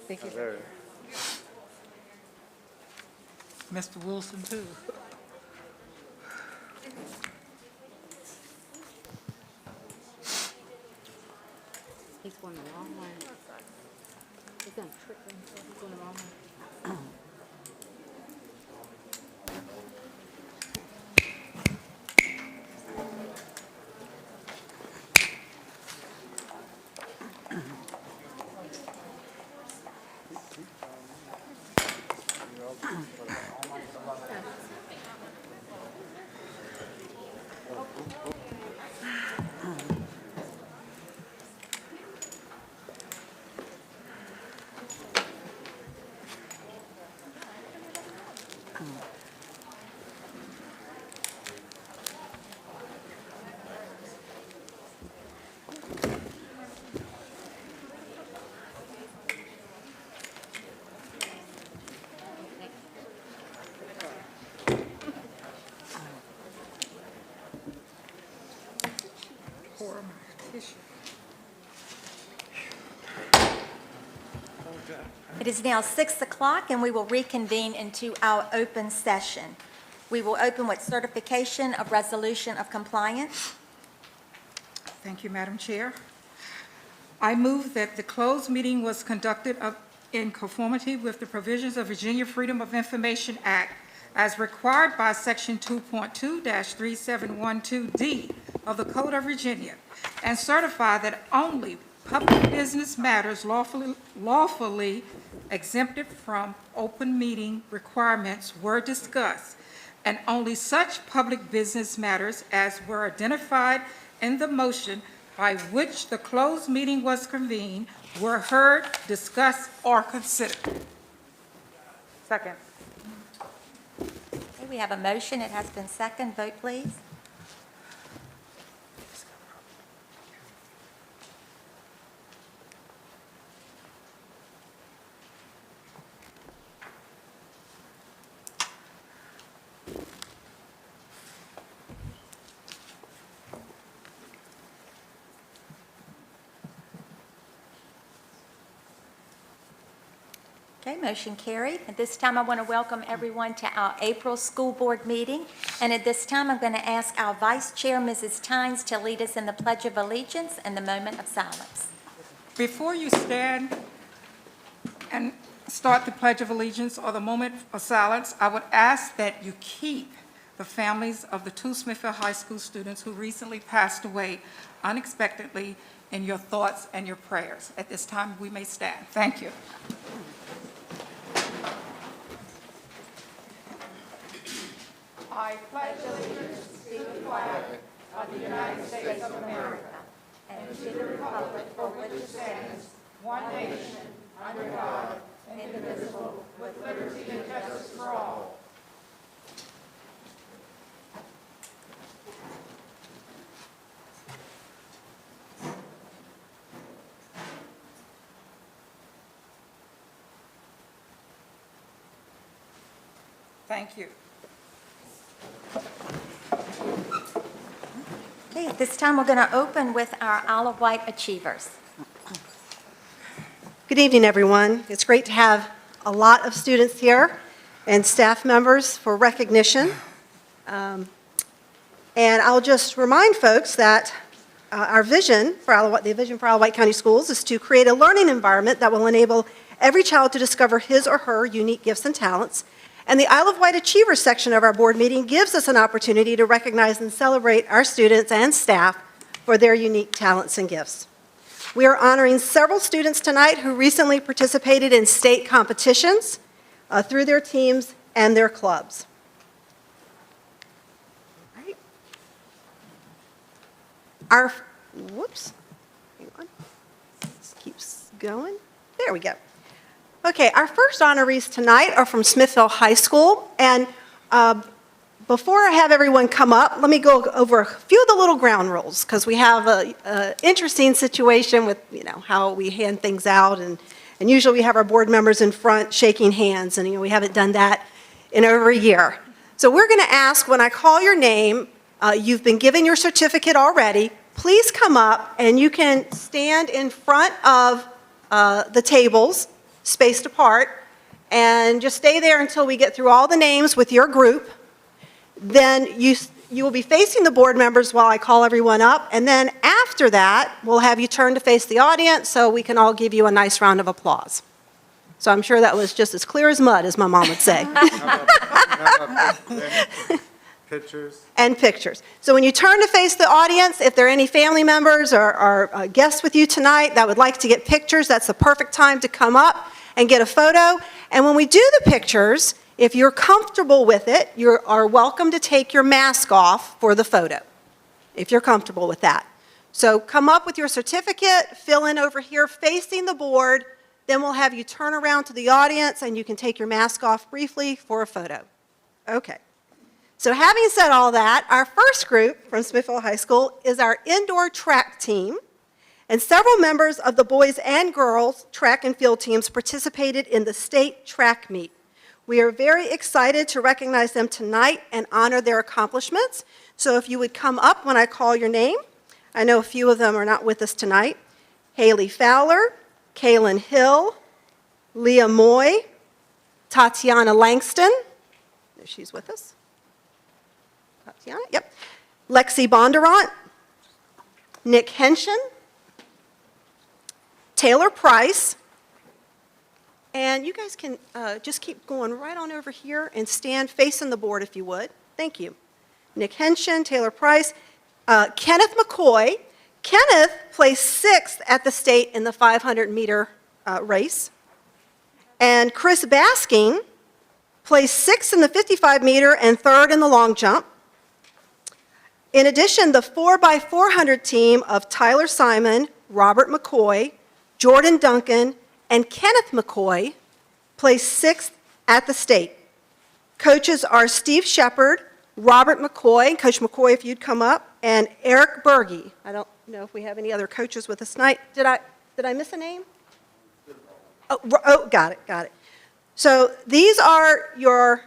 Thank you. Very. Mr. Wilson, too. He's going the wrong way. He's gonna trick him. He's going the wrong way. Pour my tissue. It is now 6 o'clock, and we will reconvene into our open session. We will open with certification of resolution of compliance. Thank you, Madam Chair. I move that the closed meeting was conducted in conformity with the provisions of Virginia Freedom of Information Act as required by Section 2.2-3712D of the Code of Virginia, and certify that only public business matters lawfully exempted from open meeting requirements were discussed, and only such public business matters as were identified in the motion by which the closed meeting was convened were heard, discussed, or considered. Second. Okay, we have a motion. It has been seconded. Vote, please. Okay, motion carried. At this time, I want to welcome everyone to our April school board meeting. And at this time, I'm going to ask our Vice Chair, Mrs. Tynes, to lead us in the Pledge of Allegiance and the moment of silence. Before you stand and start the Pledge of Allegiance or the moment of silence, I would ask that you keep the families of the two Smithfield High School students who recently passed away unexpectedly in your thoughts and your prayers. At this time, we may stand. Thank you. I pledge allegiance to the flag of the United States of America and to the republic for which it stands, one nation, under God, indivisible, with liberty and justice for all. Thank you. Okay, at this time, we're going to open with our Isle of Wight Achievers. Good evening, everyone. It's great to have a lot of students here and staff members for recognition. And I'll just remind folks that our vision for the vision for Wight County Schools is to create a learning environment that will enable every child to discover his or her unique gifts and talents. And the Isle of Wight Achievers section of our board meeting gives us an opportunity to recognize and celebrate our students and staff for their unique talents and gifts. We are honoring several students tonight who recently participated in state competitions through their teams and their clubs. All right. Whoops, hang on, this keeps going. There we go. Okay, our first honorees tonight are from Smithfield High School, and before I have everyone come up, let me go over a few of the little ground rules, because we have an interesting situation with, how we hand things out, and usually we have our board members in front shaking hands, and we haven't done that in over a year. So we're going to ask, when I call your name, you've been given your certificate already, please come up and you can stand in front of the tables spaced apart, and just stay there until we get through all the names with your group. Then you will be facing the board members while I call everyone up, and then after that, we'll have you turn to face the audience so we can all give you a nice round of applause. So I'm sure that was just as clear as mud, as my mom would say. Pictures. And pictures. So when you turn to face the audience, if there are any family members or guests with you tonight that would like to get pictures, that's the perfect time to come up and get a photo. And when we do the pictures, if you're comfortable with it, you are welcome to take your mask off for the photo, if you're comfortable with that. So come up with your certificate, fill in over here facing the board, then we'll have you turn around to the audience and you can take your mask off briefly for a photo. Okay. So having said all that, our first group from Smithville High School is our indoor track team, and several members of the boys and girls track and field teams participated in the state track meet. We are very excited to recognize them tonight and honor their accomplishments. So if you would come up when I call your name. I know a few of them are not with us tonight. Haley Fowler, Kaylin Hill, Leah Moy, Tatiana Langston, there she's with us. Tatiana, yep. Lexi Bondurant, Nick Henshin, Taylor Price, and you guys can just keep going right on over here and stand facing the board if you would. Thank you. Nick Henshin, Taylor Price, Kenneth McCoy. Kenneth placed 6th at the state in the 500-meter race, and Chris Basking placed 6th in the 55-meter and 3rd in the long jump. In addition, the 4x400 team of Tyler Simon, Robert McCoy, Jordan Duncan, and Kenneth McCoy placed 6th at the state. Coaches are Steve Shepard, Robert McCoy, Coach McCoy, if you'd come up, and Eric Berge. I don't know if we have any other coaches with us tonight. Did I miss a name? Oh, got it. So these are your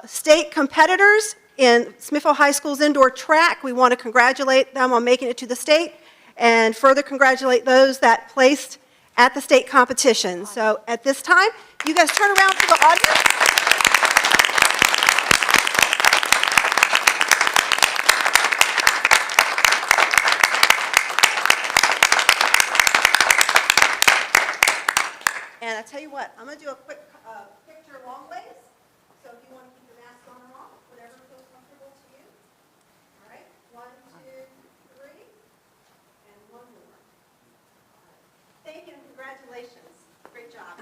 state competitors in Smithville High School's indoor track. We want to congratulate them on making it to the state and further congratulate those that placed at the state competition. So at this time, you guys turn around to the audience. And I tell you what, I'm going to do a quick picture long ways. So if you want to keep your mask on or off, whatever feels comfortable to you. All right, 1, 2, 3, and one more. All right. Thank you and congratulations. Great job.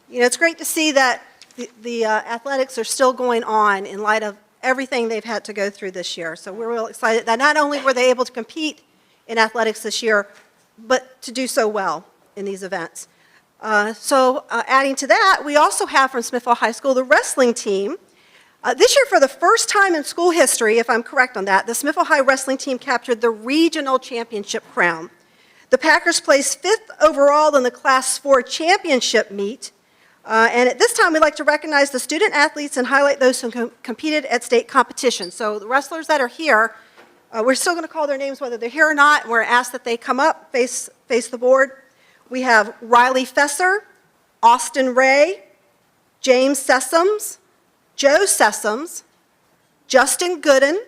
You know, it's great to see that the athletics are still going on in light of everything they've had to go through this year. So we're real excited that not only were they able to compete in athletics this year, but to do so well in these events. Adding to that, we also have from Smithville High School the wrestling team. This year, for the first time in school history, if I'm correct on that, the Smithville High wrestling team captured the regional championship crown. The Packers placed 5th overall in the Class 4 championship meet. And at this time, we'd like to recognize the student athletes and highlight those who competed at state competition. So the wrestlers that are here, we're still going to call their names whether they're here or not, and we're asked that they come up, face the board. We have Riley Fesser, Austin Ray, James Sessoms, Joe Sessoms, Justin Gooden,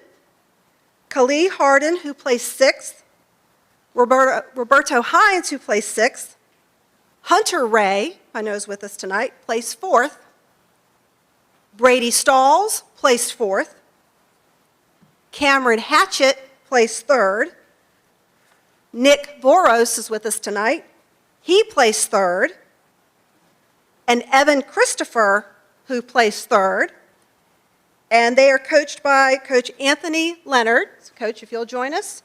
Khalid Harden, who placed 6th, Roberto Hines, who placed 6th, Hunter Ray, I know is with us tonight, placed 4th. Brady Stalls placed 4th. Cameron Hatchett placed 3rd. Nick Boros is with us tonight. He placed 3rd. And Evan Christopher, who placed 3rd. And they are coached by Coach Anthony Leonard. Coach, if you'll join us.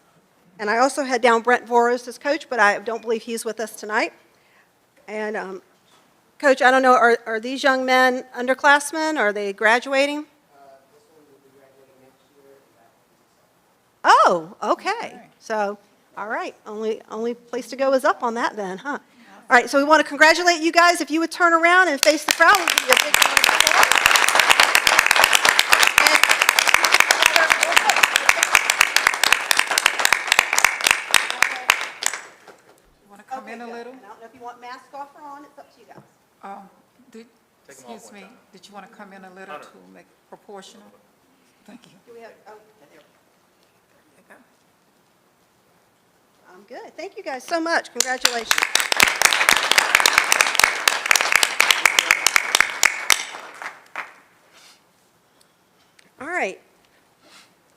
And I also had down Brent Boros as coach, but I don't believe he's with us tonight. And Coach, I don't know, are these young men underclassmen? Are they graduating? This one will be graduating next year. Oh, okay. So, all right, only place to go is up on that then, huh? All right, so we want to congratulate you guys. If you would turn around and face the crowd, we'll give you a big round of applause. want mask off or on, it's up to you guys. Excuse me, did you want to come in a little to make proportional? Thank you. Do we have, oh, there. I'm good. Thank you guys so much. Congratulations. All right.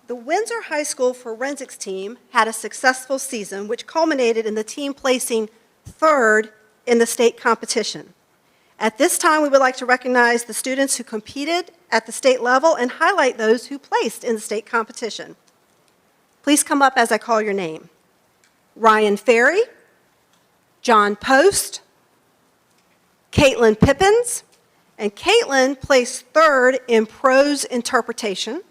The Windsor High School forensics team had a successful season, which culminated in the team placing third in the state competition. At this time, we would like to recognize the students who competed at the state level and highlight those who placed in the state competition. Please come up as I call your name. Ryan Ferry, John Post, Caitlin Pippins, and Caitlin placed third in prose interpretation.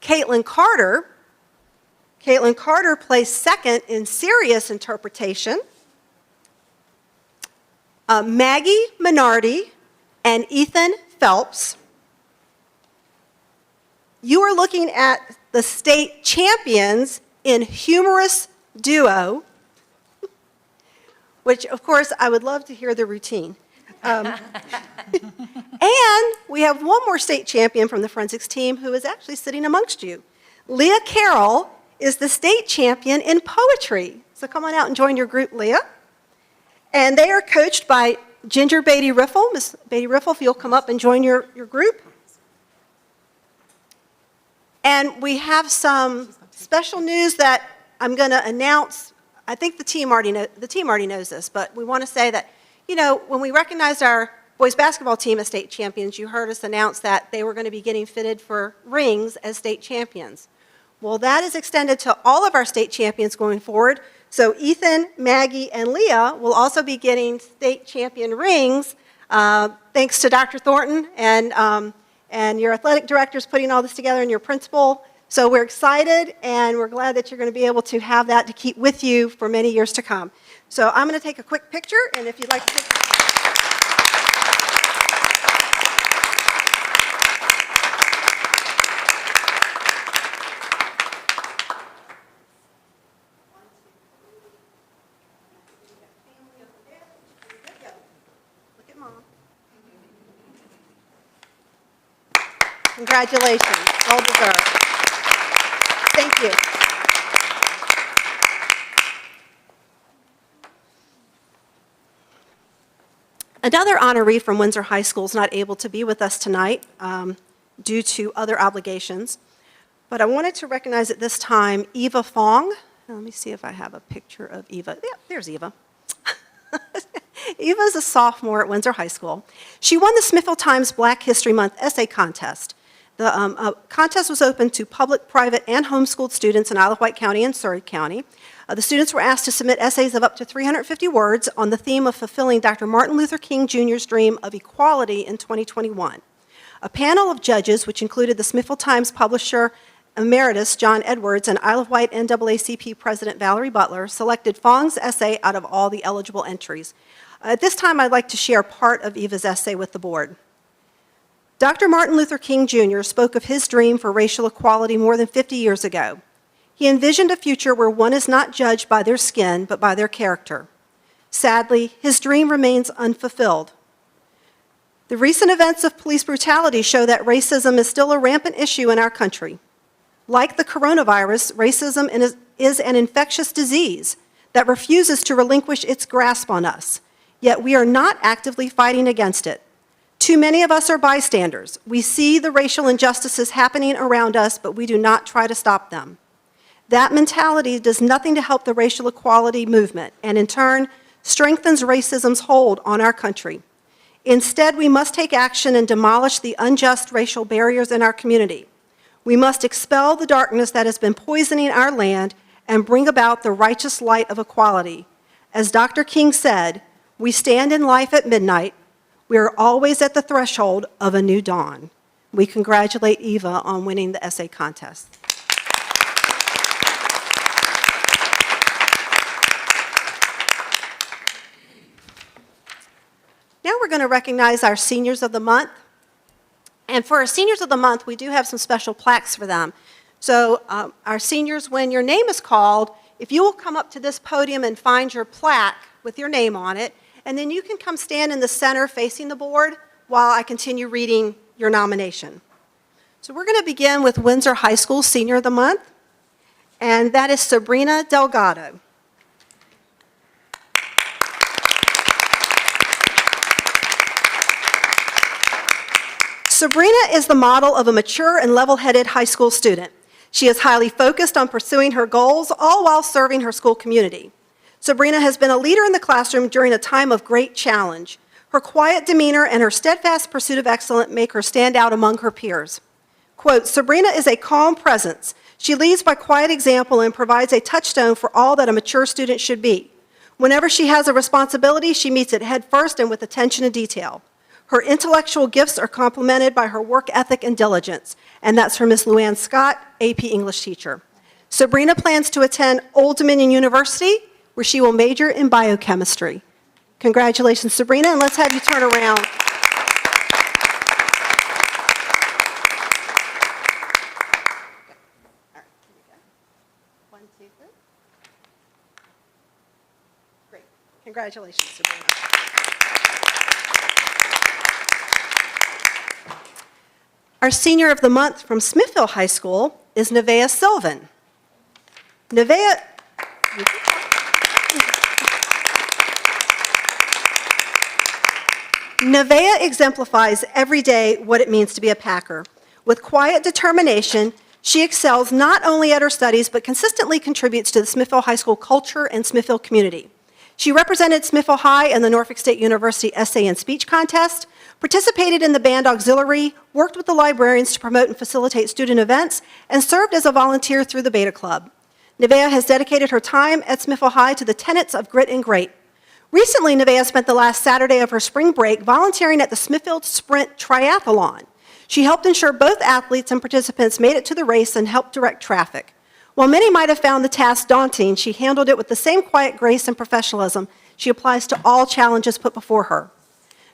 Caitlin Carter placed second in serious interpretation. Maggie Minardi and Ethan Phelps. You are looking at the state champions in humorous duo, which, of course, I would love to hear the routine. And we have one more state champion from the forensics team who is actually sitting amongst you. Leah Carroll is the state champion in poetry. So come on out and join your group, Leah. And they are coached by Ginger Beatty Riffle. Miss Beatty Riffle, if you'll come up and join your group. And we have some special news that I'm going to announce. I think the team already knows this, but we want to say that, you know, when we recognized our boys basketball team as state champions, you heard us announce that they were going to be getting fitted for rings as state champions. Well, that is extended to all of our state champions going forward. So Ethan, Maggie, and Leah will also be getting state champion rings, thanks to Dr. Thornton and your athletic directors putting all this together and your principal. So we're excited, and we're glad that you're going to be able to have that to keep with you for many years to come. So I'm going to take a quick picture, and if you'd like to take Look at Mom. Congratulations. Well deserved. Thank you. Another honoree from Windsor High School is not able to be with us tonight due to other obligations, but I wanted to recognize at this time Eva Fong. Let me see if I have a picture of Eva. Yeah, there's Eva. Eva is a sophomore at Windsor High School. She won the Smithfield Times Black History Month essay contest. The contest was open to public, private, and homeschooled students in Isle of Wight County and Surrey County. The students were asked to submit essays of up to 350 words on the theme of fulfilling Dr. Martin Luther King Jr.'s dream of equality in 2021. A panel of judges, which included the Smithfield Times publisher emeritus John Edwards and Isle of Wight NAACP President Valerie Butler, selected Fong's essay out of all the eligible entries. At this time, I'd like to share part of Eva's essay with the board. Dr. Martin Luther King Jr. spoke of his dream for racial equality more than 50 years ago. He envisioned a future where one is not judged by their skin, but by their character. Sadly, his dream remains unfulfilled. The recent events of police brutality show that racism is still a rampant issue in our country. Like the coronavirus, racism is an infectious disease that refuses to relinquish its grasp on us, yet we are not actively fighting against it. Too many of us are bystanders. We see the racial injustices happening around us, but we do not try to stop them. That mentality does nothing to help the racial equality movement, and in turn, strengthens racism's hold on our country. Instead, we must take action and demolish the unjust racial barriers in our community. We must expel the darkness that has been poisoning our land and bring about the righteous light of equality. As Dr. King said, we stand in life at midnight. We are always at the threshold of a new dawn. We congratulate Eva on winning the essay contest. Now we're going to recognize our Seniors of the Month. And for our Seniors of the Month, we do have some special plaques for them. So our seniors, when your name is called, if you will come up to this podium and find your plaque, with your name on it, and then you can come stand in the center facing the board while I continue reading your nomination. So we're going to begin with Windsor High School Senior of the Month, and that is Sabrina Delgado. Sabrina is the model of a mature and level-headed high school student. She is highly focused on pursuing her goals, all while serving her school community. Sabrina has been a leader in the classroom during a time of great challenge. Her quiet demeanor and her steadfast pursuit of excellence make her stand out among her peers. Quote, Sabrina is a calm presence. She leads by quiet example and provides a touchstone for all that a mature student should be. Whenever she has a responsibility, she meets it head first and with attention to detail. Her intellectual gifts are complemented by her work ethic and diligence, and that's from Ms. Luann Scott, AP English teacher. Sabrina plans to attend Old Dominion University, where she will major in biochemistry. Congratulations, Sabrina, and let's have you turn around. One, two, three. Great. Congratulations, Sabrina. Our Senior of the Month from Smithville High School is Nevaeh Sylvan. Nevaeh, Nevaeh exemplifies every day what it means to be a Packer. With quiet determination, she excels not only at her studies, but consistently contributes to the Smithville High School culture and Smithville community. She represented Smithville High in the Norfolk State University Essay and Speech Contest, participated in the band auxiliary, worked with the librarians to promote and facilitate student events, and served as a volunteer through the Beta Club. Nevaeh has dedicated her time at Smithville High to the tenets of grit and great. Recently, Nevaeh spent the last Saturday of her spring break volunteering at the Smithfield Sprint Triathlon. She helped ensure both athletes and participants made it to the race and helped direct traffic. While many might have found the task daunting, she handled it with the same quiet grace and professionalism she applies to all challenges put before her.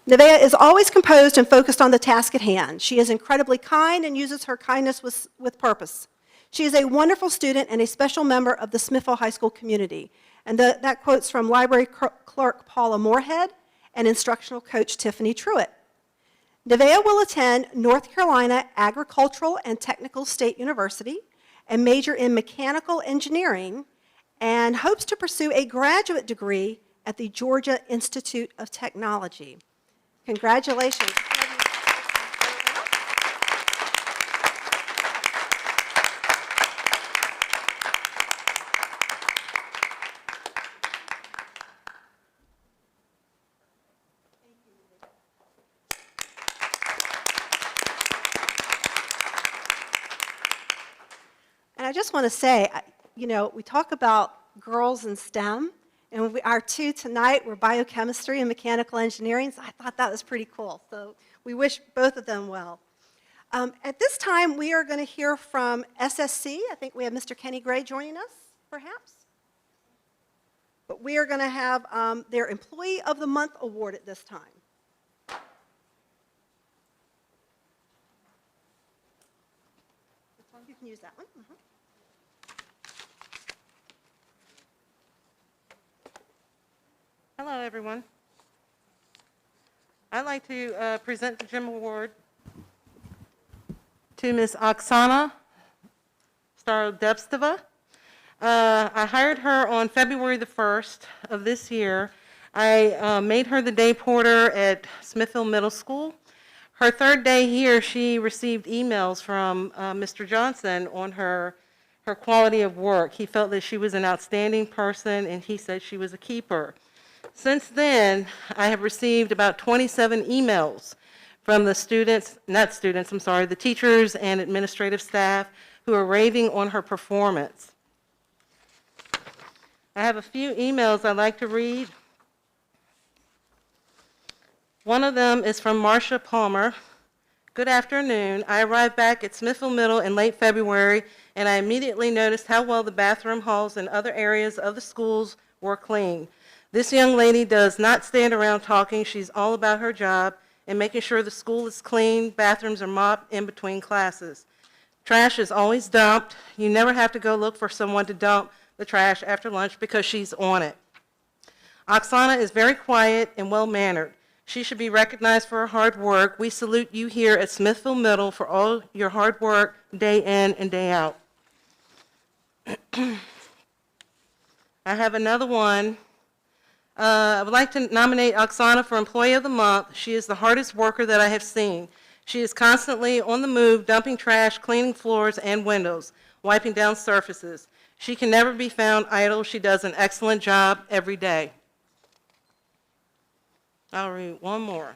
Nevaeh is always composed and focused on the task at hand. She is incredibly kind and uses her kindness with purpose. She is a wonderful student and a special member of the Smithville High School community. And that quote's from Library Clerk Paula Moorhead and Instructional Coach Tiffany Truitt. Nevaeh will attend North Carolina Agricultural and Technical State University and major in mechanical engineering and hopes to pursue a graduate degree at the Georgia Institute of Technology. Congratulations. And I just want to say, you know, we talk about girls in STEM, and our two tonight were biochemistry and mechanical engineering, so I thought that was pretty cool. So we wish both of them well. At this time, we are going to hear from SSC. I think we have Mr. Kenny Gray joining us, perhaps. But we are going to have their Employee of the Month award at this time. You can use that one. Hello, everyone. I'd like to present the GEM Award to Ms. Oksana Starodebstova. I hired her on February the 1st of this year. I made her the day porter at Smithville Middle School. Her third day here, she received emails from Mr. Johnson on her quality of work. He felt that she was an outstanding person, and he said she was a keeper. Since then, I have received about 27 emails from the the teachers and administrative staff who are raving on her performance. I have a few emails I'd like to read. One of them is from Marcia Palmer. Good afternoon. I arrived back at Smithville Middle in late February, and I immediately noticed how well the bathroom halls and other areas of the schools were clean. This young lady does not stand around talking. She's all about her job and making sure the school is clean, bathrooms are mopped in between classes. Trash is always dumped. You never have to go look for someone to dump the trash after lunch because she's on it. Oksana is very quiet and well-mannered. She should be recognized for her hard work. We salute you here at Smithville Middle for all your hard work day in and day out. I have another one. I would like to nominate Oksana for Employee of the Month. She is the hardest worker that I have seen. She is constantly on the move, dumping trash, cleaning floors and windows, wiping down surfaces. She can never be found idle. She does an excellent job every day. I'll read one more.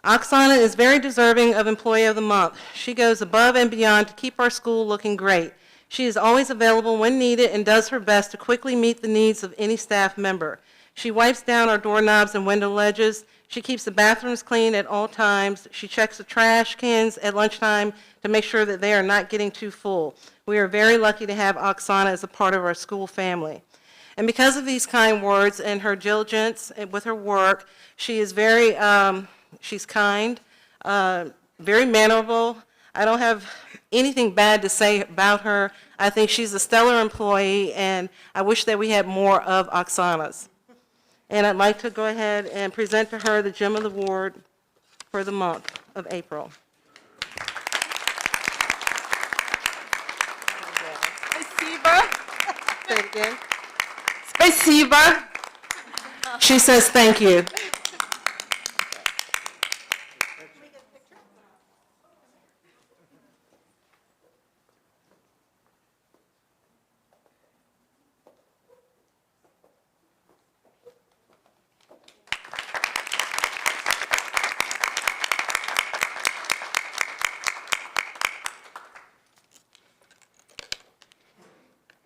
Oksana is very deserving of Employee of the Month. She goes above and beyond to keep our school looking great. She is always available when needed and does her best to quickly meet the needs of any staff member. She wipes down our doorknobs and window ledges. She keeps the bathrooms clean at all times. She checks the trash cans at lunchtime to make sure that they are not getting too full. We are very lucky to have Oksana as a part of our school family. And because of these kind words and her diligence with her work, she is very, she's kind, very mannerable. I don't have anything bad to say about her. I think she's a stellar employee, and I wish that we had more of Oksana's. And I'd like to go ahead and present to her the Gem of the Award for the month of April. Spasiba. Say it again. Spasiba. She says thank you.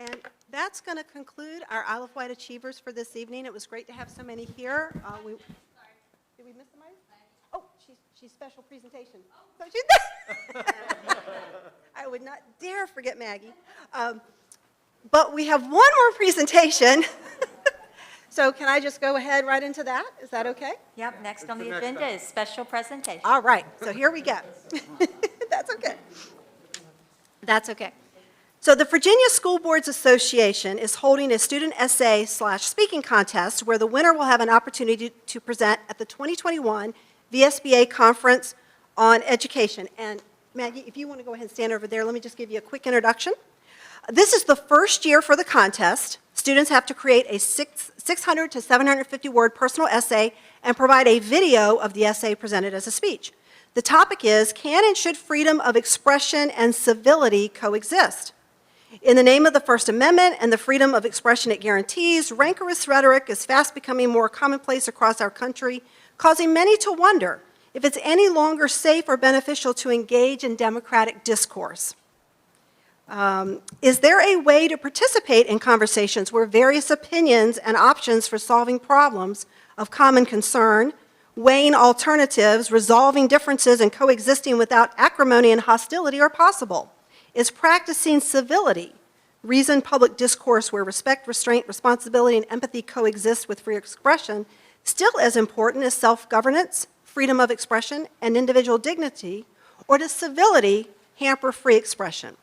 And that's going to conclude our Isle of Wight Achievers for this evening. It was great to have so many here. Did we miss somebody? Oh, she's special presentation. So she's I would not dare forget Maggie. But we have one more presentation. So can I just go ahead right into that? Is that okay? Yep, next on the agenda is special presentation. All right, so here we go. That's okay. That's okay. So the Virginia School Boards Association is holding a student essay/speaking contest where the winner will have an opportunity to present at the 2021 VSBA Conference on Education. And Maggie, if you want to go ahead and stand over there, let me just give you a quick introduction. This is the first year for the contest. Students have to create a 600 to 750 word personal essay and provide a video of the essay presented as a speech. The topic is, can and should freedom of expression and civility coexist? In the name of the First Amendment and the freedom of expression it guarantees, rancorous rhetoric is fast becoming more commonplace across our country, causing many to wonder if it's any longer safe or beneficial to engage in democratic discourse. Is there a way to participate in conversations where various opinions and options for solving problems of common concern, weighing alternatives, resolving differences, and coexisting without acrimony and hostility are possible? Is practicing civility, reasoned public discourse where respect, restraint, responsibility, and empathy coexist with free expression, still as important as self-governance, freedom of expression, and individual dignity, or does civility hamper free expression?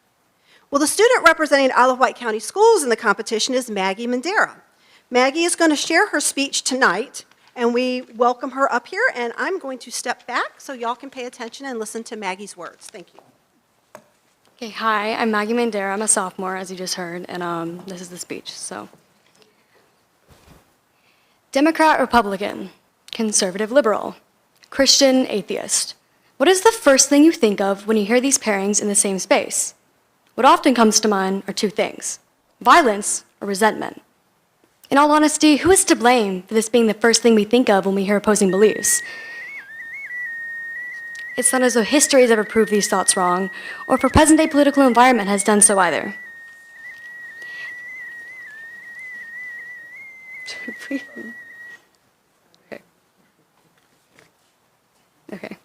Well, the student representing Isle of Wight County Schools in the competition is Maggie Mandera. Maggie is going to share her speech tonight, and we welcome her up here, and I'm going to step back so y'all can pay attention and listen to Maggie's words. Thank you. Okay, hi, I'm Maggie Mandera. I'm a sophomore, as you just heard, and this is the speech. So, Democrat, Republican, conservative, liberal, Christian, atheist. What is the first thing you think of when you hear these pairings in the same space? What often comes to mind are two things: violence or resentment. In all honesty, who is to blame for this being the first thing we think of when we hear opposing beliefs? It's not as though history has ever proved these thoughts wrong, or for present-day political environment has done so either. Okay.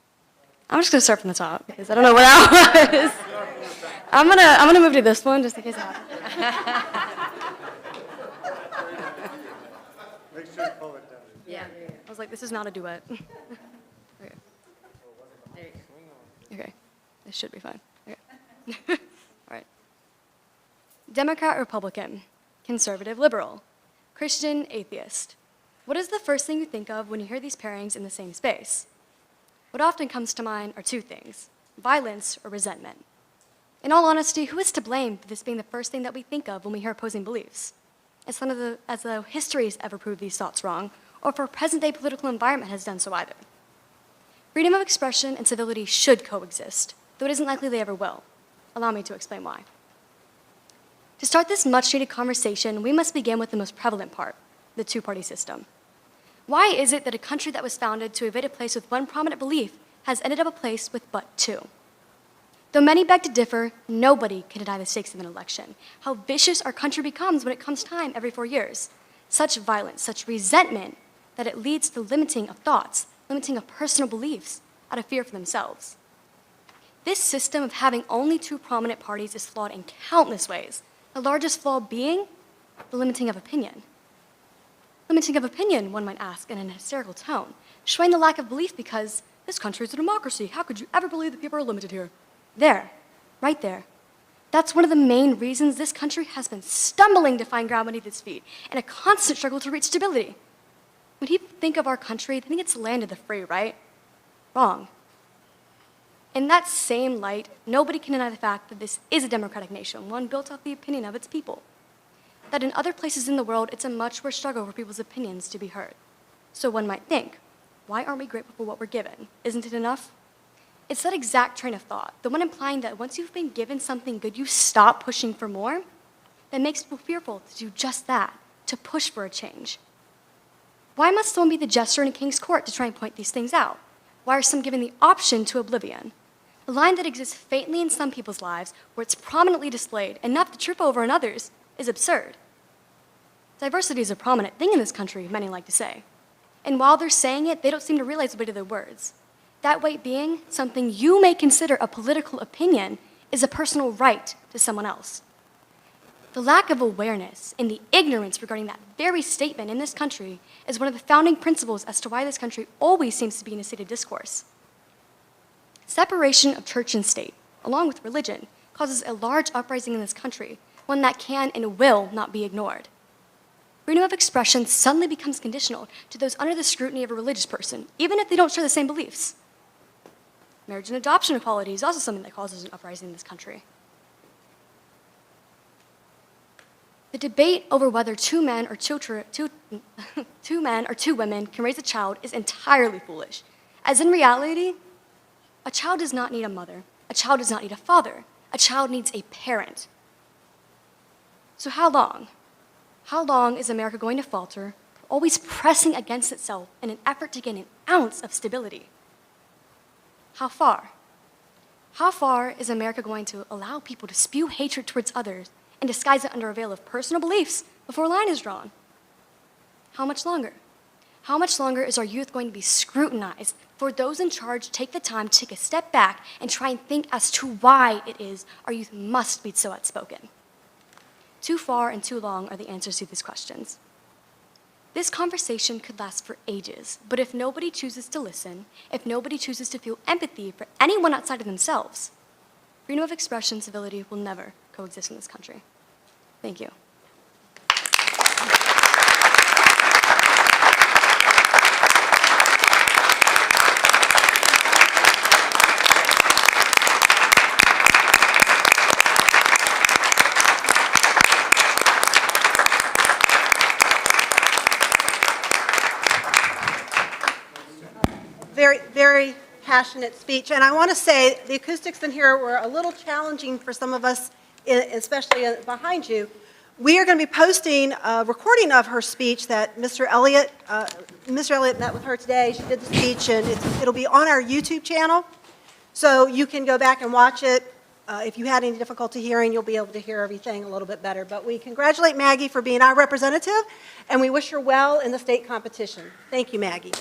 I'm just gonna start from the top because I don't know where that was. I'm gonna move to this one just in case it happens. Make sure you pull it down. Yeah. I was like, this is not a duet. Okay. Okay. This should be fine. Okay. All right. Democrat, Republican, conservative, liberal, Christian, atheist. What is the first thing you think of when you hear these pairings in the same space? What often comes to mind are two things: violence or resentment. In all honesty, who is to blame for this being the first thing that we think of when we hear opposing beliefs? It's none of the, as though history has ever proved these thoughts wrong, or if our present-day political environment has done so either. Freedom of expression and civility should coexist, though it isn't likely they ever will. Allow me to explain why. To start this much-needed conversation, we must begin with the most prevalent part, the two-party system. Why is it that a country that was founded to evade a place with one prominent belief has ended up a place with but two? Though many beg to differ, nobody can deny the stakes of an election, how vicious our country becomes when it comes time every 4 years. Such violence, such resentment, that it leads to the limiting of thoughts, limiting of personal beliefs, out of fear for themselves. This system of having only two prominent parties is flawed in countless ways, the largest flaw being the limiting of opinion. Limiting of opinion, one might ask in an hysterical tone, showing the lack of belief because this country is a democracy. How could you ever believe that people are limited here? There, right there. That's one of the main reasons this country has been stumbling to find ground beneath its feet and a constant struggle to reach stability. When people think of our country, they think it's the land of the free, right? Wrong. In that same light, nobody can deny the fact that this is a democratic nation, one built off the opinion of its people. That in other places in the world, it's a much worse struggle for people's opinions to be heard. So one might think, why aren't we grateful for what we're given? Isn't it enough? It's that exact train of thought, the one implying that once you've been given something good, you stop pushing for more, that makes people fearful to do just that, to push for a change. Why must someone be the jester in a king's court to try and point these things out? Why are some given the option to oblivion? A line that exists faintly in some people's lives, where it's prominently displayed, enough to trip over in others, is absurd. Diversity is a prominent thing in this country, many like to say. And while they're saying it, they don't seem to realize the weight of their words. That weight being something you may consider a political opinion is a personal right to someone else. The lack of awareness and the ignorance regarding that very statement in this country is one of the founding principles as to why this country always seems to be in a state of discourse. Separation of church and state, along with religion, causes a large uprising in this country, one that can and will not be ignored. Freedom of expression suddenly becomes conditional to those under the scrutiny of a religious person, even if they don't share the same beliefs. Marriage and adoption equality is also something that causes an uprising in this country. The debate over whether two men or two women can raise a child is entirely foolish, as in reality, a child does not need a mother, a child does not need a father, a child needs a parent. So how long? How long is America going to falter, always pressing against itself in an effort to gain an ounce of stability? How far? How far is America going to allow people to spew hatred towards others and disguise it under a veil of personal beliefs before a line is drawn? How much longer? How much longer is our youth going to be scrutinized before those in charge take the time to take a step back and try and think as to why it is our youth must be so outspoken? Too far and too long are the answers to these questions. This conversation could last for ages, but if nobody chooses to listen, if nobody chooses to feel empathy for anyone outside of themselves, freedom of expression and civility will never coexist in this country. Thank you. Very, very passionate speech. And I want to say the acoustics in here were a little challenging for some of us, especially behind you. We are going to be posting a recording of her speech that Mr. Elliott met with her today. She did the speech, and it'll be on our YouTube channel. So you can go back and watch it. If you had any difficulty hearing, you'll be able to hear everything a little bit better. But we congratulate Maggie for being our representative, and we wish her well in the state competition. Thank you, Maggie.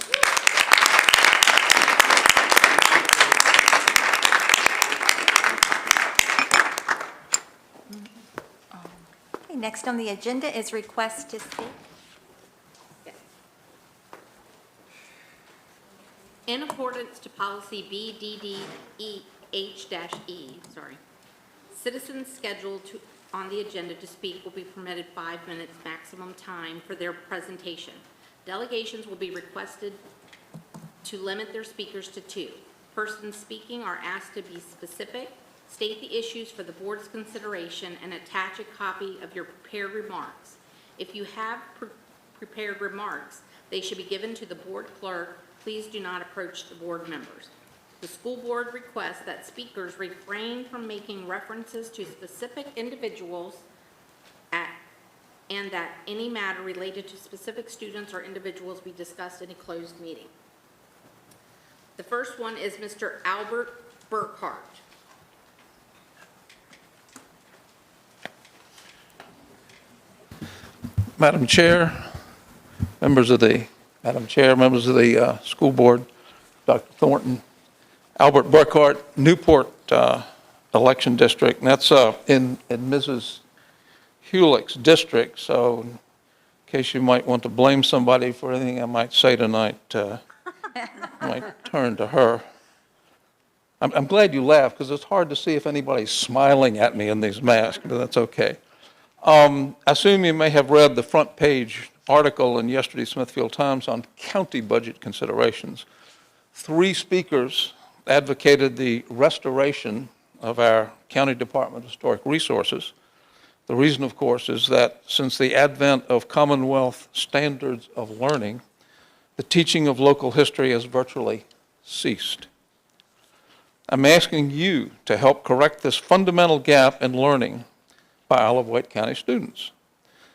Okay, next on the agenda is request to speak. In accordance to policy BDDEH-E, Citizens scheduled on the agenda to speak will be permitted 5 minutes maximum time for their presentation. Delegations will be requested to limit their speakers to 2. Persons speaking are asked to be specific, state the issues for the board's consideration, and attach a copy of your prepared remarks. If you have prepared remarks, they should be given to the board clerk. Please do not approach the board members. The school board requests that speakers refrain from making references to specific individuals and that any matter related to specific students or individuals be discussed in a closed meeting. The first one is Mr. Albert Burkhart. Madam Chair, members of the school board, Dr. Thornton, Albert Burkhart, Newport election district, and that's in Mrs. Hulick's district, so in case you might want to blame somebody for anything I might say tonight, I might turn to her. I'm glad you laughed, because it's hard to see if anybody's smiling at me in these masks, but that's okay. I assume you may have read the front page article in yesterday's Smithfield Times on county budget considerations. 3 speakers advocated the restoration of our County Department of Historic Resources. The reason, of course, is that since the advent of Commonwealth standards of learning, the teaching of local history has virtually ceased. I'm asking you to help correct this fundamental gap in learning by Isle of Wight County students.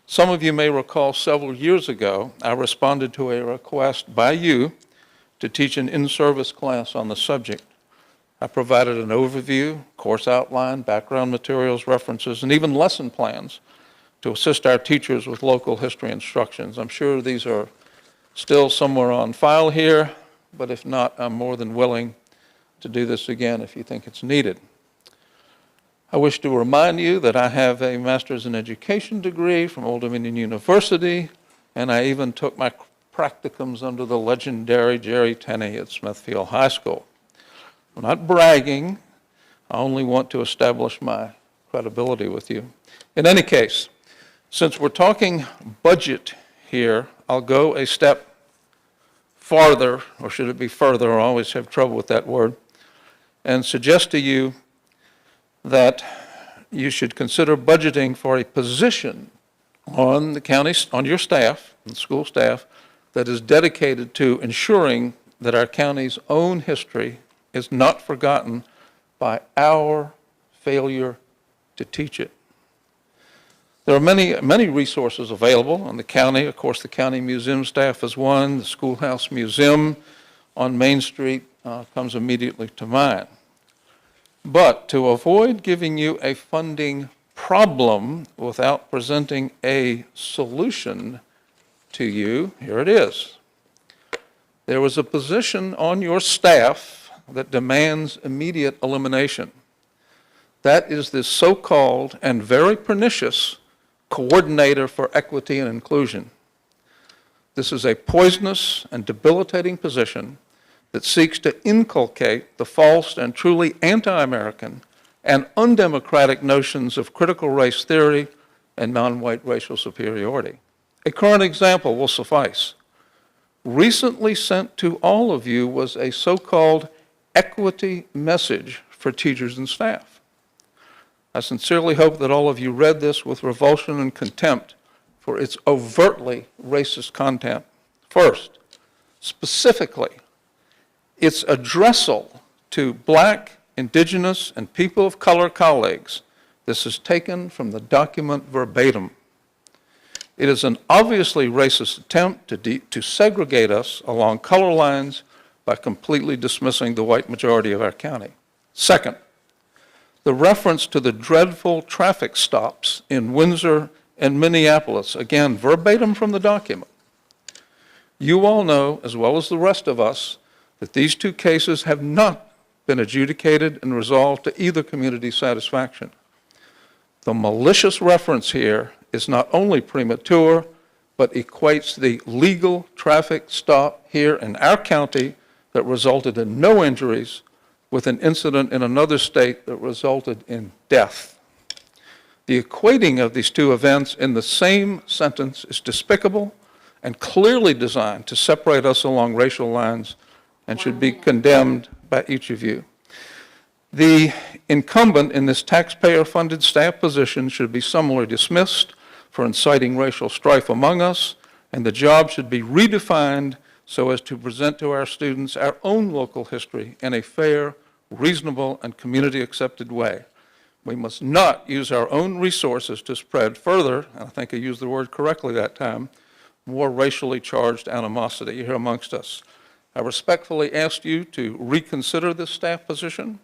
Some of you may recall several years ago, I responded to a request by you to teach an in-service class on the subject. I provided an overview, course outline, background materials, references, and even lesson plans to assist our teachers with local history instructions. I'm sure these are still somewhere on file here, but if not, I'm more than willing to do this again if you think it's needed. I wish to remind you that I have a Master's in Education degree from Old Dominion University, and I even took my practicums under the legendary Jerry Tenney at Smithfield High School. I'm not bragging. I only want to establish my credibility with you. In any case, since we're talking budget here, I'll go a step farther, or should it be further? I always have trouble with that word, and suggest to you that you should consider budgeting for a position on the county, on your staff, the school staff, that is dedicated to ensuring that our county's own history is not forgotten by our failure to teach it. There are many resources available in the county. Of course, the county museum staff is one. The Schoolhouse Museum on Main Street comes immediately to mind. But to avoid giving you a funding problem without presenting a solution to you, here it is. There was a position on your staff that demands immediate elimination. That is the so-called and very pernicious Coordinator for Equity and Inclusion. This is a poisonous and debilitating position that seeks to inculcate the false and truly anti-American and undemocratic notions of critical race theory and non-white racial superiority. A current example will suffice. Recently sent to all of you was a so-called equity message for teachers and staff. I sincerely hope that all of you read this with revulsion and contempt for its overtly racist content. First, specifically, its addressal to Black, Indigenous, and people of color colleagues. This is taken from the document verbatim. It is an obviously racist attempt to segregate us along color lines by completely dismissing the white majority of our county. Second, the reference to the dreadful traffic stops in Windsor and Minneapolis, again, verbatim from the document. You all know, as well as the rest of us, that these 2 cases have not been adjudicated and resolved to either community's satisfaction. The malicious reference here is not only premature, but equates the legal traffic stop here in our county that resulted in no injuries with an incident in another state that resulted in death. The equating of these two events in the same sentence is despicable and clearly designed to separate us along racial lines and should be condemned by each of you. The incumbent in this taxpayer-funded staff position should be summarily dismissed for inciting racial strife among us, and the job should be redefined so as to present to our students our own local history in a fair, reasonable, and community-accepted way. We must not use our own resources to spread further, and I think I used the word correctly that time, more racially charged animosity here amongst us. I respectfully ask you to reconsider this staff position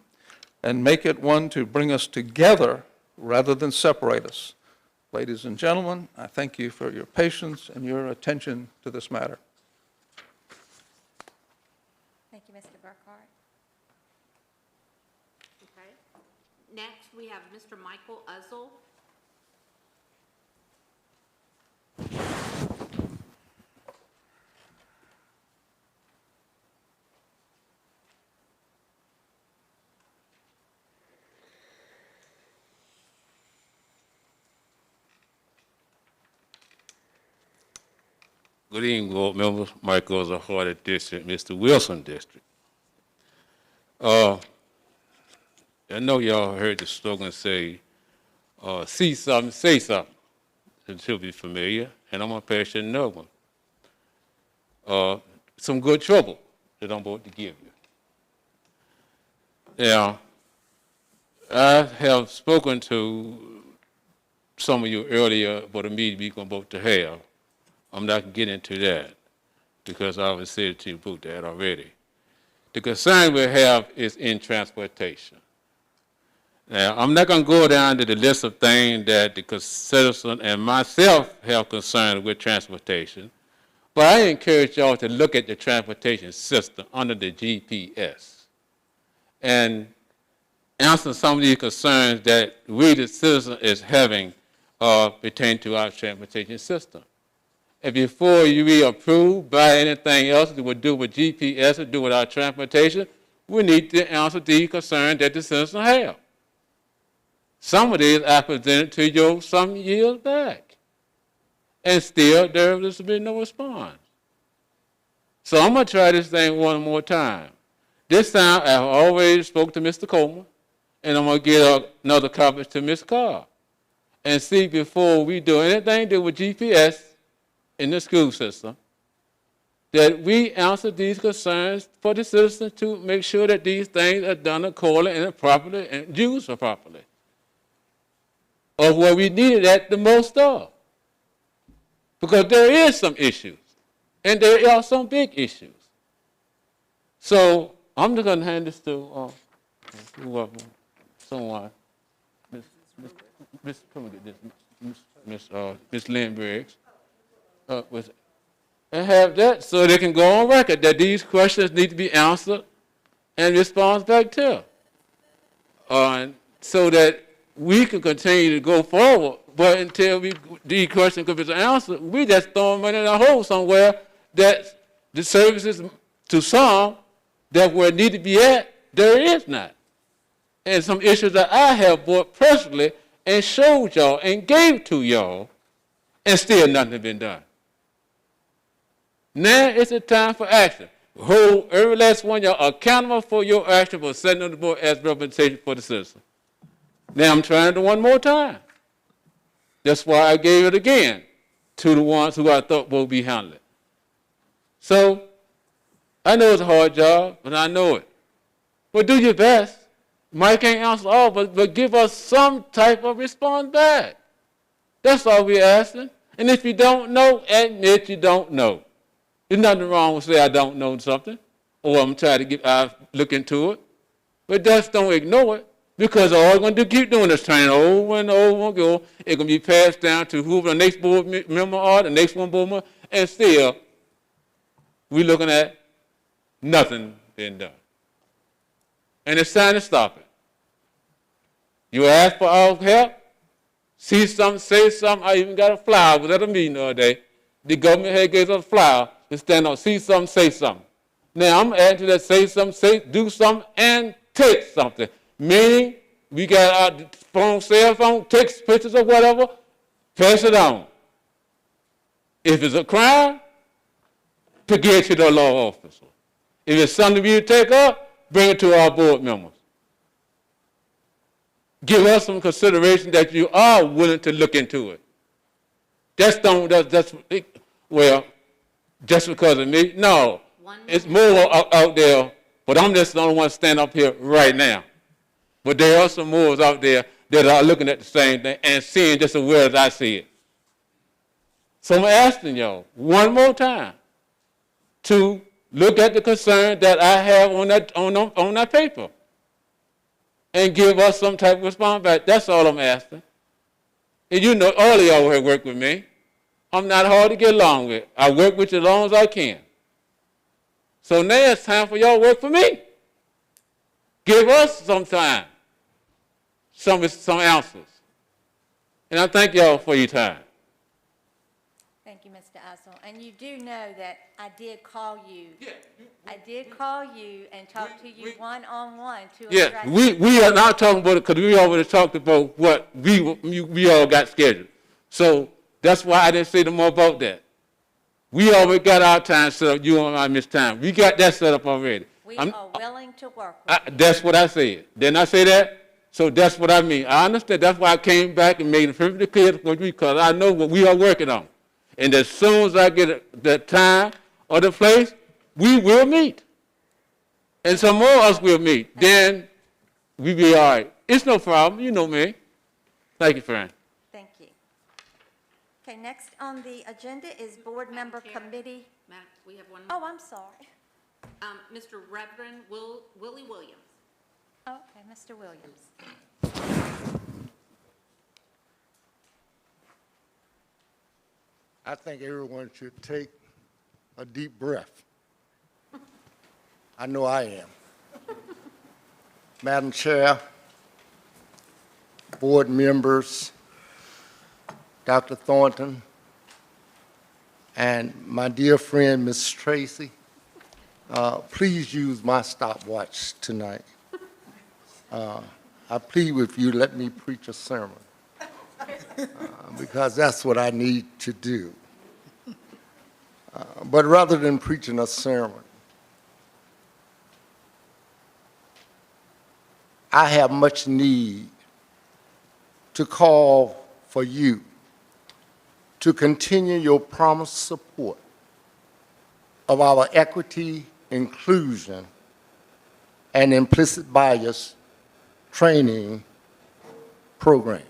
and make it one to bring us together rather than separate us. Ladies and gentlemen, I thank you for your patience and your attention to this matter. Thank you, Mr. Burkhart. Okay. Next, we have Mr. Michael Uzzle. Good evening, board members. Michael Uzzle, District, Mr. Wilson District. I know y'all heard the slogan say, see something, say something. It should be familiar, and I'm going to pass you another one. Some good trouble that I'm about to give you. Now, I have spoken to some of you earlier about a meeting we're about to have. I'm not going to get into that because I already said to you about that already. The concern we have is in transportation. Now, I'm not going to go down to the list of things that the citizen and myself have concern with transportation, but I encourage y'all to look at the transportation system under the GPS and answer some of these concerns that we, the citizen, is having pertaining to our transportation system. And before you be approved by anything else that would do with GPS or do with our transportation, we need to answer these concerns that the citizens have. Some of these I presented to you some years back, and still there has been no response. So I'm going to try this thing one more time. This time I've always spoke to Mr. Coleman, and I'm going to get another copy to Ms. Carr and see before we do anything to do with GPS in the school system, that we answer these concerns for the citizens to make sure that these things are done accordingly and properly and used properly, or where we need it at the most of. Because there is some issues, and there are some big issues. So I'm just going to hand this to someone, Miss Lynn Briggs. And have that so they can go on record that these questions need to be answered and responded back to. So that we can continue to go forward, but until these questions can be answered, we just throwing money in a hole somewhere that the services to some that where it need to be at, there is not. And some issues that I have brought personally and showed y'all and gave to y'all, and still nothing has been done. Now it's a time for action. Hold every last one of y'all accountable for your action for setting on the board as representation for the citizen. Now I'm trying to do one more time. That's why I gave it again to the ones who I thought would be handling. So I know it's a hard job, but I know it. But do your best. Mike can't answer all, but give us some type of response back. That's all we're asking. And if you don't know, admit you don't know. There's nothing wrong with saying I don't know something, or I'm trying to look into it. But just don't ignore it, because all we're going to keep doing is turning over and over again. It's going to be passed down to whoever the next board member or the next one board member, and still we're looking at nothing being done. And it's time to stop it. You ask for our help, see something, say something. I even got a flyer. I was at a meeting the other day. The government head gave us a flyer to stand up, see something, say something. Now I'm adding to that say something, do something, and take something. Meaning We got our phone, cell phone, text pictures or whatever, pass it on. If it's a crime, forget it to the law officer. If it's something we need to take up, bring it to our board members. Give us some consideration that you are willing to look into it. Well, just because of me? No. It's more out there, but I'm just the only one standing up here right now. But there are some more out there that are looking at the same thing and seeing just as well as I see it. So I'm asking y'all one more time to look at the concern that I have on that paper and give us some type of response back. That's all I'm asking. And you know, all of y'all have worked with me. I'm not hard to get along with. I work with you as long as I can. So now it's time for y'all to work for me. Give us some time, some answers. And I thank y'all for your time. Thank you, Mr. i-sle. And you do know that I did call you. I did call you and talk to you one-on-one to address. Yeah, we are not talking about it because we already talked about what we all got scheduled. So that's why I didn't say no more about that. We already got our time set up. You and I missed time. We got that set up already. We are willing to work with you. That's what I said. Didn't I say that? So that's what I mean. I understand. That's why I came back and made it perfectly clear for you because I know what we are working on. And as soon as I get the time or the place, we will meet. And some more of us will meet. Then we be all right. It's no problem. You know me. Thank you, friend. Thank you. Okay, next on the agenda is board member committee. Madam, we have one more. Oh, I'm sorry. Mr. Reverend Willie Williams. Okay, Mr. Williams. I think everyone should take a deep breath. I know I am. Madam Chair, board members, Dr. Thornton, and my dear friend, Ms. Tracy, please use my stopwatch tonight. I plead with you, let me preach a sermon, because that's what I need to do. But rather than preaching a sermon, I have much need to call for you to continue your promised support of our equity, inclusion, and implicit bias training program.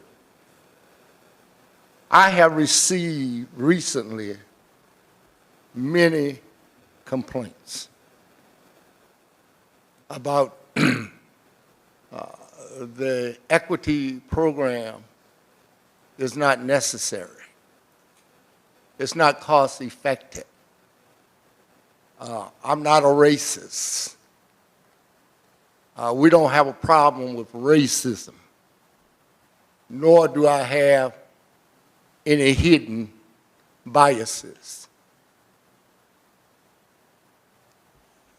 I have received recently many complaints about the equity program is not necessary. It's not cost effective. I'm not a racist. We don't have a problem with racism, nor do I have any hidden biases.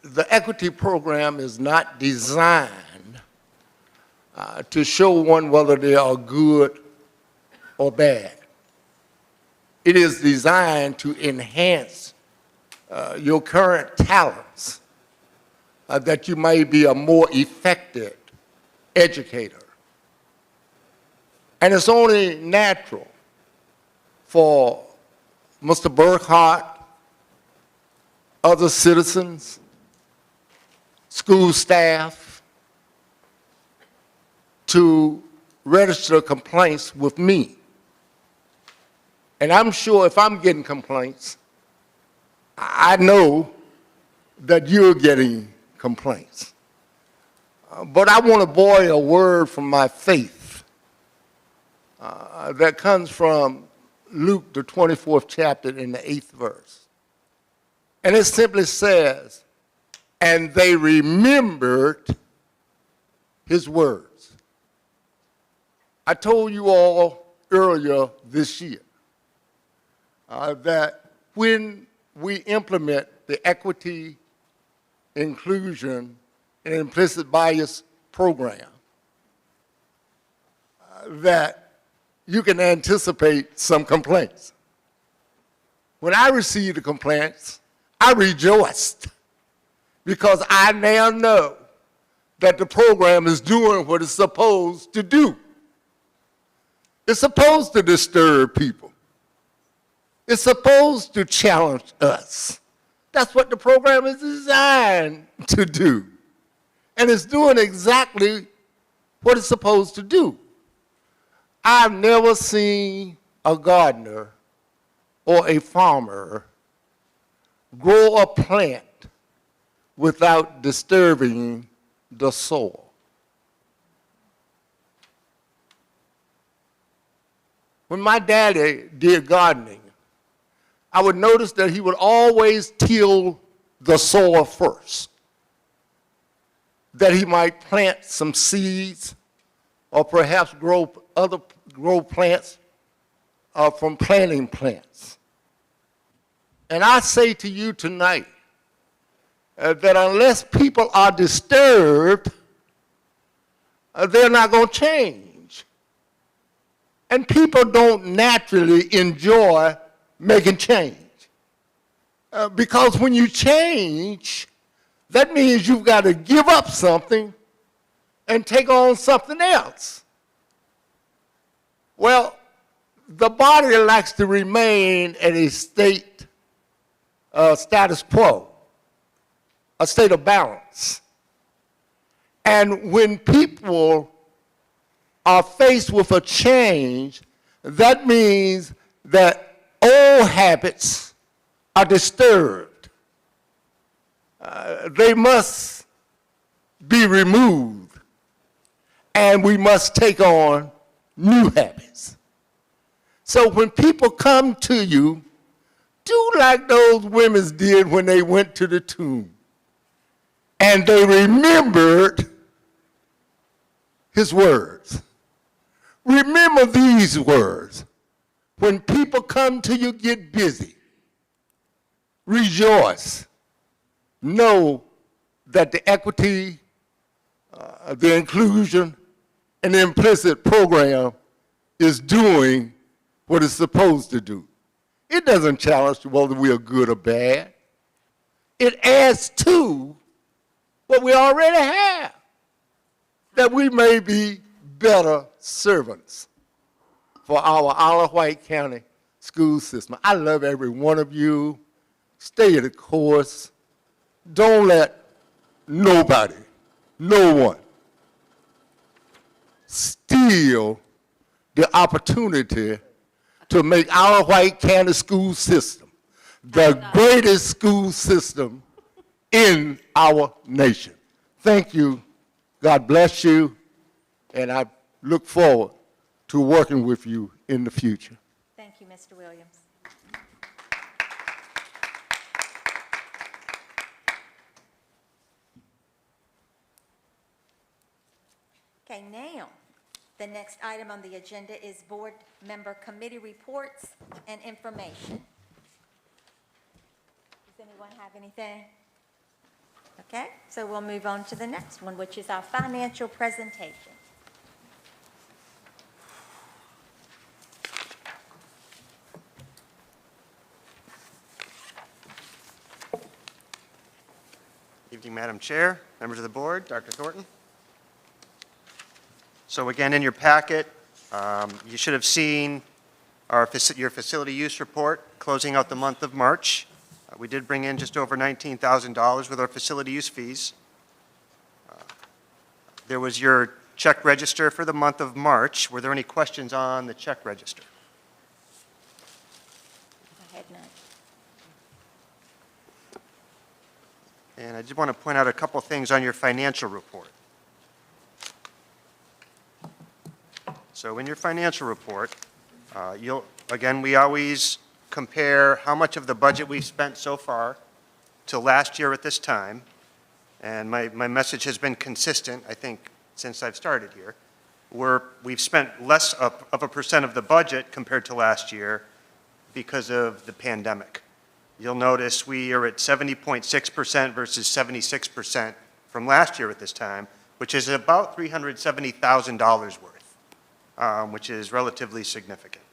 The equity program is not designed to show one whether they are good or bad. It is designed to enhance your current talents, that you may be a more effective educator. And it's only natural for Mr. Burkhart, other citizens, school staff, to register complaints with me. And I'm sure if I'm getting complaints, I know that you're getting complaints. But I want to borrow a word from my faith that comes from Luke, the 24th chapter, in the 8th verse. And it simply says, and they remembered his words. I told you all earlier this year that when we implement the equity, inclusion, and implicit bias program, that you can anticipate some complaints. When I received the complaints, I rejoiced because I now know that the program is doing what it's supposed to do. It's supposed to disturb people. It's supposed to challenge us. That's what the program is designed to do. And it's doing exactly what it's supposed to do. I've never seen a gardener or a farmer grow a plant without disturbing the soil. When my daddy did gardening, I would notice that he would always till the soil first, that he might plant some seeds or perhaps grow plants from planting plants. And I say to you tonight that unless people are disturbed, they're not going to change. And people don't naturally enjoy making change. Because when you change, that means you've got to give up something and take on something else. Well, the body likes to remain at a state, status quo, a state of balance. And when people are faced with a change, that means that old habits are disturbed. They must be removed, and we must take on new habits. So when people come to you, do like those women did when they went to the tomb, and they remembered his words. Remember these words. When people come to you, get busy. Rejoice. Know that the equity, the inclusion, and the implicit program is doing what it's supposed to do. It doesn't challenge whether we are good or bad. It adds to what we already have, that we may be better servants for our Isle of Wight County school system. I love every one of you. Stay the course. Don't let nobody, no one, steal the opportunity to make our Wight County school system the greatest school system in our nation. Thank you. God bless you. And I look forward to working with you in the future. Thank you, Mr. Williams. Okay, now, the next item on the agenda is board member committee reports and information. Does anyone have anything? Okay, so we'll move on to the next one, which is our financial presentation. Evening, Madam Chair, members of the board, Dr. Thornton. So again, in your packet, you should have seen your facility use report closing out the month of March. We did bring in just over $19,000 with our facility use fees. There was your check register for the month of March. Were there any questions on the check register? I had none. And I did want to point out a couple things on your financial report. So in your financial report, again, we always compare how much of the budget we've spent so far to last year at this time. And my message has been consistent, I think, since I've started here. We've spent less of a percent of the budget compared to last year because of the pandemic. You'll notice we are at 70.6% versus 76% from last year at this time, which is about $370,000 worth. which is relatively significant.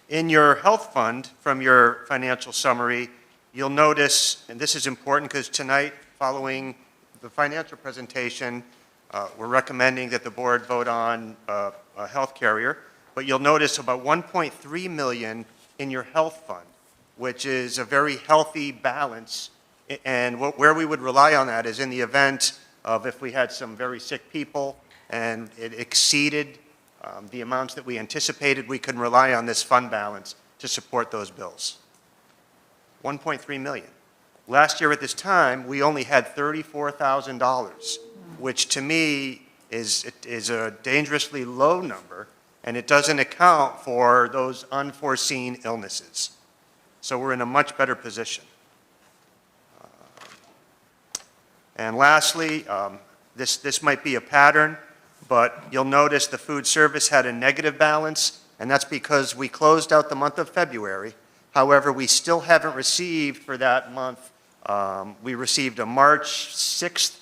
In your health fund, from your financial summary, you'll notice, and this is important because tonight, following the financial presentation, we're recommending that the board vote on a health carrier, but you'll notice about 1.3 million in your health fund, which is a very healthy balance. And where we would rely on that is in the event of if we had some very sick people and it exceeded the amounts that we anticipated, we can rely on this fund balance to support those bills. 1.3 million. Last year at this time, we only had $34,000, which to me is a dangerously low number, and it doesn't account for those unforeseen illnesses. So we're in a much better position. And lastly, this might be a pattern, but you'll notice the food service had a negative balance, and that's because we closed out the month of February. However, we still haven't received for that month. We received a March 6th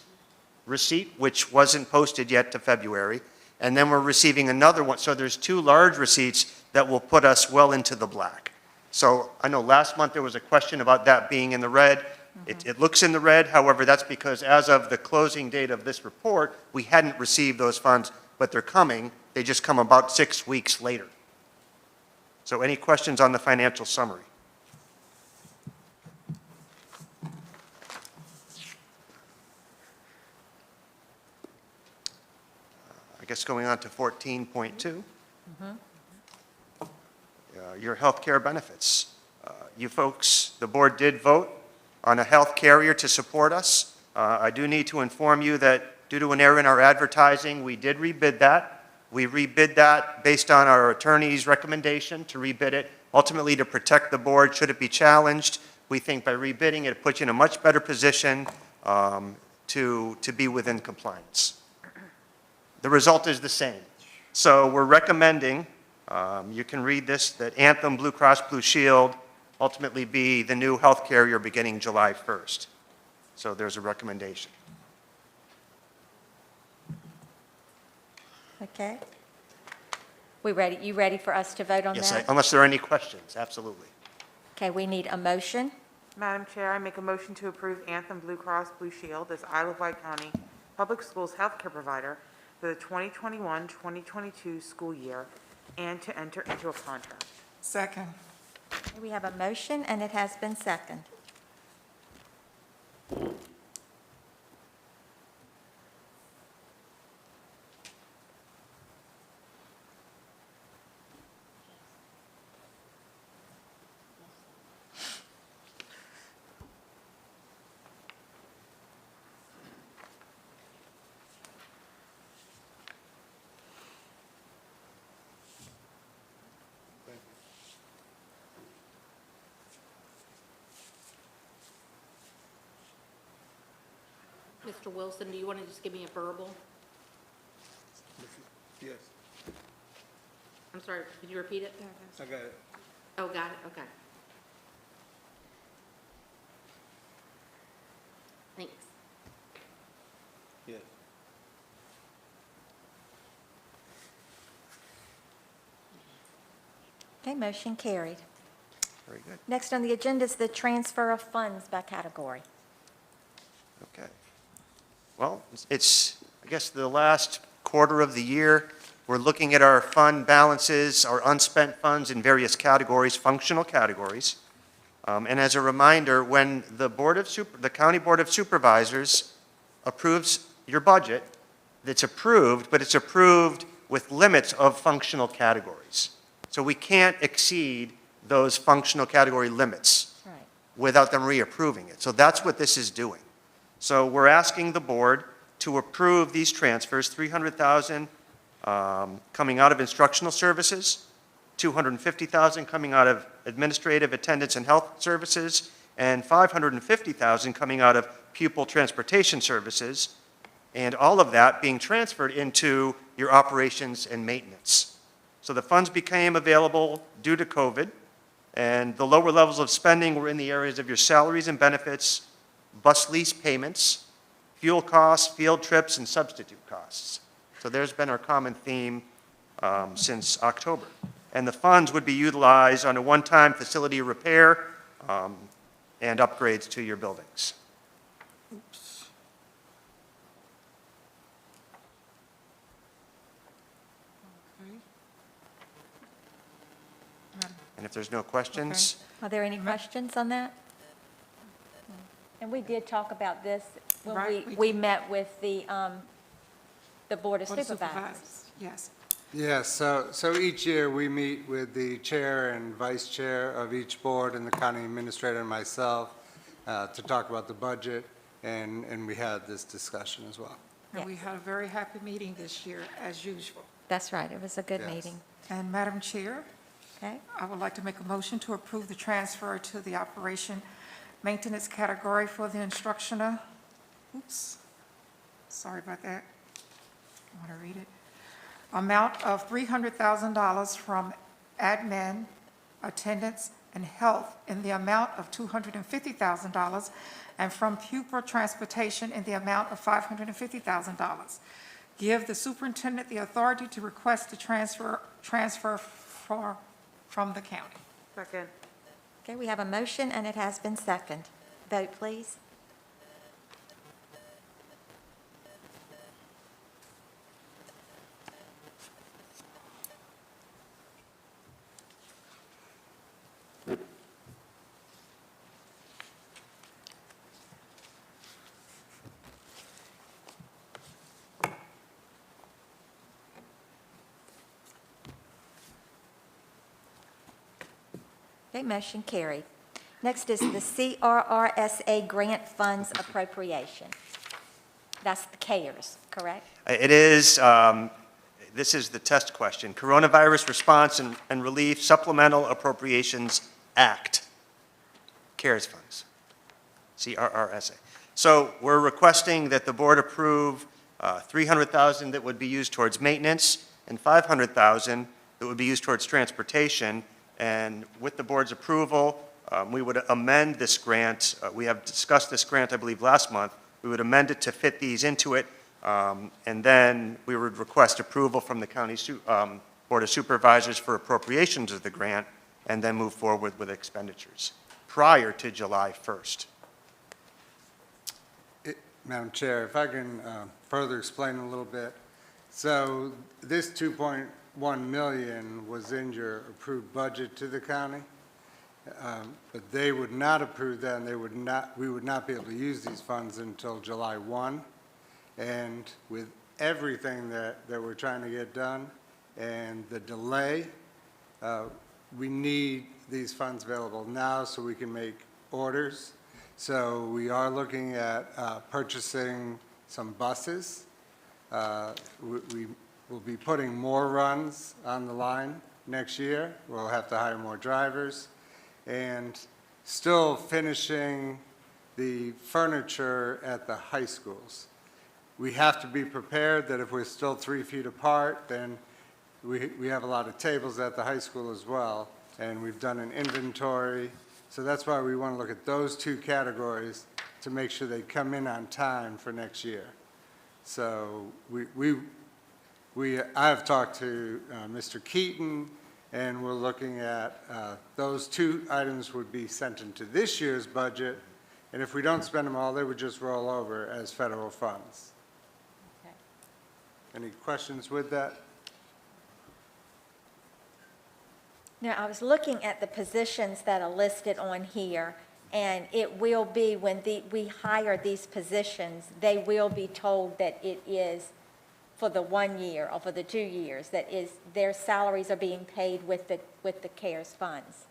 receipt, which wasn't posted yet to February, and then we're receiving another one. So there's two large receipts that will put us well into the black. So I know last month there was a question about that being in the red. It looks in the red, however, that's because as of the closing date of this report, we hadn't received those funds, but they're coming. They just come about 6 weeks later. So any questions on the financial summary? I guess going on to 14.2. Your health care benefits. You folks, the board did vote on a health carrier to support us. I do need to inform you that due to an error in our advertising, we did rebid that. We rebid that based on our attorney's recommendation to rebid it, ultimately to protect the board should it be challenged. We think by rebidding it puts you in a much better position to be within compliance. The result is the same. So we're recommending, you can read this, that Anthem Blue Cross Blue Shield ultimately be the new health carrier beginning July 1st. So there's a recommendation. Okay. We ready? You ready for us to vote on Yes, that? unless there are any questions, absolutely. Okay, we need a motion. Madam Chair, I make a motion to approve Anthem Blue Cross Blue Shield as Wight County Public Schools healthcare provider for the 2021-2022 school year and to enter into a contract. Second. We have a motion, and it has been seconded. Mr. Wilson, do you want to just give me a verbal? Yes, I'm sorry, could you repeat it? I got it. Oh, got it, okay. Thanks. Yes. Okay, motion carried. Very good. Next on the agenda is the transfer of funds by category. Okay. Well, it's, I guess, the last quarter of the year. We're looking at our fund balances, our unspent funds in various categories, functional categories. And as a reminder, when the County Board of Supervisors approves your budget, it's approved, but it's approved with limits of functional categories. So we can't exceed those functional category limits Right. without them reapproving it. So that's what this is doing. So we're asking the board to approve these transfers, $300,000 coming out of instructional services, $250,000 coming out of administrative, attendance, and health services, and $550,000 coming out of pupil transportation services, and all of that being transferred into your operations and maintenance. So the funds became available due to COVID, and the lower levels of spending were in the areas of your salaries and benefits, bus lease payments, fuel costs, field trips, and substitute costs. So there's been our common theme since October. And the funds would be utilized on a one-time facility repair and upgrades to your buildings. And if there's no questions, Are there any questions on that? And we did talk about this when Right, we met with the Board of Board of Supervisors. Yes. Yes, so each year we meet with the chair and vice chair of each board and the county administrator and myself to talk about the budget, and we had this discussion as well. And we had a very happy meeting this year, as usual. That's right, it was a good Yes. meeting. And Madam Chair, Okay, I would like to make a motion to approve the transfer to the operation maintenance category for the instructional, sorry about that. I want to read it. Amount of $300,000 from admin, attendance, and health in the amount of $250,000, and from pupil transportation in the amount of $550,000. Give the superintendent the authority to request the transfer from the county. Second. okay, we have a motion and it has been seconded. Vote, please. Okay, motion carried. Next is the CRRSA grant funds appropriation. That's the CARES, correct? it is, this is the test question, Coronavirus Response and Relief Supplemental Appropriations Act, CARES funds, CRRSA. So we're requesting that the board approve $300,000 that would be used towards maintenance and $500,000 that would be used towards transportation. And with the board's approval, we would amend this grant. We have discussed this grant, I believe, last month. We would amend it to fit these into it, and then we would request approval from the county Board of Supervisors for appropriations of the grant, and then move forward with expenditures prior to July 1st. Madam Chair, if I can further explain a little bit. So this 2.1 million was in your approved budget to the county, but they would not approve that, and we would not be able to use these funds until July 1. And with everything that we're trying to get done and the delay, we need these funds available now so we can make orders. So we are looking at purchasing some buses. We will be putting more runs on the line next year. We'll have to hire more drivers. And still finishing the furniture at the high schools. We have to be prepared that if we're still 3 feet apart, then we have a lot of tables at the high school as well. And we've done an inventory. So that's why we want to look at those two categories to make sure they come in on time for next year. So I've talked to Mr. Keaton, and we're looking at those two items would be sent into this year's budget, and if we don't spend them all, they would just roll over as federal funds. Okay. Any questions with that? Now, I was looking at the positions that are listed on here, and it will be, when we hire these positions, they will be told that it is for the 1 year or for the 2 years, that is, their salaries are being paid with the CARES funds.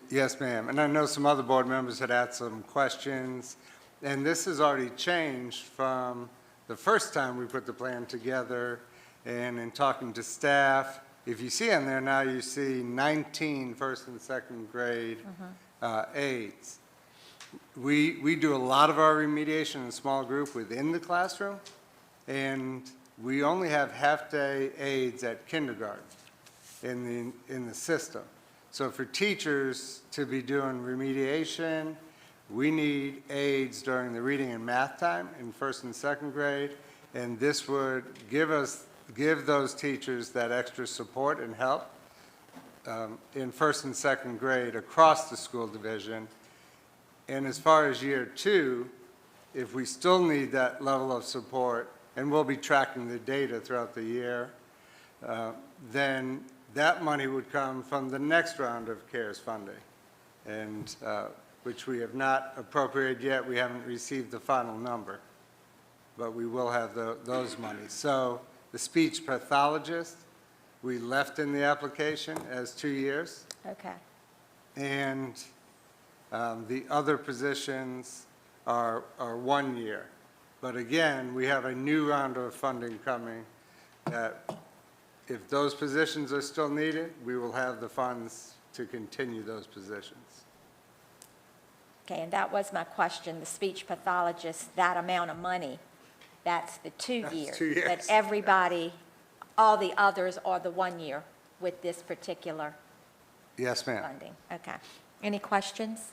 Yes, ma'am. And I know some other board members had asked some questions, and this has already changed from the first time we put the plan together, and in talking to staff, if you see on there now, you see 19 first and second grade aides. We do a lot of our remediation in small group within the classroom, and we only have half-day aides at kindergarten in the system. So for teachers to be doing remediation, we need aides during the reading and math time in first and second grade, and this would give us give those teachers that extra support and help in first and second grade across the school division. And as far as year 2, if we still need that level of support, and we'll be tracking the data throughout the year, then that money would come from the next round of CARES funding, and which we have not appropriated yet. We haven't received the final number, but we will have those monies. So the speech pathologist, we left in the application as 2 years, Okay. and the other positions are 1 year. But again, we have a new round of funding coming that if those positions are still needed, we will have the funds to continue those positions. Okay, and that was my question, the speech pathologist, that amount of money, that's the 2 That's years. 2 years. But everybody, all the others are the 1 year with this particular Yes, ma'am. funding. Okay. Any questions?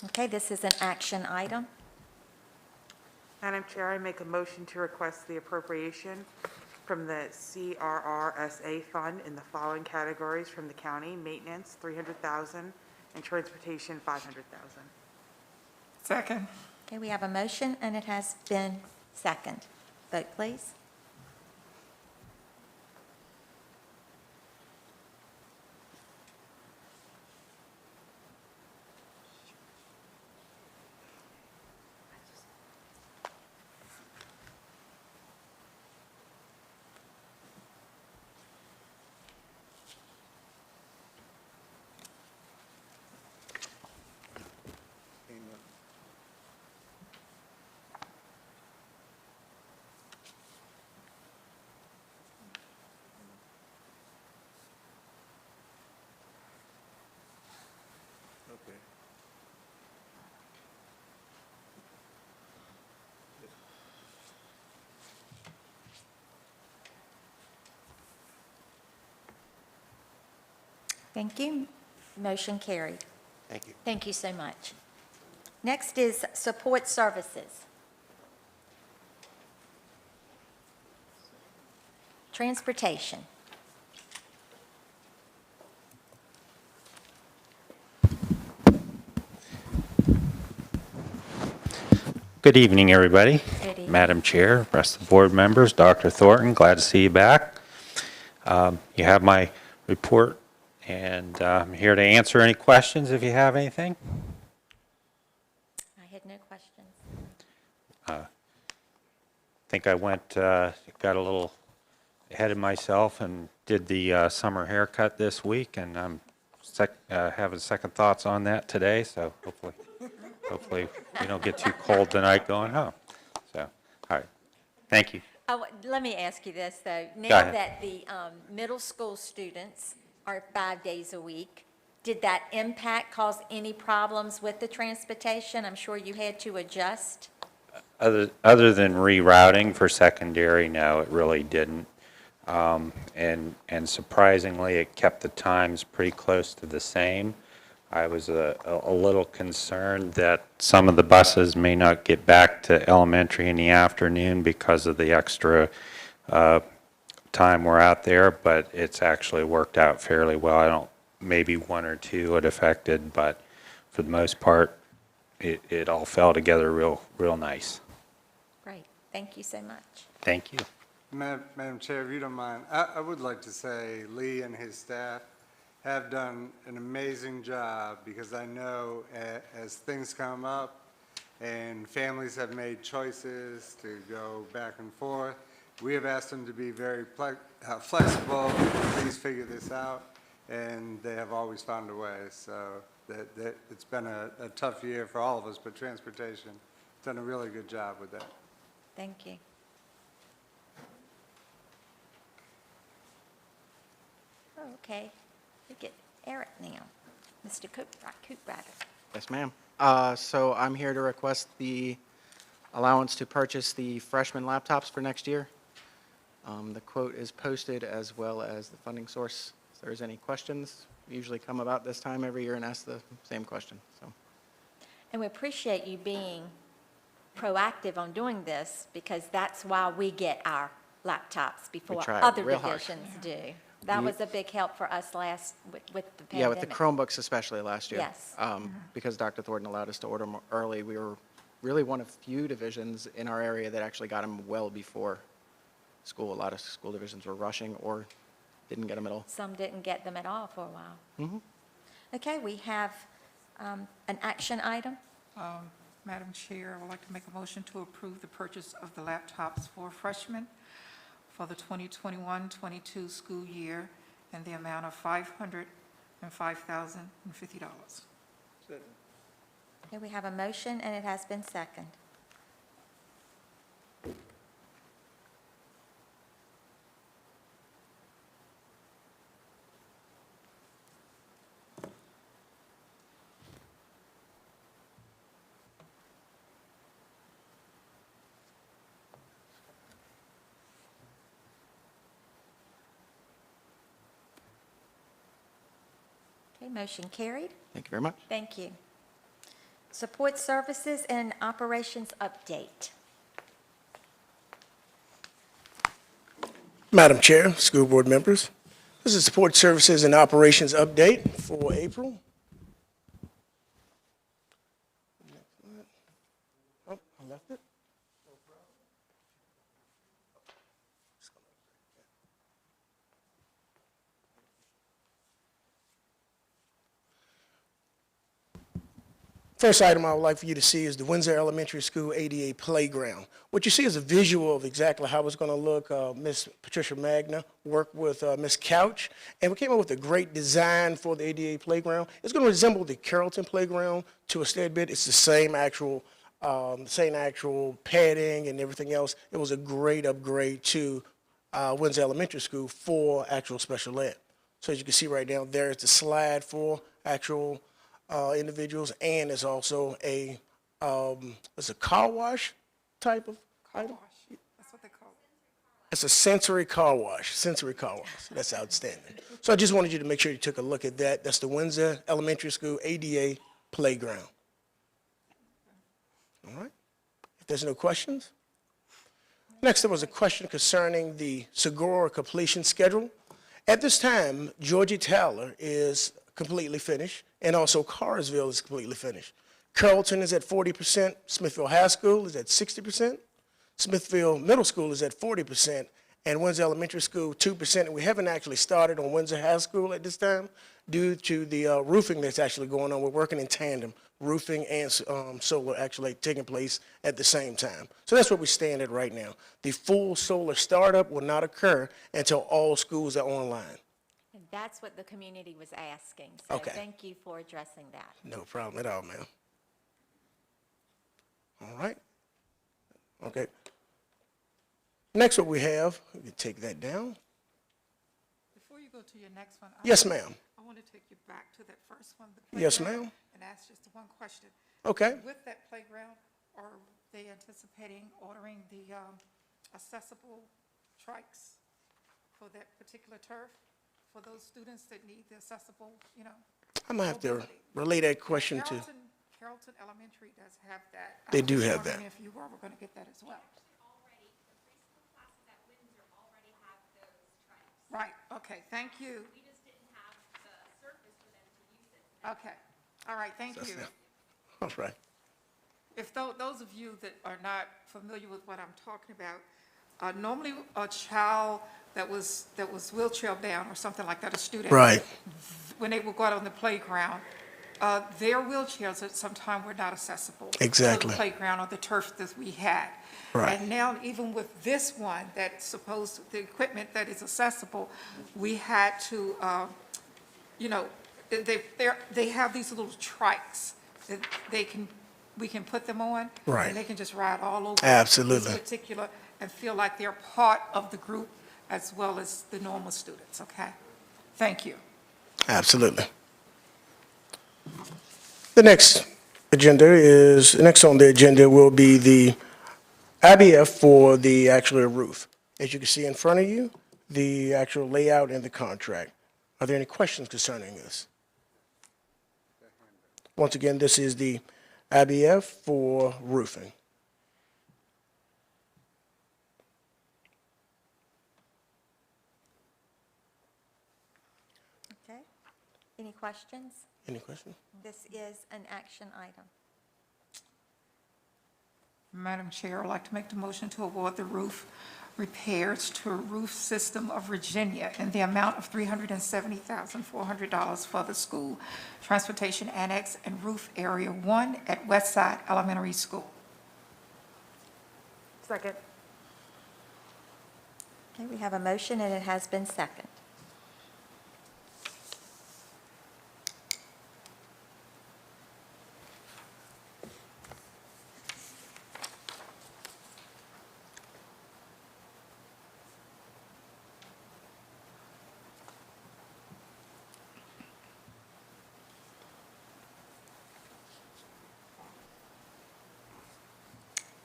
Okay, this is an action item. Madam Chair, I make a motion to request the appropriation from the CRRSA fund in the following categories from the county: maintenance, $300,000, and transportation, $500,000. Second. Okay, we have a motion, and it has been second. Vote, please. Thank you. Motion carried. Thank you. Thank you so much. Next is support services. Transportation. Good evening, everybody. Good evening. Madam Chair, rest of the board members, Dr. Thornton, glad to see you back. You have my report, and I'm here to answer any questions if you have anything. I had no questions. I think I got a little ahead of myself and did the summer haircut this week, and I'm having second thoughts on that today, so hopefully we don't get too cold tonight going home. So, all right, thank you. Let me ask you this, though. Go Now ahead. that the middle school students are 5 days a week, did that impact cause any problems with the transportation? I'm sure you had to adjust. Other than rerouting for secondary, no, it really didn't. And surprisingly, it kept the times pretty close to the same. I was a little concerned that some of the buses may not get back to elementary in the afternoon because of the extra time we're out there, but it's actually worked out fairly well. Maybe one or two it affected, but for the most part, it all fell together real nice. Great. Thank you so much. Thank you. Madam Chair, if you don't mind, I would like to say Lee and his staff have done an amazing job, because I know as things come up and families have made choices to go back and forth, we have asked them to be very flexible, please figure this out, and they have always found a way. So that it's been a tough year for all of us, but transportation has done a really good job with that. Thank you. Oh, okay. We get Eric now. Mr. Cooprider. Yes, ma'am. So I'm here to request the allowance to purchase the freshman laptops for next year. The quote is posted, as well as the funding source. If there's any questions, we usually come about this time every year and ask the same question. So And we appreciate you being proactive on doing this because that's why we get our laptops before try other real hard. divisions do. That was a big help for us with the pandemic. Yeah, with the Chromebooks especially last year. Yes. Because Dr. Thornton allowed us to order them early, we were really one of few divisions in our area that actually got them well before school. A lot of school divisions were rushing or didn't get them at all. Some didn't get them at all for a while. Okay, we have an action item. Madam Chair, I would like to make a motion to approve the purchase of the laptops for freshmen for the 2021-22 school year in the amount of $505,050. Okay, we have a motion, and it has been seconded. Okay, motion carried. Thank you very much. Thank you. Support Services and Operations Update. Madam Chair, school board members, this is Support Services and Operations Update for April. Oh, I left it. First item I would like for you to see is the Windsor Elementary School ADA Playground. What you see is a visual of exactly how it's going to look. Ms. Patricia Magna worked with Ms. Couch, and we came up with a great design for the ADA Playground. It's going to resemble the Carrollton Playground to a steady bit. It's the same actual padding and everything else. It was a great upgrade to Windsor Elementary School for actual special ed. So as you can see right now, there is the slide for actual individuals, and it's also it's a car wash type of item. That's what they call it. It's a sensory car wash. That's outstanding. So I just wanted you to make sure you took a look at that. That's the Windsor Elementary School ADA Playground. All right. If there's no questions. Next, there was a question concerning the Segura completion schedule. At this time, Georgie Taylor is completely finished, and also Carsville is completely finished. Carrollton is at 40%, Smithville High School is at 60%, Smithville Middle School is at 40%, and Windsor Elementary School 2%. And we haven't actually started on Windsor High School at this time due to the roofing that's actually going on. We're working in tandem, roofing and solar actually taking place at the same time. So that's where we stand at right now. The full solar startup will not occur until all schools are online. And that's what the community was asking. So Okay. thank you for addressing that. No problem at all, ma'am. All right. Okay. Next, what we have, we can take that down. Before you go to your next one. Yes, ma'am. I want to take you back to that first one. the Yes, playground, ma'am. And ask just one question. Okay. With that playground, are they anticipating ordering the accessible trikes for that particular turf? For those students that need the accessible, I might have to mobility? relay that question to, Carrollton Elementary does have that. They I do was have wondering that. if you were going to get that as well. Right, okay, thank you. We just didn't have the surface for them to use it. Okay, all right, thank you. all right. If those of you that are not familiar with what I'm talking about, normally a child that was wheelchair bound or something like that, a student. Right. When they would go out on the playground, their wheelchairs at some time were not accessible. Exactly. To the playground or the turf that we had. Right. And now, even with this one, the equipment that is accessible, we had to, they have these little trikes that we can put them on. Right. And they can just ride all over. Absolutely. This particular, and feel like they're part of the group as well as the normal students, okay? Thank you. Absolutely. The next on the agenda will be the IBF for the actual roof. As you can see in front of you, the actual layout and the contract. Are there any questions concerning this? Once again, this is the IBF for roofing. Any questions? Any questions? This is an action item. Madam Chair, I'd like to make the motion to award the roof repairs to Roof System of Virginia in the amount of $370,400 for the school transportation annex and roof area 1 at Westside Elementary School. Second. Okay, we have a motion and it has been seconded.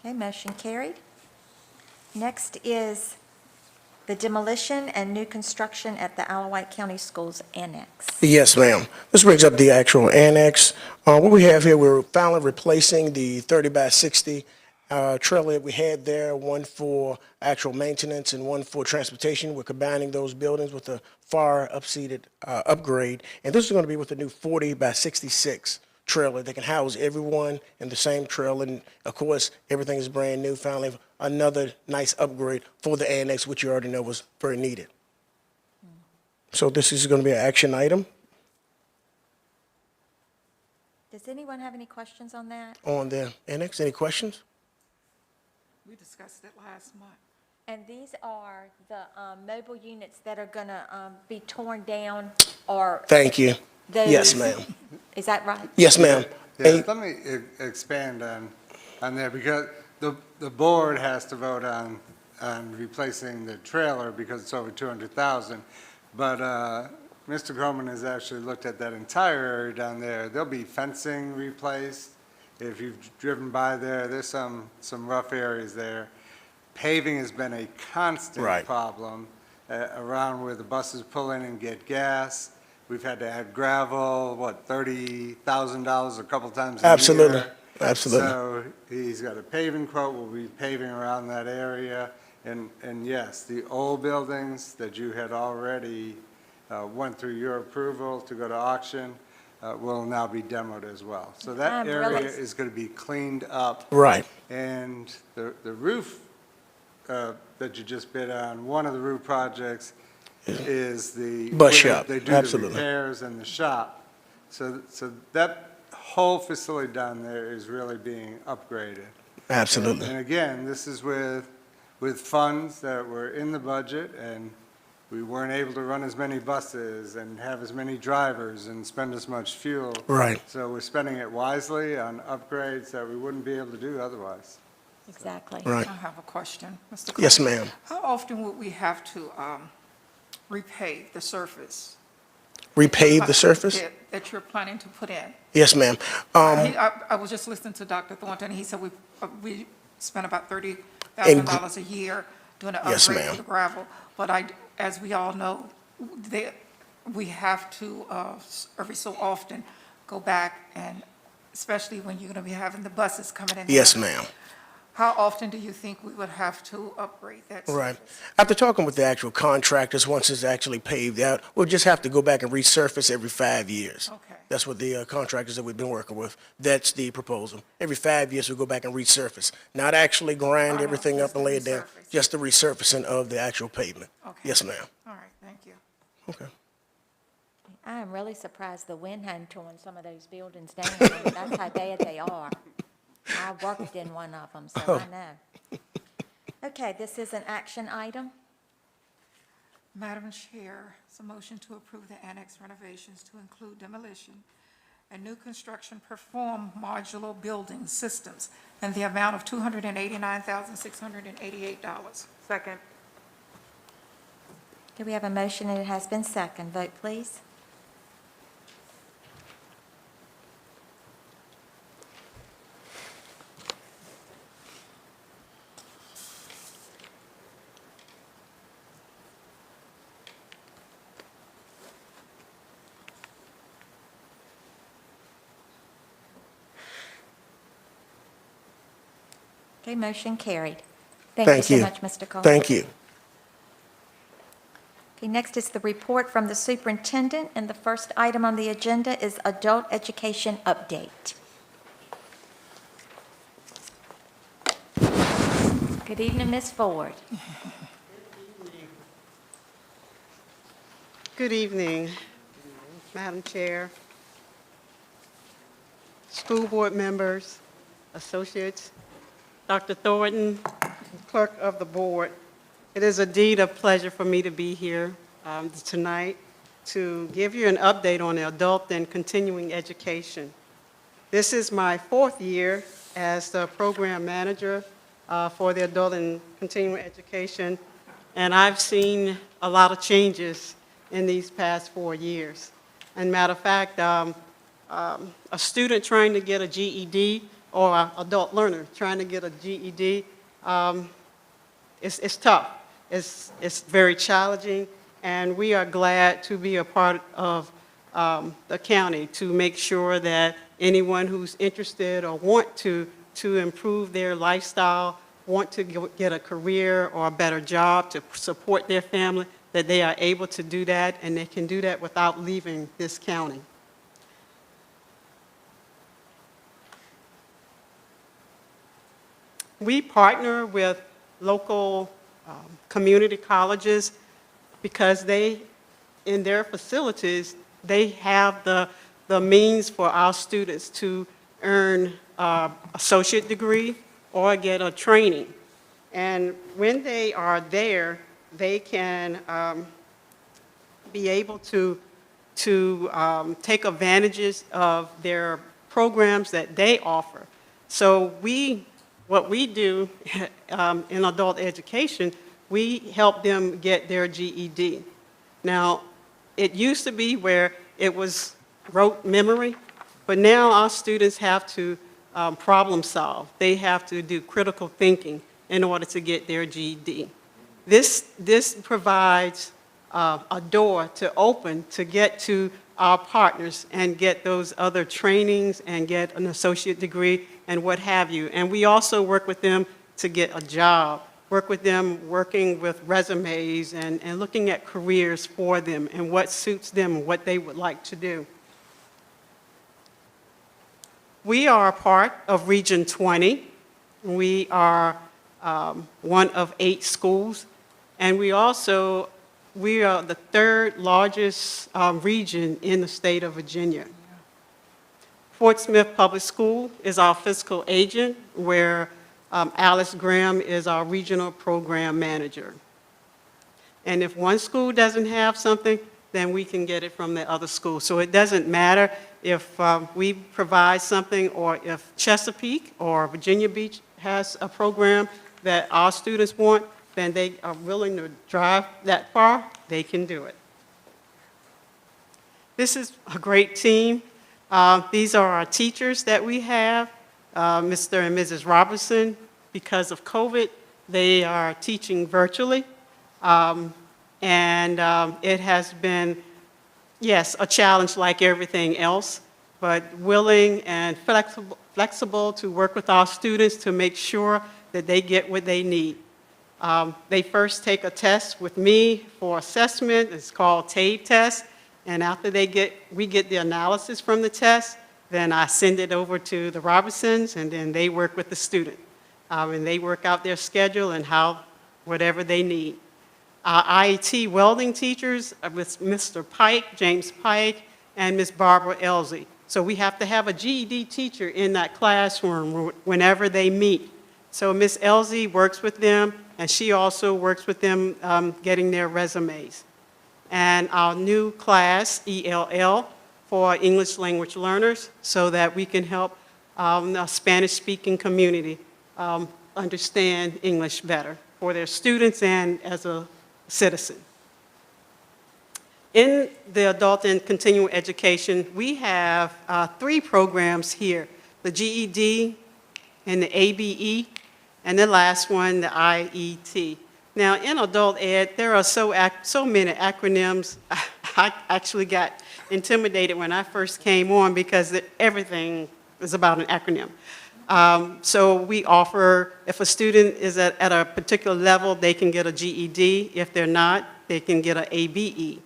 Okay, motion carried. Next is the demolition and new construction at the Wight County Schools Annex. Yes, ma'am. This brings up the actual annex. What we have here, we're finally replacing the 30 by 60 trailer that we had there, one for actual maintenance and one for transportation. We're combining those buildings with a far upseated upgrade, and this is going to be with a new 40 by 66 trailer that can house everyone in the same trailer. And of course, everything is brand new. Finally, another nice upgrade for the annex, which you already know was very needed. So this is going to be an action item Does anyone have any questions on that? on the annex. Any questions? We discussed it last month. And these are the mobile units that are going to be torn down, or Thank you. those? Yes, ma'am. Is that right? Yes, ma'am. Yes, let me expand on that, because the board has to vote on replacing the trailer because it's over 200,000. But Mr. Croman has actually looked at that entire area down there. There'll be fencing replaced. If you've driven by there, there's some rough areas there. Paving has been a constant Right. problem around where the buses pull in and get gas. We've had to add gravel, $30,000 a couple times a year. Absolutely. Absolutely. So he's got a paving quote, we'll be paving around that area. And yes, the old buildings that you had already went through your approval to go to auction will now be demoed as well. So that I'm area really- is going to be cleaned up. Right. And the roof that you just bid on, one of the roof projects is the. Bus where shop, They do the absolutely. repairs and the shop. So that whole facility down there is really being upgraded. Absolutely. And again, this is with funds that were in the budget, and we weren't able to run as many buses and have as many drivers and spend as much fuel. Right. So we're spending it wisely on upgrades that we wouldn't be able to do otherwise. Exactly. Right. I have a question, Mr. Yes, Cole. ma'am. How often would we have to repave the surface? Repave the surface? That you're planning to put in? Yes, ma'am. I was just listening to Dr. Thornton, and he said we spent about $30,000 a year doing an Yes, upgrade ma'am. for the gravel. But as we all know, we have to, every so often, go back, and especially when you're going to be having the buses coming in. Yes, ma'am. How often do you think we would have to upgrade that surface? Right. After talking with the actual contractors, once it's actually paved out, we'll just have to go back and resurface every 5 years. Okay. That's what the contractors that we've been working with, that's the proposal. Every 5 years, we'll go back and resurface. Not actually grind know, everything up just and the lay it down, resurface. just the resurfacing of the actual pavement. Okay. Yes, ma'am. All right, thank you. Okay. I am really surprised the wind hadn't torn some of those buildings down. I mean, that's how bad they are. I worked in one of them, so I know. Okay, this is an action item. Madam Chair, it's a motion to approve the annex renovations to include demolition and new construction perform modular building systems in the amount of $289,688. Second. Okay, we have a motion and it has been seconded. Vote, please. Okay, motion carried. Thank you so much, Mr. Cole. Thank you. Okay, next is the report from the superintendent, and the first item on the agenda is adult education update. Good evening, Ms. Ford. Good evening, Madam Chair, school board members, associates, Dr. Thornton, clerk of the board. It is indeed a pleasure for me to be here tonight to give you an update on the adult and continuing education. This is my 4th year as the program manager for the adult and continuing education, and I've seen a lot of changes in these past 4 years. And matter of fact, a student trying to get a GED or an adult learner trying to get a GED, it's tough. It's very challenging, and we are glad to be a part of the county to make sure that anyone who's interested or want to improve their lifestyle, want to get a career or a better job to support their family, that they are able to do that, and they can do that without leaving this county. We partner with local community colleges because they, in their facilities, they have the means for our students to earn an associate degree or get a training. And when they are there, they can be able to take advantages of their programs that they offer. So what we do in adult education, we help them get their GED. Now, it used to be where it was rote memory, but now our students have to problem solve. They have to do critical thinking in order to get their GED. This provides a door to open to get to our partners and get those other trainings and get an associate degree and what have you. And we also work with them to get a job, work with them working with resumes and looking at careers for them and what suits them and what they would like to do. We are a part of Region 20. We are one of 8 schools, and we are the 3rd largest region in the state of Virginia. Fort Smith Public School is our fiscal agent, where Alice Graham is our regional program manager. And if one school doesn't have something, then we can get it from the other school. So it doesn't matter if we provide something or if Chesapeake or Virginia Beach has a program that our students want, then they are willing to drive that far, they can do it. This is a great team. These are our teachers that we have, Mr. and Mrs. Robertson. Because of COVID, they are teaching virtually. It has been, yes, a challenge like everything else, but willing and flexible to work with our students to make sure that they get what they need. They first take a test with me for assessment. It's called TABE test. And after we get the analysis from the test, then I send it over to the Robertsons, and then they work with the student. And they work out their schedule and whatever they need. Our IET welding teachers with Mr. Pike, James Pike, and Ms. Barbara Elsie. So we have to have a GED teacher in that classroom whenever they meet. So Ms. Elsie works with them, and she also works with them getting their resumes. And our new class, ELL, for English language learners, so that we can help the Spanish-speaking community understand English better for their students and as a citizen. In the adult and continuing education, we have 3 programs here, the GED and the ABE, and the last one, the IET. Now, in adult ed, there are so many acronyms. I actually got intimidated when I first came on because everything is about an acronym. So we offer, if a student is at a particular level, they can get a GED. If they're not, they can get an ABE.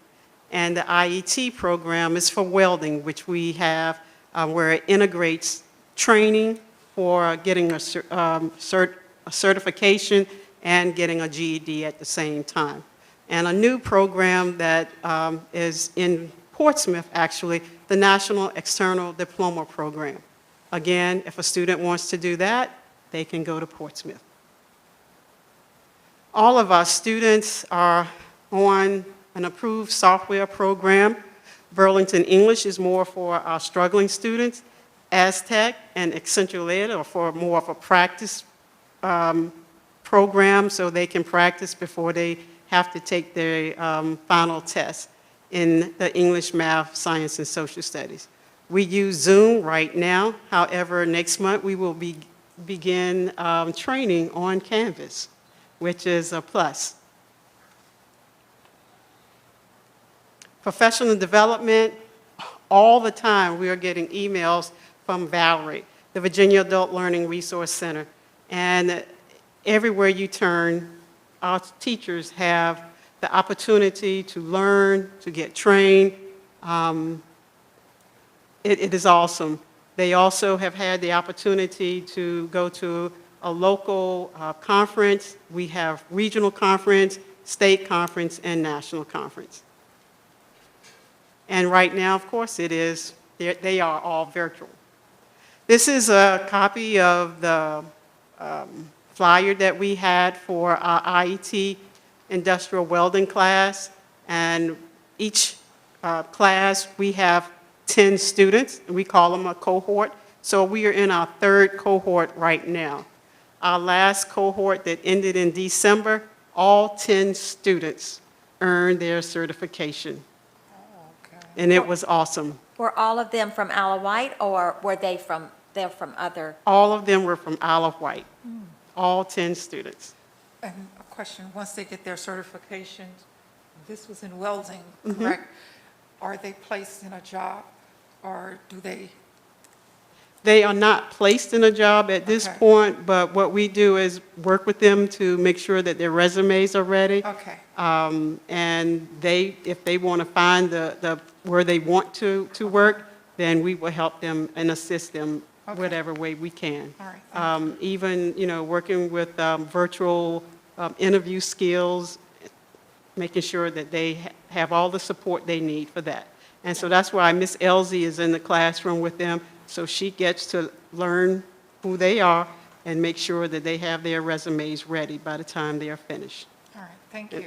And the IET program is for welding, which we have where it integrates training for getting a certification and getting a GED at the same time. And a new program that is in Portsmouth, actually, the National External Diploma Program. Again, if a student wants to do that, they can go to Portsmouth. All of our students are on an approved software program. Burlington English is more for our struggling students. Aztec and Accentuate are for more of a practice program, so they can practice before they have to take their final test in the English, Math, Science, and Social Studies. We use Zoom right now. However, next month we will begin training on Canvas, which is a plus. Professional development, all the time we are getting emails from Valerie, the Virginia Adult Learning Resource Center. And everywhere you turn, our teachers have the opportunity to learn, to get trained. It is awesome. They also have had the opportunity to go to a local conference. We have regional conference, state conference, and national conference. And right now, of course, they are all virtual. This is a copy of the flyer that we had for our IET industrial welding class. And each class, we have 10 students, and we call them a cohort. So we are in our third cohort right now. Our last cohort that ended in December, all 10 students earned their certification. And it was awesome. Were all of them from Isle of Wight, or were they're from other? All of them were from Isle of Wight, all 10 students. And a question, once they get their certifications, this was in welding, correct? Are they placed in a job, or do they? They are not placed in a job at this point, but what we do is work with them to make sure that their resumes are ready. Okay. And if they want to find where they want to work, then we will help them and assist them whatever way we can. All right. Even, working with virtual interview skills, making sure that they have all the support they need for that. And so that's why Miss Elsie is in the classroom with them, so she gets to learn who they are and make sure that they have their resumes ready by the time they are finished. All right, thank you.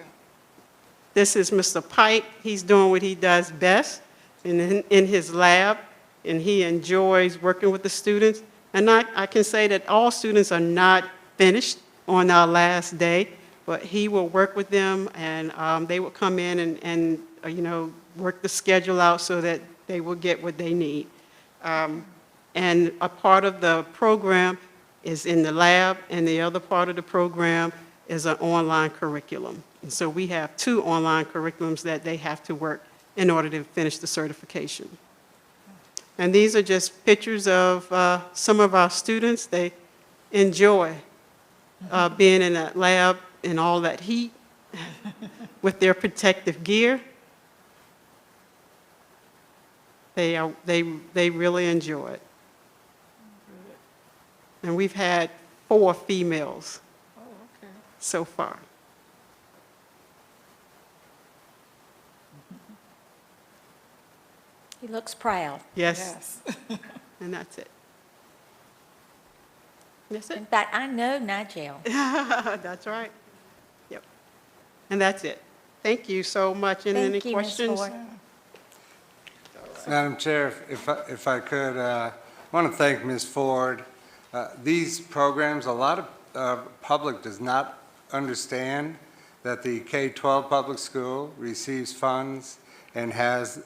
This is Mr. Pike. He's doing what he does best in his lab, and he enjoys working with the students. And I can say that all students are not finished on our last day, but he will work with them, and they will come in and work the schedule out so that they will get what they need. And a part of the program is in the lab, and the other part of the program is an online curriculum. And so we have 2 online curriculums that they have to work in order to finish the certification. And these are just pictures of some of our students. They enjoy being in that lab in all that heat with their protective gear. They really enjoy it. And we've had 4 females so far. He looks proud. Yes. And that's it. That's it. In fact, I know Nigel. That's right. Yep. And that's it. Thank you so much. And any Thank you, Ms. questions? Ford. Madam Chair, if I could, I want to thank Ms. Ford. These programs, a lot of public does not understand that the K-12 public school receives funds and has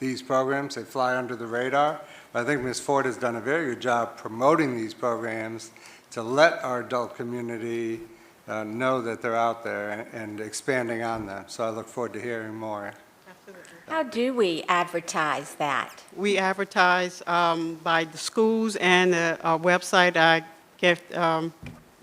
these programs. They fly under the radar. But I think Ms. Ford has done a very good job promoting these programs to let our adult community know that they're out there and expanding on them. So I look forward to hearing more. Absolutely. How do we advertise that? We advertise by the schools and our website. I get, on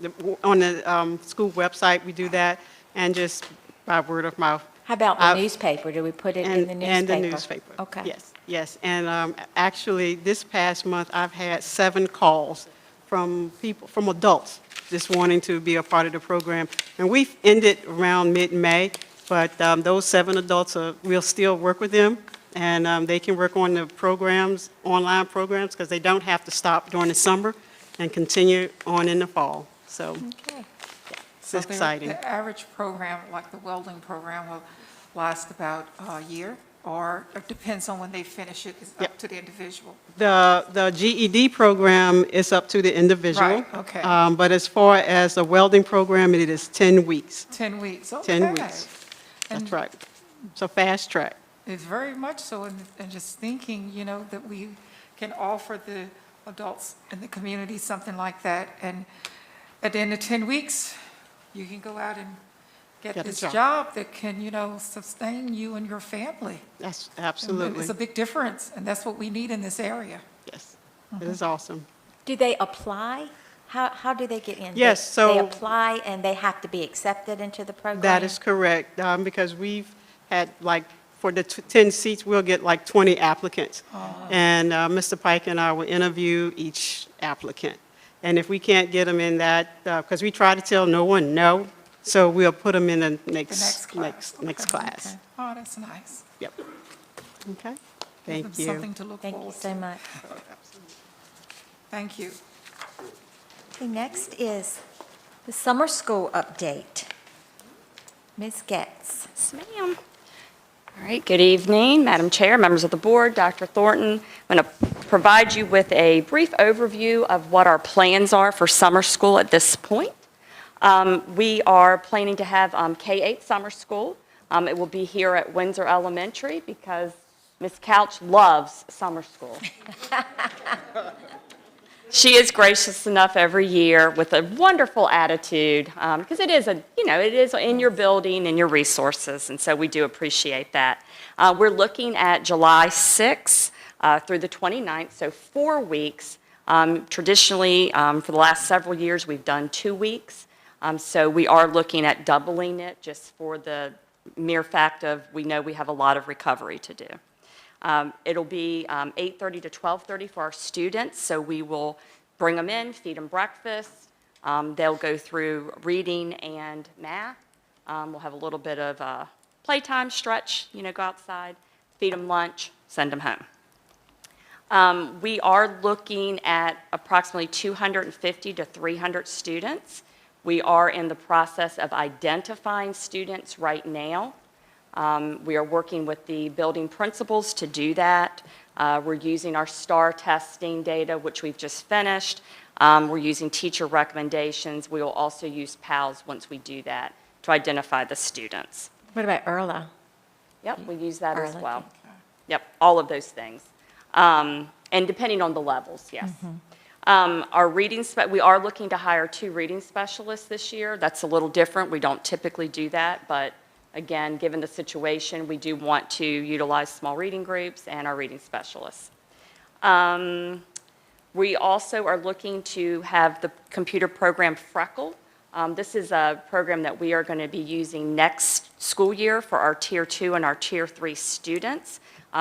the school website, we do that, and just by word of mouth. How about the newspaper? Do we put it in the newspaper? And the newspaper. Okay. Yes, yes. And actually, this past month, I've had 7 calls from people, from adults, just wanting to be a part of the program. And we've ended around mid-May, but those 7 adults, we'll still work with them, and they can work on the programs, online programs, because they don't have to stop during the summer and continue on in the fall. So Okay. it's So exciting. The average program, like the welding program, will last about a year, or it depends on when they finish it, it's up to the individual. The GED program is up to the individual. Right, okay. But as far as the welding program, it is 10 weeks. 10 weeks, okay. 10 weeks. That's right. It's a fast track. It's very much so, and just thinking, you know, that we can offer the adults in the community something like that, and at the end of 10 weeks, you can go out and get a this job. job that can, you know, sustain you and your family. That's And absolutely, it's a big difference, and that's what we need in this area. yes. It is awesome. Do they apply? How do they get in? Yes, They so- apply and they have to be accepted into the program? That is correct, because we've had, like, for the 10 seats, we'll get like 20 applicants. And Mr. Pike and I will interview each applicant. And if we can't get them in that, because we try to tell no one no, so we'll put them in the The next next class. class. Okay. Oh, that's nice. Yep. Okay, Give thank them you. something to look Thank you forward so to. much. Thank you. Okay, next is the summer school update. Ms. Getz. Yes, ma'am. All right, good evening, Madam Chair, members of the board, Dr. Thornton. I'm going to provide you with a brief overview of what our plans are for summer school at this point. We are planning to have K-8 summer school. It will be here at Windsor Elementary because Ms. Couch loves summer school. She is gracious enough every year with a wonderful attitude, because it is it is in your building and your resources, and so we do appreciate that. We're looking at July 6th through the 29th, so 4 weeks. Traditionally, for the last several years, we've done 2 weeks, so we are looking at doubling it just for the mere fact of we know we have a lot of recovery to do. It'll be 8:30 to 12:30 for our students, so we will bring them in, feed them breakfast. They'll go through reading and math. We'll have a little bit of playtime, stretch, go outside, feed them lunch, send them home. We are looking at approximately 250 to 300 students. We are in the process of identifying students right now. We are working with the building principals to do that. We're using our STAR testing data, which we've just finished. We're using teacher recommendations. We will also use PALS once we do that to identify the students. What about ERLA? Yep, we use that as Early, well. Yep, all of those things. And depending on the levels, yes. Our we are looking to hire 2 reading specialists this year. That's a little different. We don't typically do that, but again, given the situation, we do want to utilize small reading groups and our reading specialists. We also are looking to have the computer program Freckle. This is a program that we are going to be using next school year for our Tier 2 and our Tier 3 students.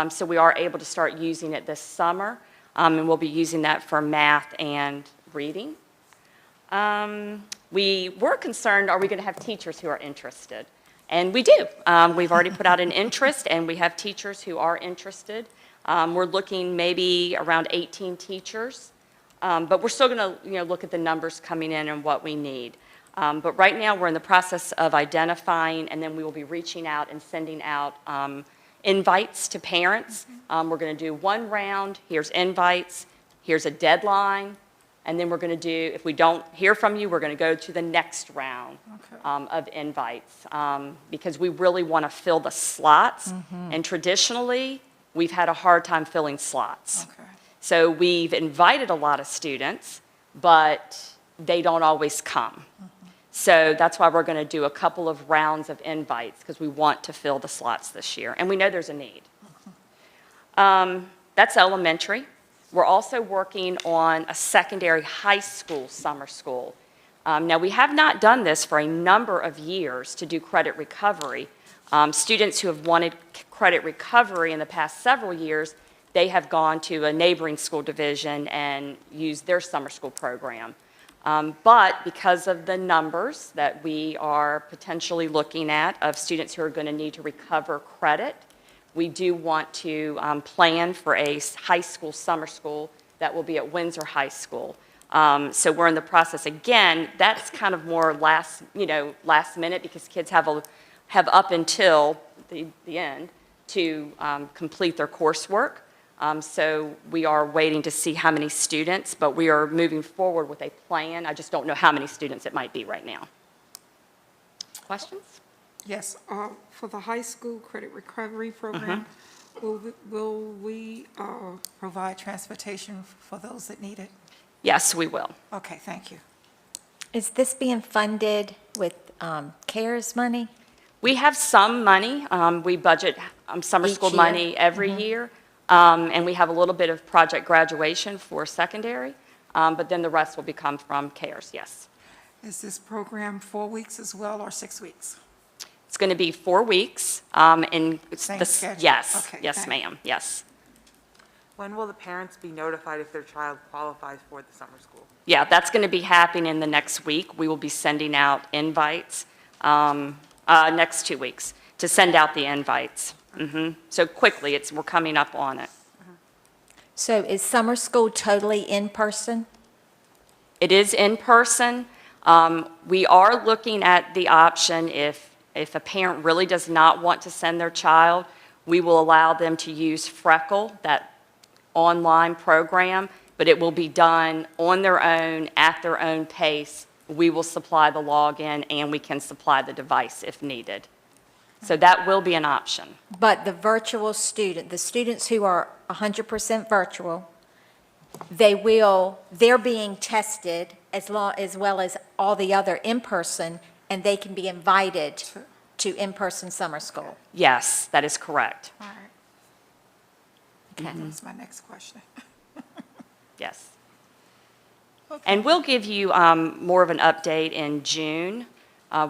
So we are able to start using it this summer, and we'll be using that for math and reading. We were concerned, are we going to have teachers who are interested? And we do. We've already put out an interest, and we have teachers who are interested. We're looking maybe around 18 teachers, but we're still going to look at the numbers coming in and what we need. But right now, we're in the process of identifying, and then we will be reaching out and sending out invites to parents. We're going to do 1 round. Here's invites. Here's a deadline. And then we're going to do, if we don't hear from you, we're going to go to the next round of invites, because we really want to fill the slots. And traditionally, we've had a hard time filling slots. So we've invited a lot of students, but they don't always come. So that's why we're going to do a couple of rounds of invites, because we want to fill the slots this year. And we know there's a need. That's elementary. We're also working on a secondary high school summer school. Now, we have not done this for a number of years to do credit recovery. Students who have wanted credit recovery in the past several years, they have gone to a neighboring school division and used their summer school program. But because of the numbers that we are potentially looking at of students who are going to need to recover credit, we do want to plan for a high school summer school that will be at Windsor High School. So we're in the process. Again, that's kind of more last minute because kids have up until the end to complete their coursework. So we are waiting to see how many students, but we are moving forward with a plan. I just don't know how many students it might be right now. Questions? Yes, for the high school credit recovery program, will we provide transportation for those that need it? Yes, we will. Okay, thank you. Is this being funded with CARES money? We have some money. We budget summer Each school year? money every year. And we have a little bit of project graduation for secondary, but then the rest will become from CARES, yes. Is this program 4 weeks as well or 6 weeks? It's going to be 4 weeks. Same schedule? Yes, Okay, yes, thank ma'am, yes. When will the parents be notified if their child qualifies for the summer school? Yeah, that's going to be happening in the next week. We will be sending out invites next 2 weeks to send out the invites. So quickly, we're coming up on it. So is summer school totally in person? It is in person. We are looking at the option if a parent really does not want to send their child, we will allow them to use Freckle, that online program, but it will be done on their own, at their own pace. We will supply the login and we can supply the device if needed. So that will be an option. But the virtual student, the students who are 100% virtual, they're being tested as well as all the other in-person, and they can be invited to in-person summer school. Yes, that is correct. All right. Okay. That's my next question. Yes. Okay. And we'll give you more of an update in June,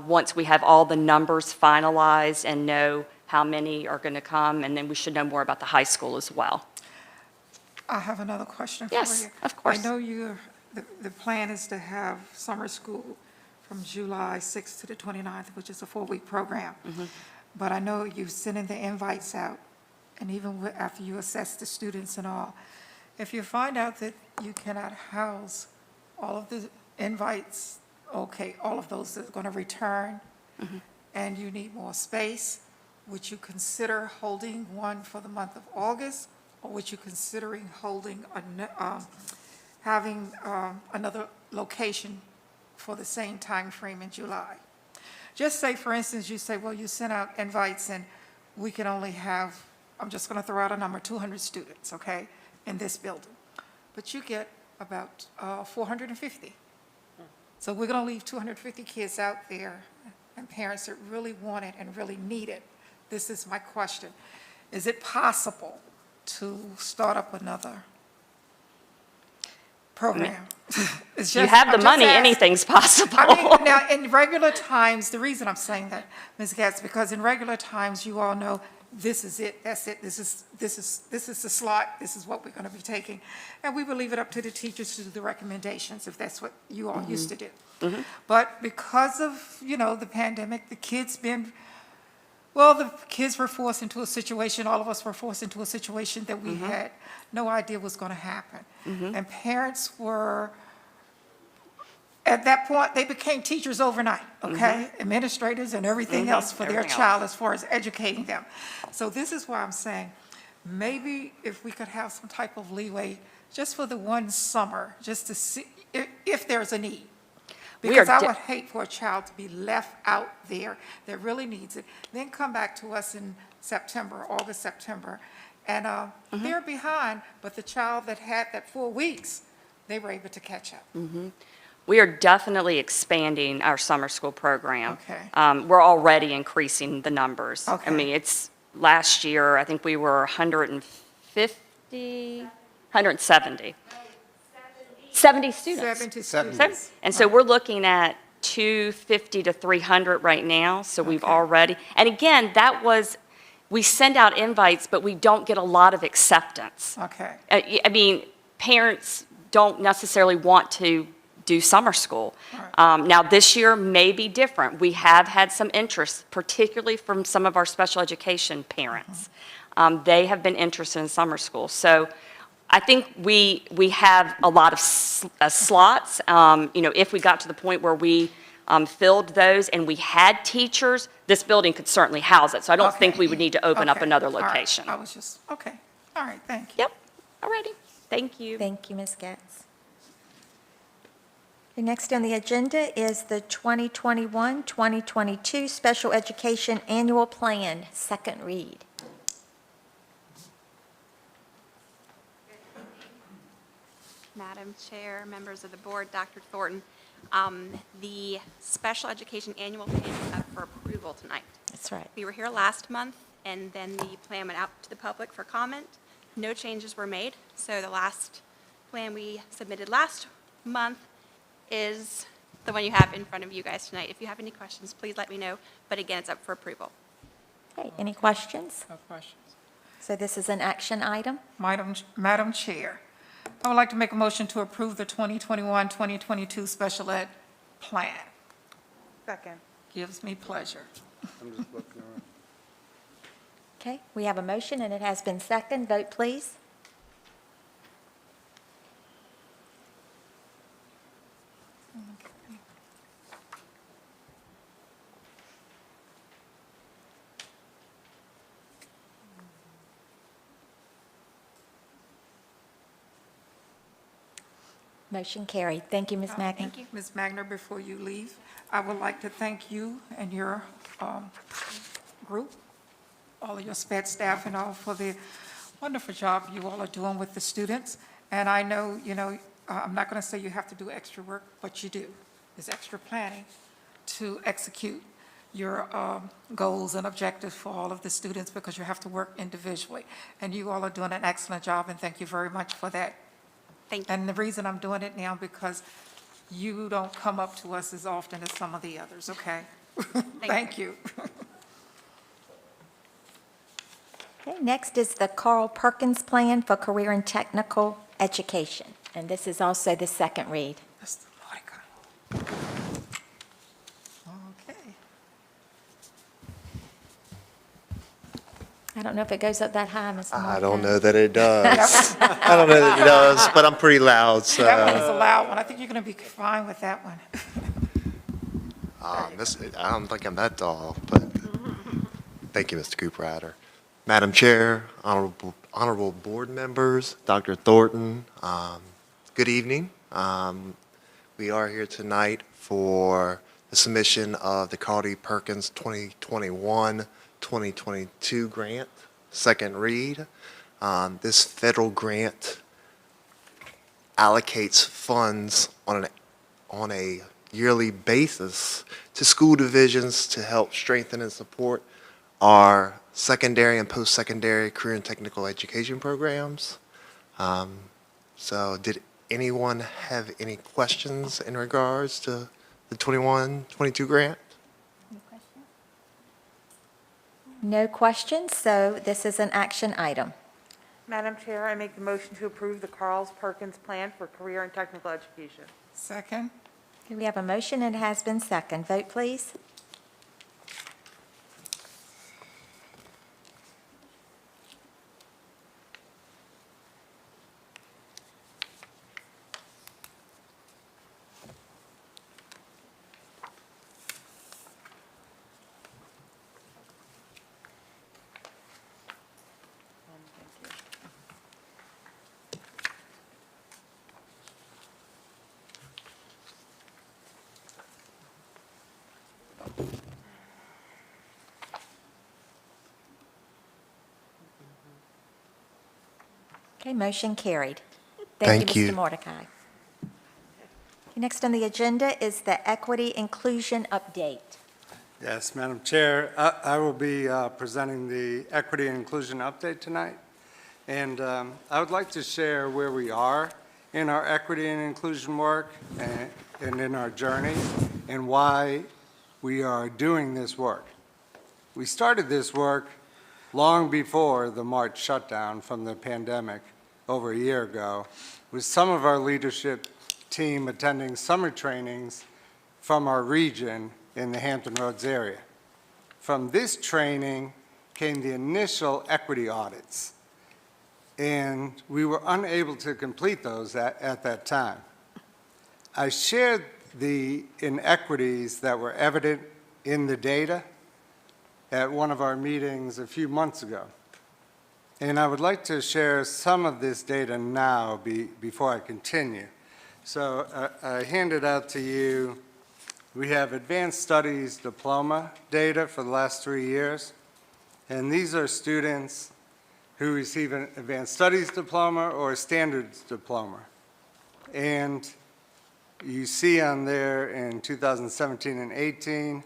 once we have all the numbers finalized and know how many are going to come, and then we should know more about the high school as well. I have another question for you. Yes, of course. I know the plan is to have summer school from July 6th to the 29th, which is a 4-week program. But I know you've sending the invites out, and even after you assess the students and all, if you find out that you cannot house all of the invites, okay, all of those that are going to return, and you need more space, would you consider holding one for the month of August, or would you considering holding, having another location for the same time frame in July? Just say, for instance, you say, well, you sent out invites and we can only have, I'm just going to throw out a number, 200 students, okay, in this building. But you get about 450. So we're going to leave 250 kids out there and parents that really want it and really need it. This is my question. Is it possible to start up another program? You have the money, anything's possible. I mean, now, in regular times, the reason I'm saying that, Ms. Gatz, because in regular times, you all know, this is it, that's it, this is the slot, this is what we're going to be taking. And we will leave it up to the teachers to do the recommendations, if that's what you all used to do. But because of, the pandemic, the kids were forced into a situation, all of us were forced into a situation that we had no idea was going to happen. And parents were, at that point, they became teachers overnight, okay? Administrators and everything else for their child as far as educating them. So this is why I'm saying, maybe if we could have some type of leeway just for the one summer, just to see if there's a need. Because I would hate for a child to be left out there that really needs it, then come back to us in September, August, September, and they're behind, but the child that had that 4 weeks, they were able to catch up. We are definitely expanding our summer school program. Okay. We're already increasing the numbers. Okay. I mean, last year, I think we were 170. 70 students. 70 students. And so we're looking at 250 to 300 right now, so we've already, and again, we send out invites, but we don't get a lot of acceptance. Okay. I mean, parents don't necessarily want to do summer school. Now, this year may be different. We have had some interest, particularly from some of our special education parents. They have been interested in summer school. So I think we have a lot of slots. If we got to the point where we filled those and we had teachers, this building could certainly house it. So I don't think we would need to open up another All right. location. I was just, okay. All right, thank you. Yep, all righty. Thank you. Thank you, Ms. Getz. The next on the agenda is the 2021-2022 Special Education Annual Plan, second read. Madam Chair, members of the board, Dr. Thornton, the Special Education Annual Plan is up for approval tonight. That's right. We were here last month, and then the plan went out to the public for comment. No changes were made, so the last plan we submitted last month is the one you have in front of you guys tonight. If you have any questions, please let me know, but again, it's up for approval. Okay, any questions? No questions. So this is an action item. Madam Chair, I would like to make a motion to approve the 2021-2022 special ed plan. Second. Gives me pleasure. I'm just looking around. Okay, we have a motion and it has been seconded. Vote, please. Motion carried. Thank you, Ms. Magner. Thank you. Ms. Magner, before you leave, I would like to thank you and your group, all of your SPED staff and all, for the wonderful job you all are doing with the students. And I know, I'm not going to say you have to do extra work, but you do. There's extra planning to execute your goals and objectives for all of the students, because you have to work individually. And you all are doing an excellent job, and thank you very much for that. Thank you. And the reason I'm doing it now, because you don't come up to us as often as some of the others, okay? Thank you. Okay, next is the Carl Perkins Plan for Career and Technical Education. And this is also the second read. Mr. Mordecai. Okay. I don't know if it goes up that high, Mr. Mordecai. I don't know that it does. I don't know that it does, but I'm pretty loud, so. That one is a loud one. I think you're going to be fine with that one. I don't think I'm that tall, but thank you, Mr. Cooper-Adder. Madam Chair, honorable board members, Dr. Thornton, good evening. We are here tonight for the submission of the Carl D. Perkins 2021-2022 grant, second read. This federal grant allocates funds on a yearly basis to school divisions to help strengthen and support our secondary and post-secondary career and technical education programs. So did anyone have any questions in regards to the 21-22 grant? No questions, so this is an action item. Madam Chair, I make the motion to approve the Carl Perkins Plan for Career and Technical Education. Second. Okay, we have a motion and it has been seconded. Vote, please. Okay, motion carried. Thank you. Mr. Mordecai. Okay, next on the agenda is the equity inclusion update. Yes, Madam Chair, I will be presenting the equity and inclusion update tonight. And I would like to share where we are in our equity and inclusion work and in our journey and why we are doing this work. We started this work long before the March shutdown from the pandemic over a year ago, with some of our leadership team attending summer trainings from our region in the Hampton Roads area. From this training came the initial equity audits, and we were unable to complete those at that time. I shared the inequities that were evident in the data at one of our meetings a few months ago. And I would like to share some of this data now before I continue. So I handed out to you, we have advanced studies diploma data for the last 3 years. And these are students who receive an advanced studies diploma or a standards diploma. And you see on there in 2017 and 18,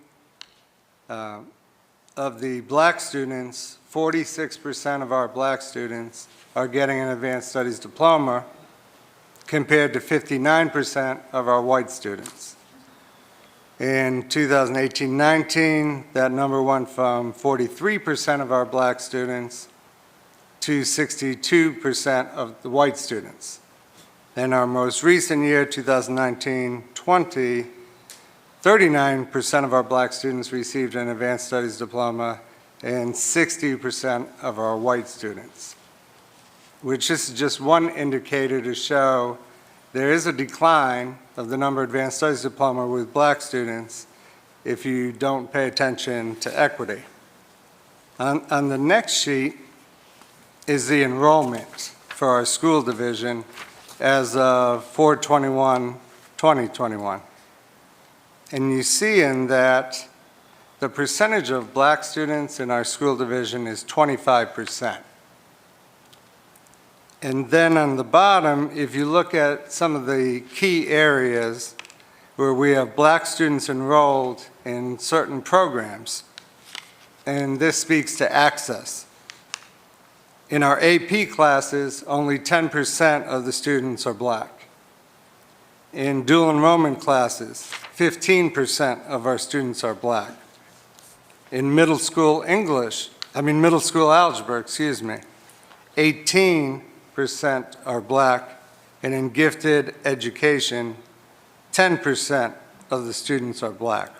of the black students, 46% of our black students are getting an advanced studies diploma compared to 59% of our white students. In 2018-19, that number went from 43% of our black students to 62% of the white students. In our most recent year, 2019-20, 39% of our black students received an advanced studies diploma and 60% of our white students, which is just one indicator to show there is a decline of the number of advanced studies diploma with black students if you don't pay attention to equity. On the next sheet is the enrollment for our school division as of 4/21/2021. And you see in that the percentage of black students in our school division is 25%. And then on the bottom, if you look at some of the key areas where we have black students enrolled in certain programs, and this speaks to access. In our AP classes, only 10% of the students are black. In dual enrollment classes, 15% of our students are black. In middle school algebra, 18% are black, and in gifted education, 10% of the students are black.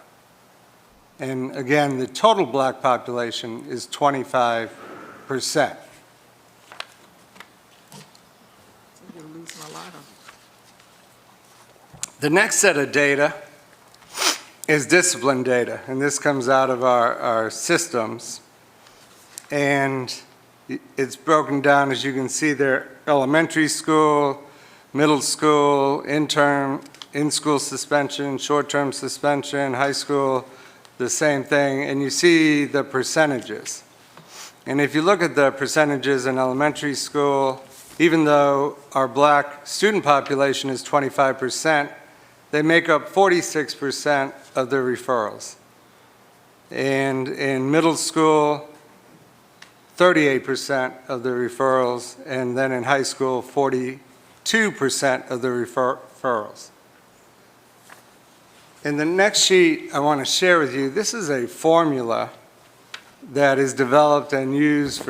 And again, the total black population is 25%. You're losing a lot of. The next set of data is discipline data, and this comes out of our systems. And it's broken down, as you can see there, elementary school, middle school, in-school suspension, short-term suspension, high school, the same thing, and you see the percentages. And if you look at the percentages in elementary school, even though our black student population is 25%, they make up 46% of the referrals. And in middle school, 38% of the referrals, and then in high school, 42% of the referrals. In the next sheet I want to share with you, this is a formula that is developed and used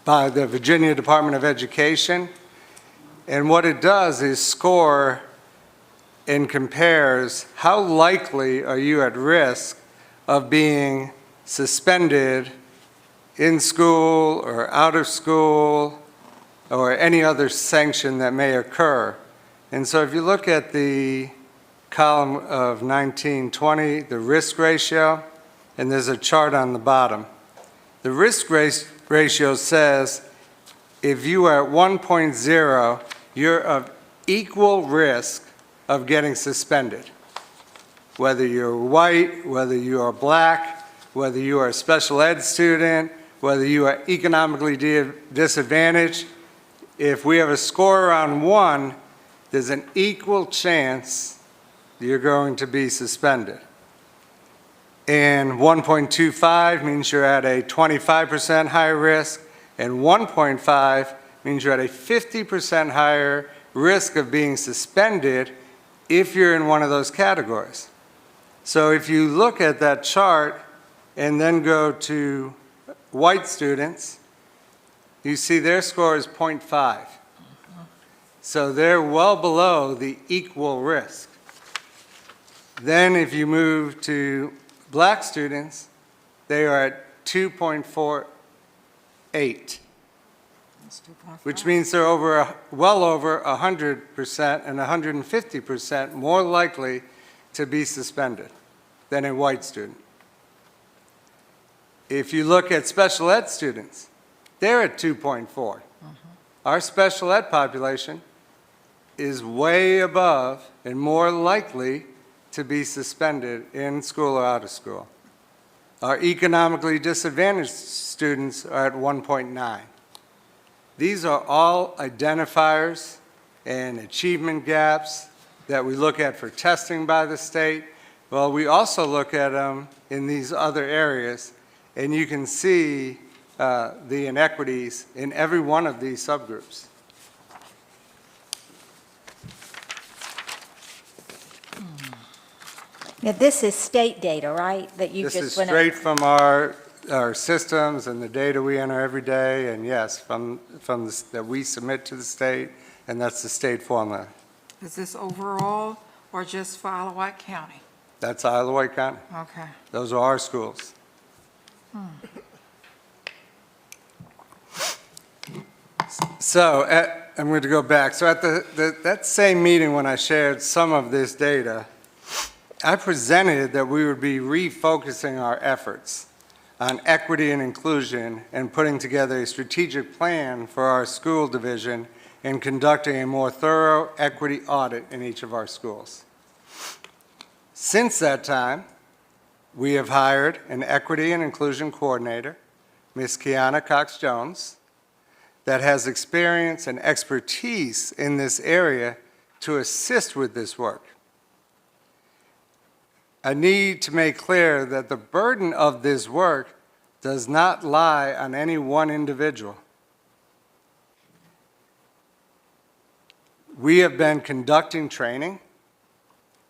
by the Virginia Department of Education. And what it does is score and compares how likely are you at risk of being suspended in school or out of school or any other sanction that may occur. And so if you look at the column of 1920, the risk ratio, and there's a chart on the bottom. The risk ratio says if you are at 1.0, you're of equal risk of getting suspended. Whether you're white, whether you are black, whether you are a special ed student, whether you are economically disadvantaged, if we have a score around 1, there's an equal chance you're going to be suspended. And 1.25 means you're at a 25% higher risk, And 1.5 means you're at a 50% higher risk of being suspended if you're in one of those categories. So if you look at that chart and then go to white students, you see their score is 0.5. So they're well below the equal risk. Then if you move to black students, they are at 2.48, which means they're well over 100% and 150% more likely to be suspended than a white student. If you look at special ed students, they're at 2.4. Our special ed population is way above and more likely to be suspended in school or out of school. Our economically disadvantaged students are at 1.9. These are all identifiers and achievement gaps that we look at for testing by the state. Well, we also look at them in these other areas, and you can see the inequities in every one of these subgroups. Now, this is state data, right, that you This just is went straight from our systems and the data we enter every day, and yes, that we submit to the state, and that's the state formula. Is this overall or just for Isle of Wight County? That's Isle of Wight County. Okay. Those are our schools. So, I'm going to go back. So at that same meeting when I shared some of this data, I presented that we would be refocusing our efforts on equity and inclusion and putting together a strategic plan for our school division and conducting a more thorough equity audit in each of our schools. Since that time, we have hired an equity and inclusion coordinator, Ms. Kiana Cox-Jones, that has experience and expertise in this area to assist with this work. I need to make clear that the burden of this work does not lie on any one individual. We have been conducting training,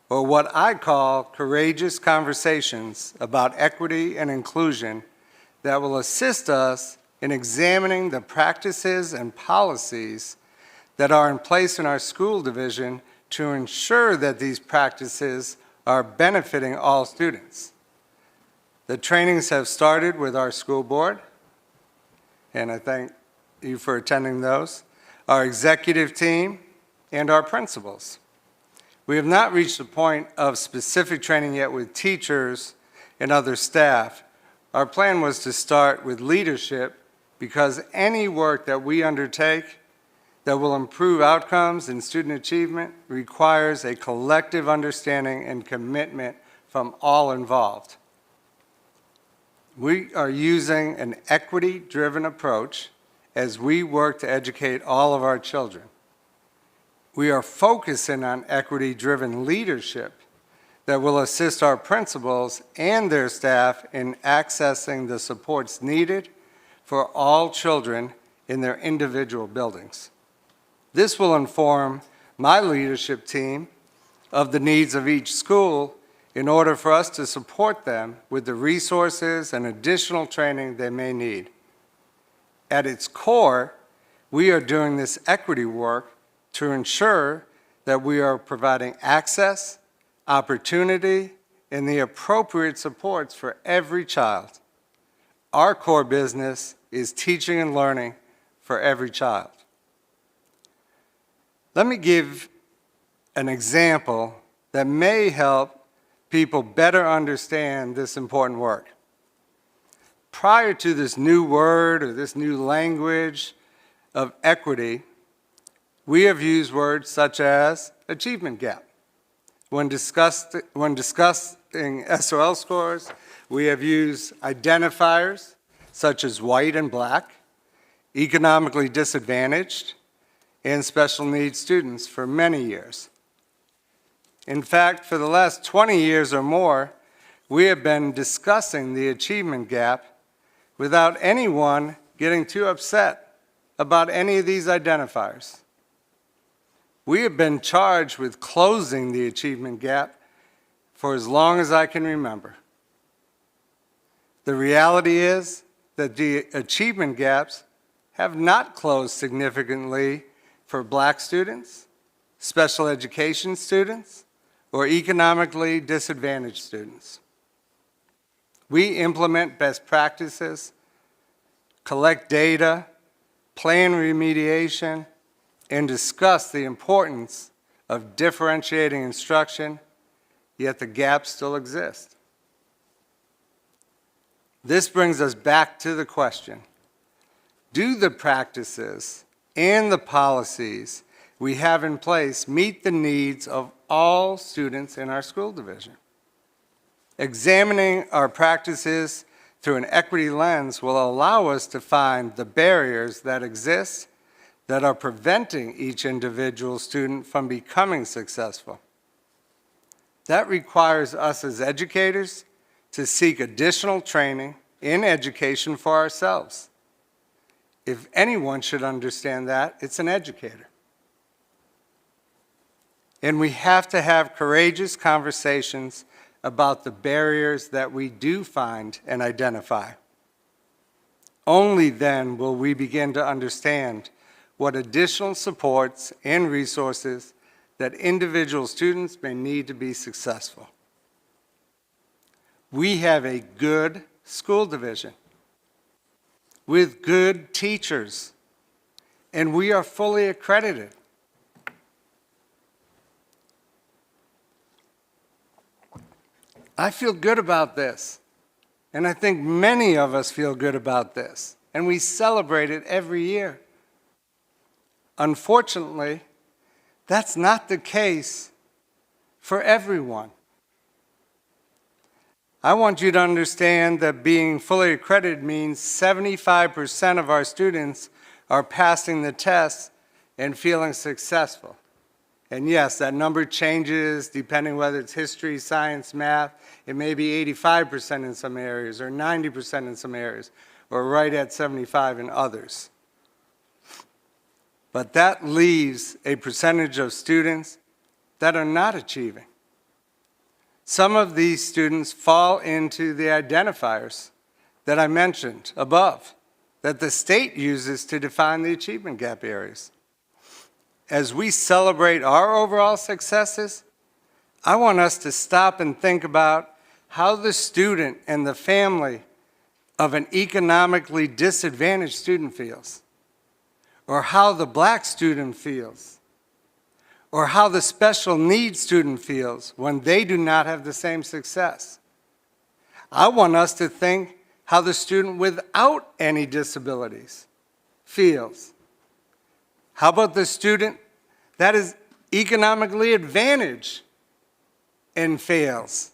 or what I call courageous conversations about equity and inclusion that will assist us in examining the practices and policies that are in place in our school division to ensure that these practices are benefiting all students. The trainings have started with our school board, and I thank you for attending those, our executive team, and our principals. We have not reached the point of specific training yet with teachers and other staff. Our plan was to start with leadership because any work that we undertake that will improve outcomes and student achievement requires a collective understanding and commitment from all involved. We are using an equity-driven approach as we work to educate all of our children. We are focusing on equity-driven leadership that will assist our principals and their staff in accessing the supports needed for all children in their individual buildings. This will inform my leadership team of the needs of each school in order for us to support them with the resources and additional training they may need. At its core, we are doing this equity work to ensure that we are providing access, opportunity, and the appropriate supports for every child. Our core business is teaching and learning for every child. Let me give an example that may help people better understand this important work. Prior to this new word or this new language of equity, we have used words such as achievement gap. When discussing SOL scores, we have used identifiers such as white and black, economically disadvantaged, and special needs students for many years. In fact, for the last 20 years or more, we have been discussing the achievement gap without anyone getting too upset about any of these identifiers. We have been charged with closing the achievement gap for as long as I can remember. The reality is that the achievement gaps have not closed significantly for Black students, special education students, or economically disadvantaged students. We implement best practices, collect data, plan remediation, and discuss the importance of differentiating instruction, yet the gaps still exist. This brings us back to the question, do the practices and the policies we have in place meet the needs of all students in our school division? Examining our practices through an equity lens will allow us to find the barriers that exist that are preventing each individual student from becoming successful. That requires us as educators to seek additional training in education for ourselves. If anyone should understand that, it's an educator. And we have to have courageous conversations about the barriers that we do find and identify. Only then will we begin to understand what additional supports and resources that individual students may need to be successful. We have a good school division with good teachers, and we are fully accredited. I feel good about this, and I think many of us feel good about this, and we celebrate it every year. Unfortunately, that's not the case for everyone. I want you to understand that being fully accredited means 75% of our students are passing the test and feeling successful. And yes, that number changes depending whether it's history, science, math. It may be 85% in some areas or 90% in some areas, or right at 75 in others. But that leaves a percentage of students that are not achieving. Some of these students fall into the identifiers that I mentioned above, that the state uses to define the achievement gap areas. As we celebrate our overall successes, I want us to stop and think about how the student and the family of an economically disadvantaged student feels, or how the Black student feels, or how the special needs student feels when they do not have the same success. I want us to think how the student without any disabilities feels. How about the student that is economically advantaged and fails?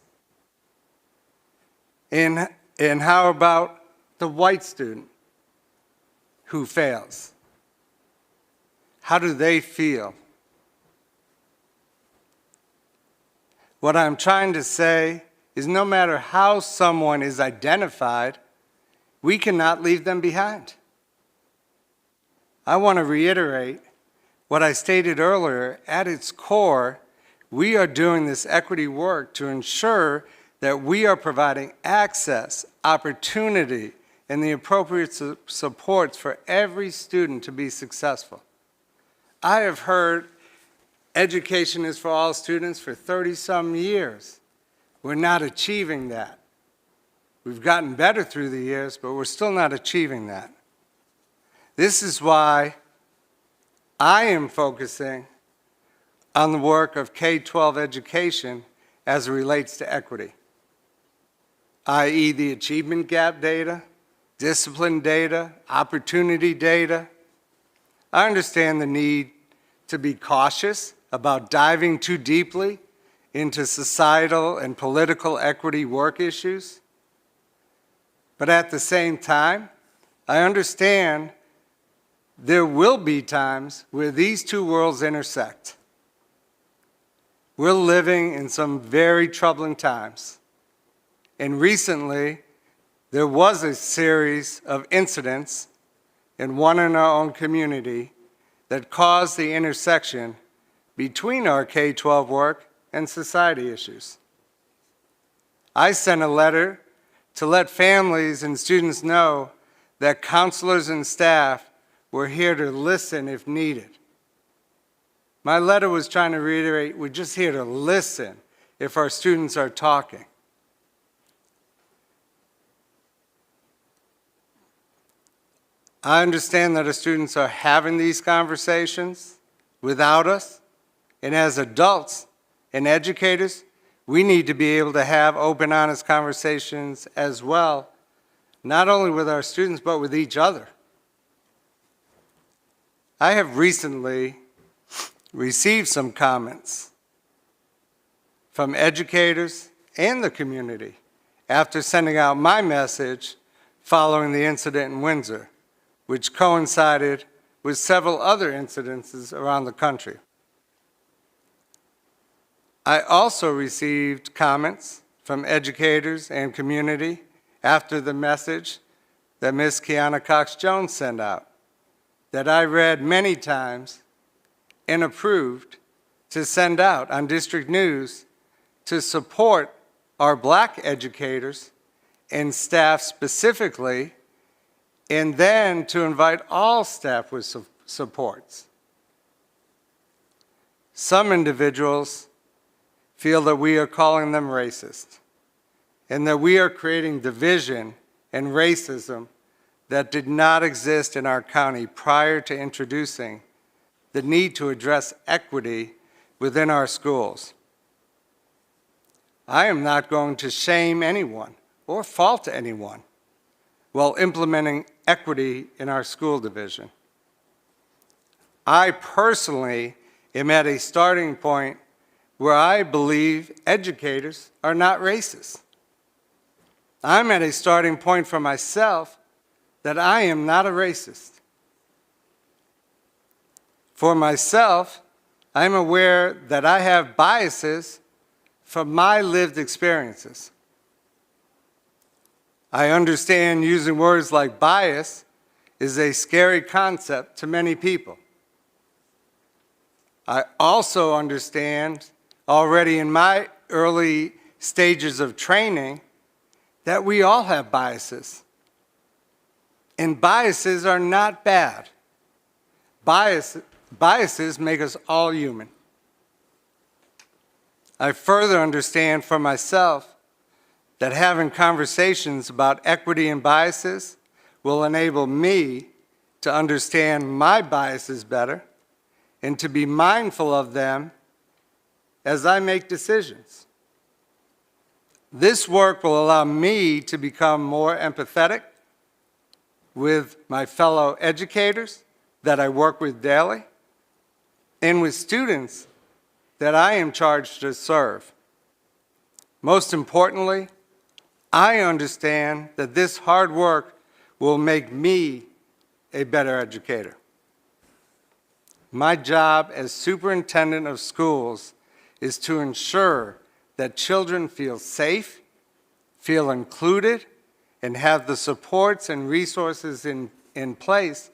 And how about the white student who fails? How do they feel? What I'm trying to say is no matter how someone is identified, we cannot leave them behind. I want to reiterate what I stated earlier. At its core, we are doing this equity work to ensure that we are providing access, opportunity, and the appropriate supports for every student to be successful. I have heard education is for all students for 30-some years. We're not achieving that. We've gotten better through the years, but we're still not achieving that. This is why I am focusing on the work of K-12 education as it relates to equity, i.e. the achievement gap data, discipline data, opportunity data. I understand the need to be cautious about diving too deeply into societal and political equity work issues. But at the same time, I understand there will be times where these two worlds intersect. We're living in some very troubling times. And recently, there was a series of incidents and one in our own community that cause the intersection between our K-12 work and society issues. I sent a letter to let families and students know that counselors and staff were here to listen if needed. My letter was trying to reiterate, we're just here to listen if our students are talking. I understand that our students are having these conversations without us, and as adults and educators, we need to be able to have open, honest conversations as well, not only with our students, but with each other. I have recently received some comments from educators and the community after sending out my message following the incident in Windsor, which coincided with several other incidences around the country. I also received comments from educators and community after the message that Ms. Kiana Cox-Jones sent out, that I read many times and approved to send out on district news to support our Black educators and staff specifically, and then to invite all staff with supports. Some individuals feel that we are calling them racist and that we are creating division and racism that did not exist in our county prior to introducing the need to address equity within our schools. I am not going to shame anyone or fault anyone while implementing equity in our school division. I personally am at a starting point where I believe educators are not racist. I'm at a starting point for myself that I am not a racist. For myself, I'm aware that I have biases from my lived experiences. I understand using words like bias is a scary concept to many people. I also understand already in my early stages of training that we all have biases. And biases are not bad. Biases make us all human. I further understand for myself that having conversations about equity and biases will enable me to understand my biases better and to be mindful of them as I make decisions. This work will allow me to become more empathetic with my fellow educators that I work with daily and with students that I am charged to serve. Most importantly, I understand that this hard work will make me a better educator. My job as superintendent of schools is to ensure that children feel safe, feel included, and have the supports and resources in place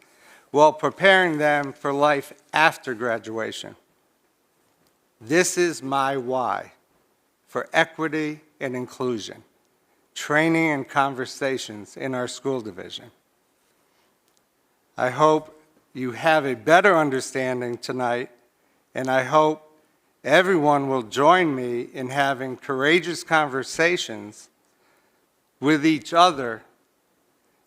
while preparing them for life after graduation. This is my why for equity and inclusion, training and conversations in our school division. I hope you have a better understanding tonight, and I hope everyone will join me in having courageous conversations with each other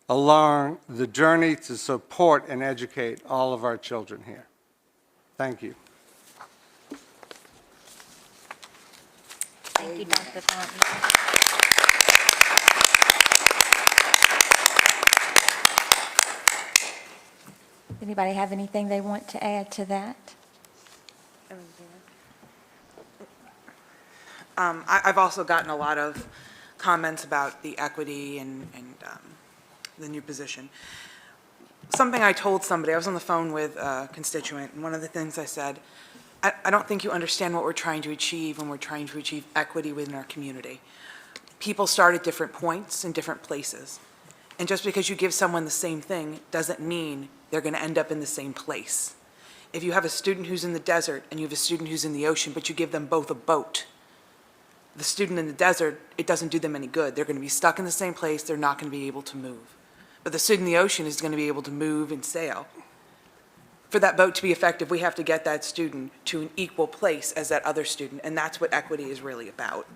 along the journey to support and educate all of our children here. Thank you. Thank you, Dr. Thornton. Anybody have anything they want to add to that? I've also gotten a lot of comments about the equity and the new position. Something I told somebody, I was on the phone with a constituent, and one of the things I said, I don't think you understand what we're trying to achieve when we're trying to achieve equity within our community. People start at different points in different places. And just because you give someone the same thing doesn't mean they're going to end up in the same place. If you have a student who's in the desert and you have a student who's in the ocean, but you give them both a boat, the student in the desert, it doesn't do them any good. They're going to be stuck in the same place. They're not going to be able to move. But the student in the ocean is going to be able to move and sail. For that boat to be effective, we have to get that student to an equal place as that other student, and that's what equity is really about.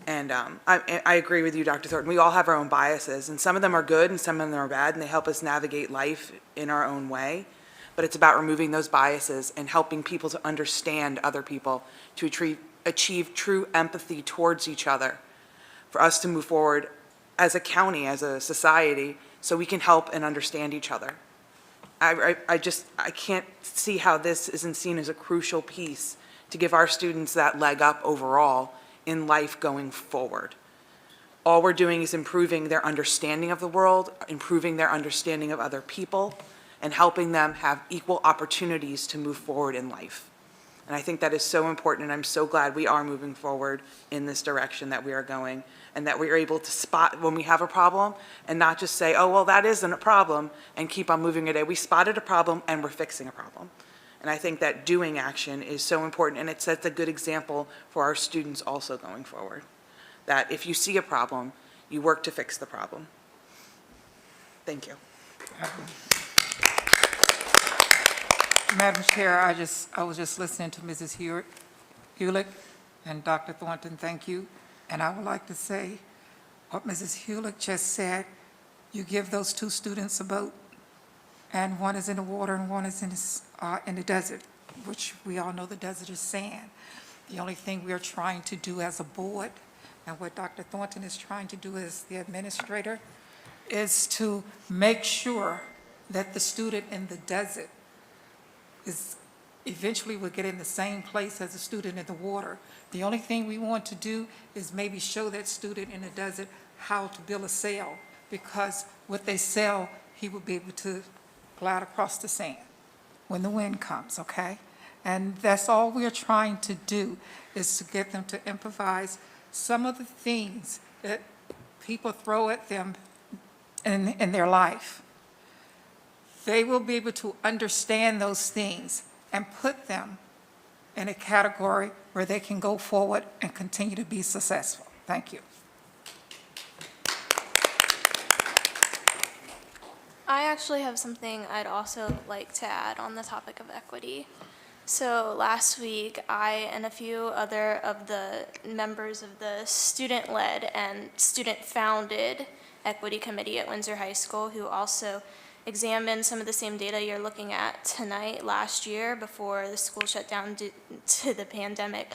And I agree with you, Dr. Thornton. We all have our own biases, and some of them are good and some of them are bad, and they help us navigate life in our own way. But it's about removing those biases and helping people to understand other people, to achieve true empathy towards each other, for us to move forward as a county, as a society, so we can help and understand each other. I can't see how this isn't seen as a crucial piece to give our students that leg up overall in life going forward. All we're doing is improving their understanding of the world, improving their understanding of other people, and helping them have equal opportunities to move forward in life. And I think that is so important, and I'm so glad we are moving forward in this direction that we are going, and that we are able to spot when we have a problem and not just say, oh, well, that isn't a problem, and keep on moving it. We spotted a problem and we're fixing a problem. And I think that doing action is so important, and it sets a good example for our students also going forward. That if you see a problem, you work to fix the problem. Thank you. Madam Chair, I was just listening to Mrs. Hewlett and Dr. Thornton, thank you. And I would like to say what Mrs. Hewlett just said. You give those two students a boat, and one is in the water and one is in the desert, which we all know the desert is sand. The only thing we are trying to do as a board, and what Dr. Thornton is trying to do as the administrator, is to make sure that the student in the desert is eventually will get in the same place as a student in the water. The only thing we want to do is maybe show that student in the desert how to build a sail, because with a sail, he will be able to glide across the sand when the wind comes, okay? And that's all we're trying to do, is to get them to improvise some of the things that people throw at them in their life. They will be able to understand those things and put them in a category where they can go forward and continue to be successful. Thank you. I actually have something I'd also like to add on the topic of equity. So last week, I and a few other of the members of the student-led and student-founded equity committee at Windsor High School, who also examined some of the same data you're looking at tonight, last year, before the school shut down due to the pandemic,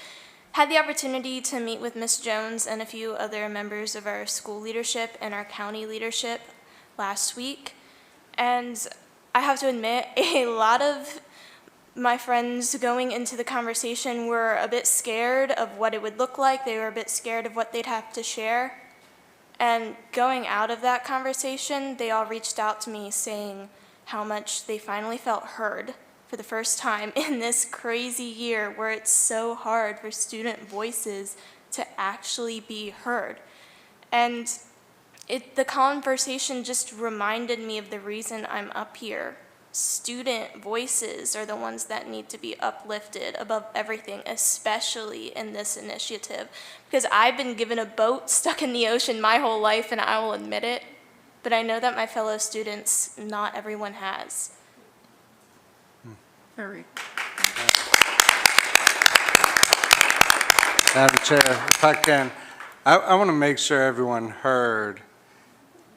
had the opportunity to meet with Ms. Jones and a few other members of our school leadership and our county leadership last week. And I have to admit, a lot of my friends going into the conversation were a bit scared of what it would look like. They were a bit scared of what they'd have to share. And going out of that conversation, they all reached out to me saying how much they finally felt heard for the first time in this crazy year where it's so hard for student voices to actually be heard. And the conversation just reminded me of the reason I'm up here. Student voices are the ones that need to be uplifted above everything, especially in this initiative. Because I've been given a boat stuck in the ocean my whole life, and I will admit it, but I know that my fellow students, not everyone has. Very. Madam Chair, if I can, I want to make sure everyone heard.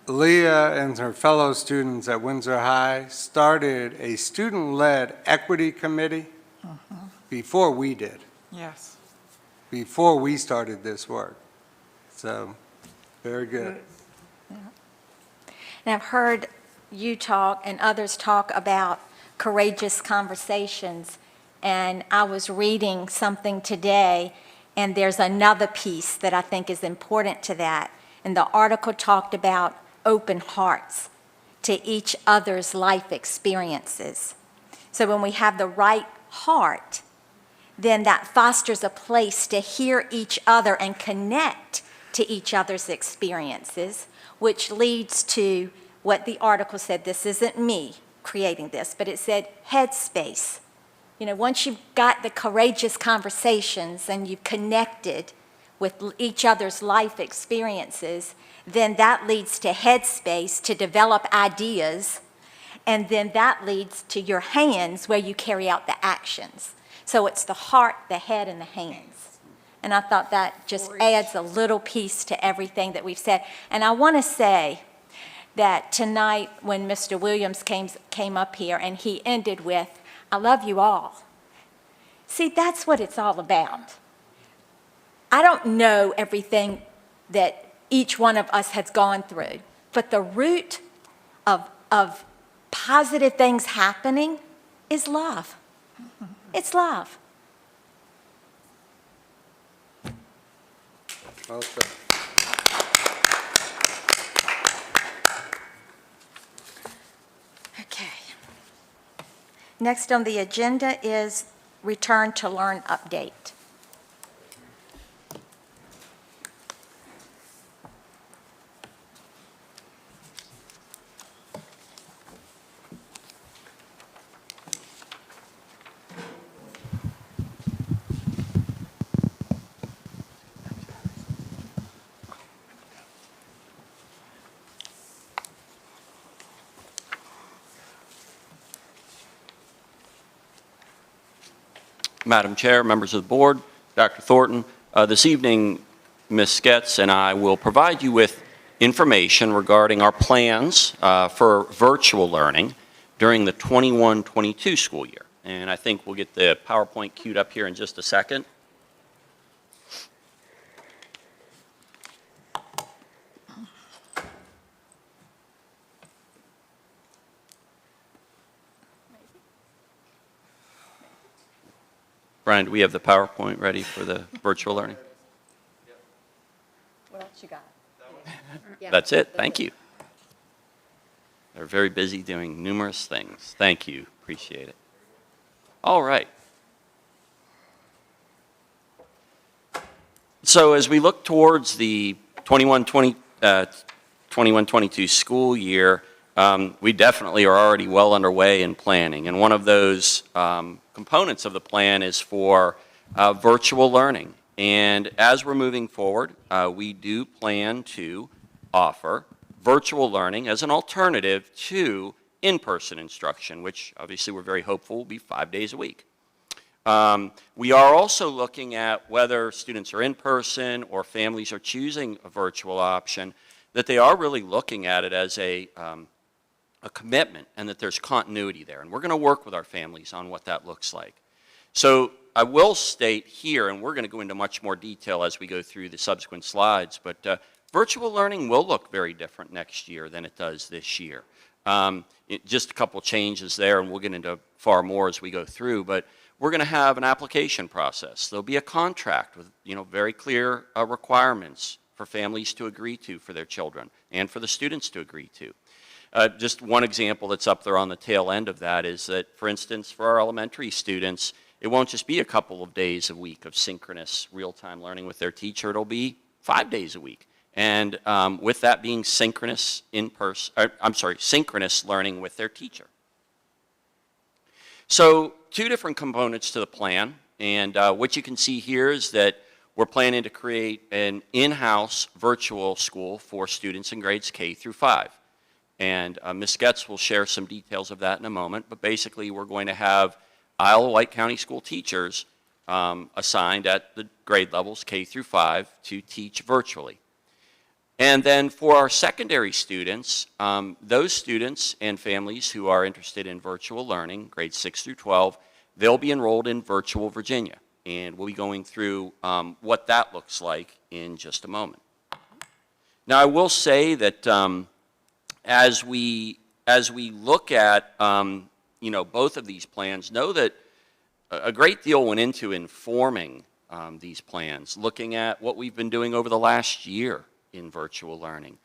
Leah and her fellow students at Windsor High started a student-led equity committee before we did, Yes. before we started this work. So, very good. And I've heard you talk and others talk about courageous conversations, and I was reading something today, and there's another piece that I think is important to that. And the article talked about open hearts to each other's life experiences. So when we have the right heart, then that fosters a place to hear each other and connect to each other's experiences, which leads to what the article said. This isn't me creating this, but it said headspace. You know, once you've got the courageous conversations and you've connected with each other's life experiences, then that leads to headspace to develop ideas, and then that leads to your hands where you carry out the actions. So it's the heart, the head, and the hands. And I thought that just adds a little piece to everything that we've said. And I want to say that tonight when Mr. Williams came up here and he ended with, "I love you all." See, that's what it's all about. I don't know everything that each one of us has gone through, but the root of positive things happening is love. It's love. Well said. Okay. Next on the agenda is Return to Learn update. Madam Chair, members of the board, Dr. Thornton, this evening, Ms. Sketz and I will provide you with information regarding our plans for virtual learning during the 21-22 school year. And I think we'll get the PowerPoint queued up here in just a second. Brian, do we have the PowerPoint ready for the virtual learning? What else you got? That's it. Thank you. They're very busy doing numerous things. Thank you. Appreciate it. All right. So as we look towards the 21-22 school year, we definitely are already well underway in planning. And one of those components of the plan is for virtual learning. And as we're moving forward, we do plan to offer virtual learning as an alternative to in-person instruction, which obviously we're very hopeful will be 5 days a week. We are also looking at whether students are in person or families are choosing a virtual option, that they are really looking at it as a commitment and that there's continuity there. And we're going to work with our families on what that looks like. So I will state here, and we're going to go into much more detail as we go through the subsequent slides, but virtual learning will look very different next year than it does this year. Just a couple changes there, and we'll get into far more as we go through, but we're going to have an application process. There'll be a contract with very clear requirements for families to agree to for their children and for the students to agree to. Just one example that's up there on the tail end of that is that, for instance, for our elementary students, it won't just be a couple of days a week of synchronous real-time learning with their teacher. It'll be 5 days a week. And with that being synchronous synchronous learning with their teacher. So 2 different components to the plan. And what you can see here is that we're planning to create an in-house virtual school for students in grades K through 5. And Ms. Getz will share some details of that in a moment, but basically we're going to have Wight County school teachers assigned at the grade levels K through 5 to teach virtually. And then for our secondary students, those students and families who are interested in virtual learning, grades 6 through 12, they'll be enrolled in Virtual Virginia. And we'll be going through what that looks like in just a moment. Now I will say that as we look at both of these plans, know that a great deal went into informing these plans, looking at what we've been doing over the last year in virtual learning,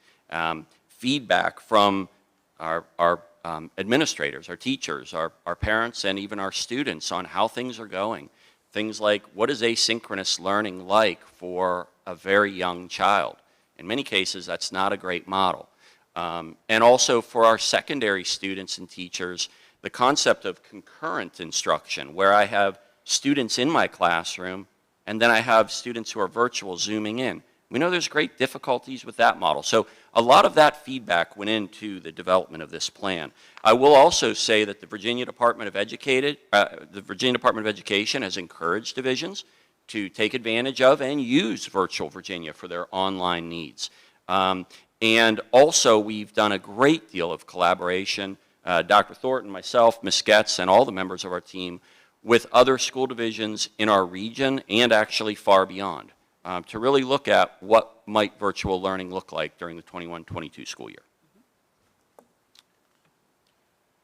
feedback from our administrators, our teachers, our parents, and even our students on how things are going. Things like, what is asynchronous learning like for a very young child. In many cases, that's not a great model. And also for our secondary students and teachers, the concept of concurrent instruction, where I have students in my classroom and then I have students who are virtual zooming in. We know there's great difficulties with that model. So a lot of that feedback went into the development of this plan. I will also say that the Virginia Department of Education has encouraged divisions to take advantage of and use Virtual Virginia for their online needs. And also, we've done a great deal of collaboration, Dr. Thornton, myself, Ms. Getz, and all the members of our team, with other school divisions in our region and actually far beyond, to really look at what might virtual learning look like during the 21-22 school year.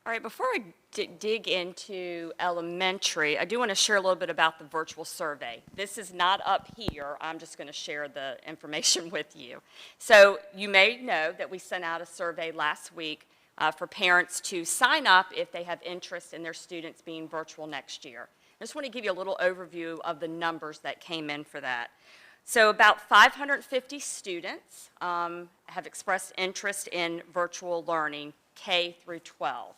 All right, before I dig into elementary, I do want to share a little bit about the virtual survey. This is not up here. I'm just going to share the information with you. So you may know that we sent out a survey last week for parents to sign up if they have interest in their students being virtual next year. I just want to give you a little overview of the numbers that came in for that. So about 550 students have expressed interest in virtual learning, K through 12.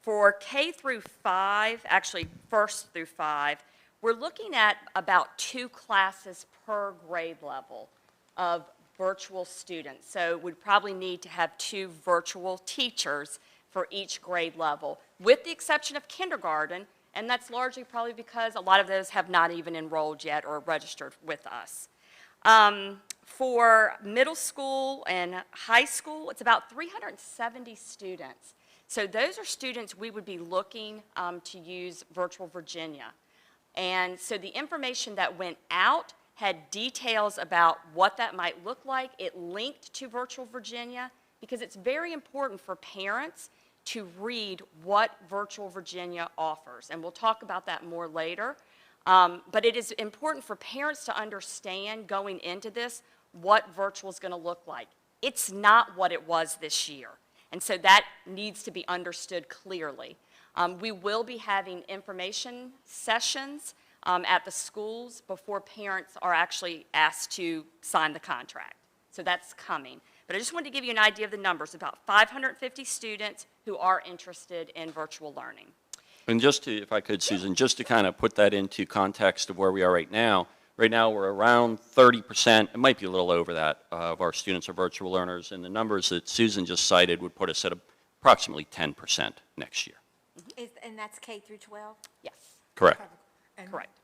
For K through 5, actually first through 5, we're looking at about 2 classes per grade level of virtual students. So we'd probably need to have 2 virtual teachers for each grade level, with the exception of kindergarten, and that's largely probably because a lot of those have not even enrolled yet or registered with us. For middle school and high school, it's about 370 students. So those are students we would be looking to use Virtual Virginia. And so the information that went out had details about what that might look like. It linked to Virtual Virginia because it's very important for parents to read what Virtual Virginia offers. And we'll talk about that more later. But it is important for parents to understand going into this what virtual is going to look like. It's not what it was this year. And so that needs to be understood clearly. We will be having information sessions at the schools before parents are actually asked to sign the contract. So that's coming. But I just wanted to give you an idea of the numbers, about 550 students who are interested in virtual learning. And just to, if I could, Susan, just to kind of put that into context of where we are right now we're around 30%, it might be a little over that, of our students are virtual learners, and the numbers that Susan just cited would put us at approximately 10% next year. And that's K through 12? Yes. Correct. And Correct.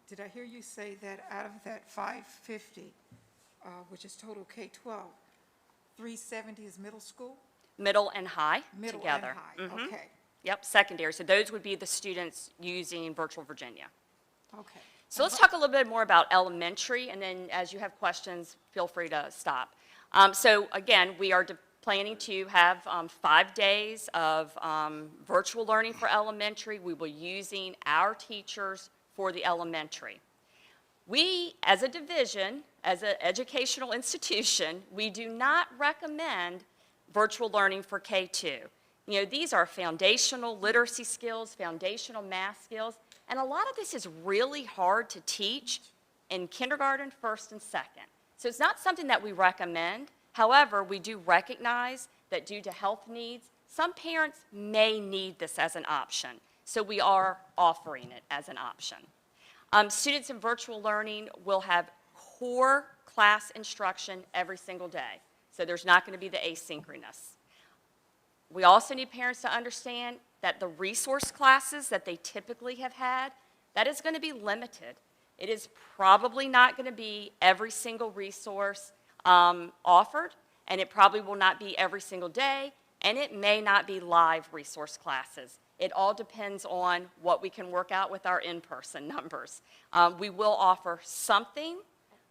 Did I hear you say that out of that 550, which is total K-12, 370 is middle school? Middle and high Middle together. and high, okay. Yep, secondary. So those would be the students using Virtual Virginia. Okay. So let's talk a little bit more about elementary, and then as you have questions, feel free to stop. So again, we are planning to have 5 days of virtual learning for elementary. We will be using our teachers for the elementary. We, as a division, as an educational institution, we do not recommend virtual learning for K-2. You know, these are foundational literacy skills, foundational math skills, and a lot of this is really hard to teach in kindergarten, first, and second. So it's not something that we recommend. However, we do recognize that due to health needs, some parents may need this as an option. So we are offering it as an option. Students in virtual learning will have core class instruction every single day. So there's not going to be the asynchronous. We also need parents to understand that the resource classes that they typically have had, that is going to be limited. It is probably not going to be every single resource offered, and it probably will not be every single day, and it may not be live resource classes. It all depends on what we can work out with our in-person numbers. We will offer something,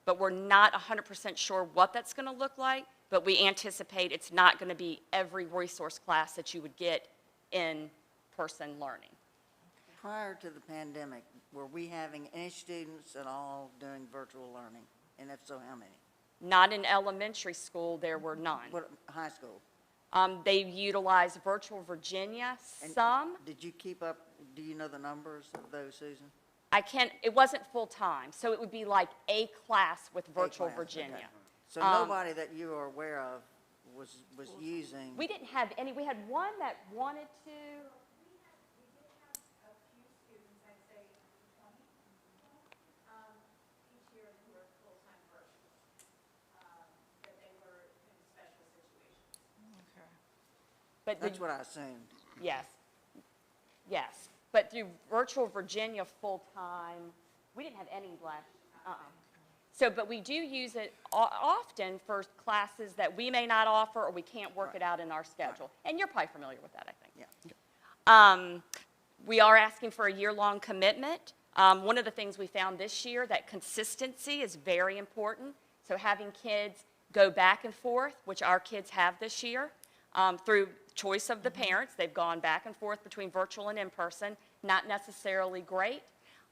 but we're not 100% sure what that's going to look like, but we anticipate it's not going to be every resource class that you would get in-person learning. Prior to the pandemic, were we having any students at all doing virtual learning? And if so, how many? Not in elementary school, there were none. What, high school? They utilized Virtual Virginia, some. Did you keep up, do you know the numbers of those, Susan? it wasn't full-time, so it would be like a class with Virtual class, Virginia. okay. So nobody that you are aware of was using? We didn't have any, we had one that wanted to. But That's what I assumed. Yes, yes. But through Virtual Virginia full-time, we didn't have any last, So, but we do use it often for classes that we may not offer or we can't work it out in our schedule. And you're probably familiar with that, I think. Yeah. We are asking for a year-long commitment. One of the things we found this year, that consistency is very important. So having kids go back and forth, which our kids have this year, through choice of the parents. They've gone back and forth between virtual and in-person, not necessarily great.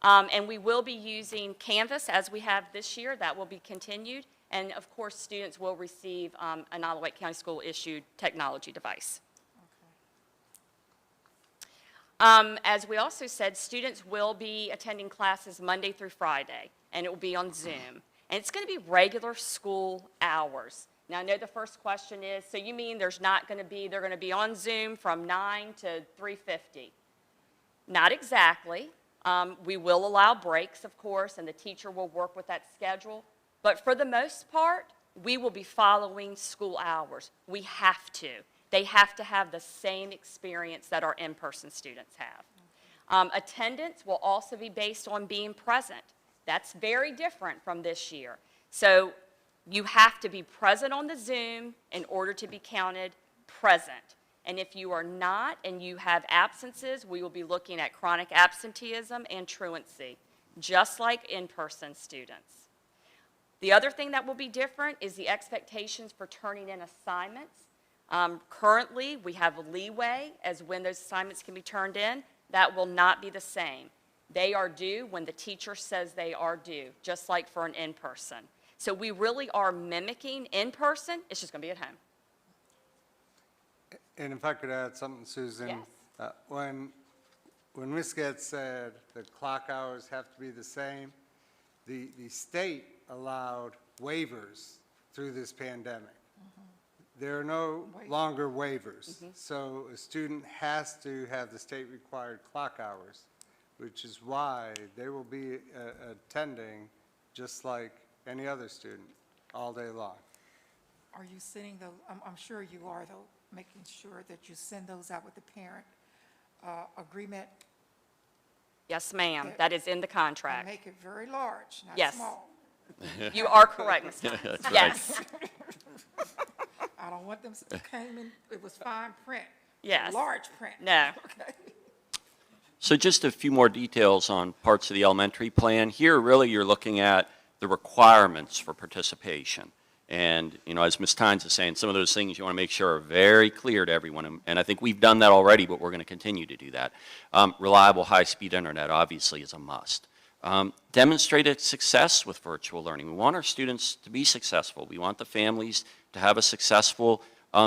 And we will be using Canvas as we have this year. That will be continued. And of course, students will receive an Wight County School issued technology device. As we also said, students will be attending classes Monday through Friday, and it will be on Zoom. And it's going to be regular school hours. Now, I know the first question is, so you mean they're going to be on Zoom from 9 to 3:50? Not exactly. We will allow breaks, of course, and the teacher will work with that schedule. But for the most part, we will be following school hours. We have to. They have to have the same experience that our in-person students have. Attendance will also be based on being present. That's very different from this year. So you have to be present on the Zoom in order to be counted present. And if you are not and you have absences, we will be looking at chronic absenteeism and truancy, just like in-person students. The other thing that will be different is the expectations for turning in assignments. Currently, we have leeway as when those assignments can be turned in. That will not be the same. They are due when the teacher says they are due, just like for an in-person. So we really are mimicking in-person. It's just going to be at home. And if I could add something, Susan. Yes. When Ms. Getz said the clock hours have to be the same, the state allowed waivers through this pandemic. There are no longer waivers. So a student has to have the state-required clock hours, which is why they will be attending just like any other student all day long. Are you sending those, I'm sure you are, though, making sure that you send those out with the parent agreement? Yes, ma'am. That is in the contract. Make it very large, not Yes. small. You are correct, Ms. Thomas. That's right. Yes. I don't want them, came in, it was fine print. Yes. Large print. No. Okay. So just a few more details on parts of the elementary plan. Here, really, you're looking at the requirements for participation. And, you know, as Ms. Tynes is saying, some of those things you want to make sure are very clear to everyone. And I think we've done that already, but we're going to continue to do that. Reliable, high-speed internet, obviously, is a must. Demonstrated success with virtual learning. We want our students to be successful. We want the families to have a successful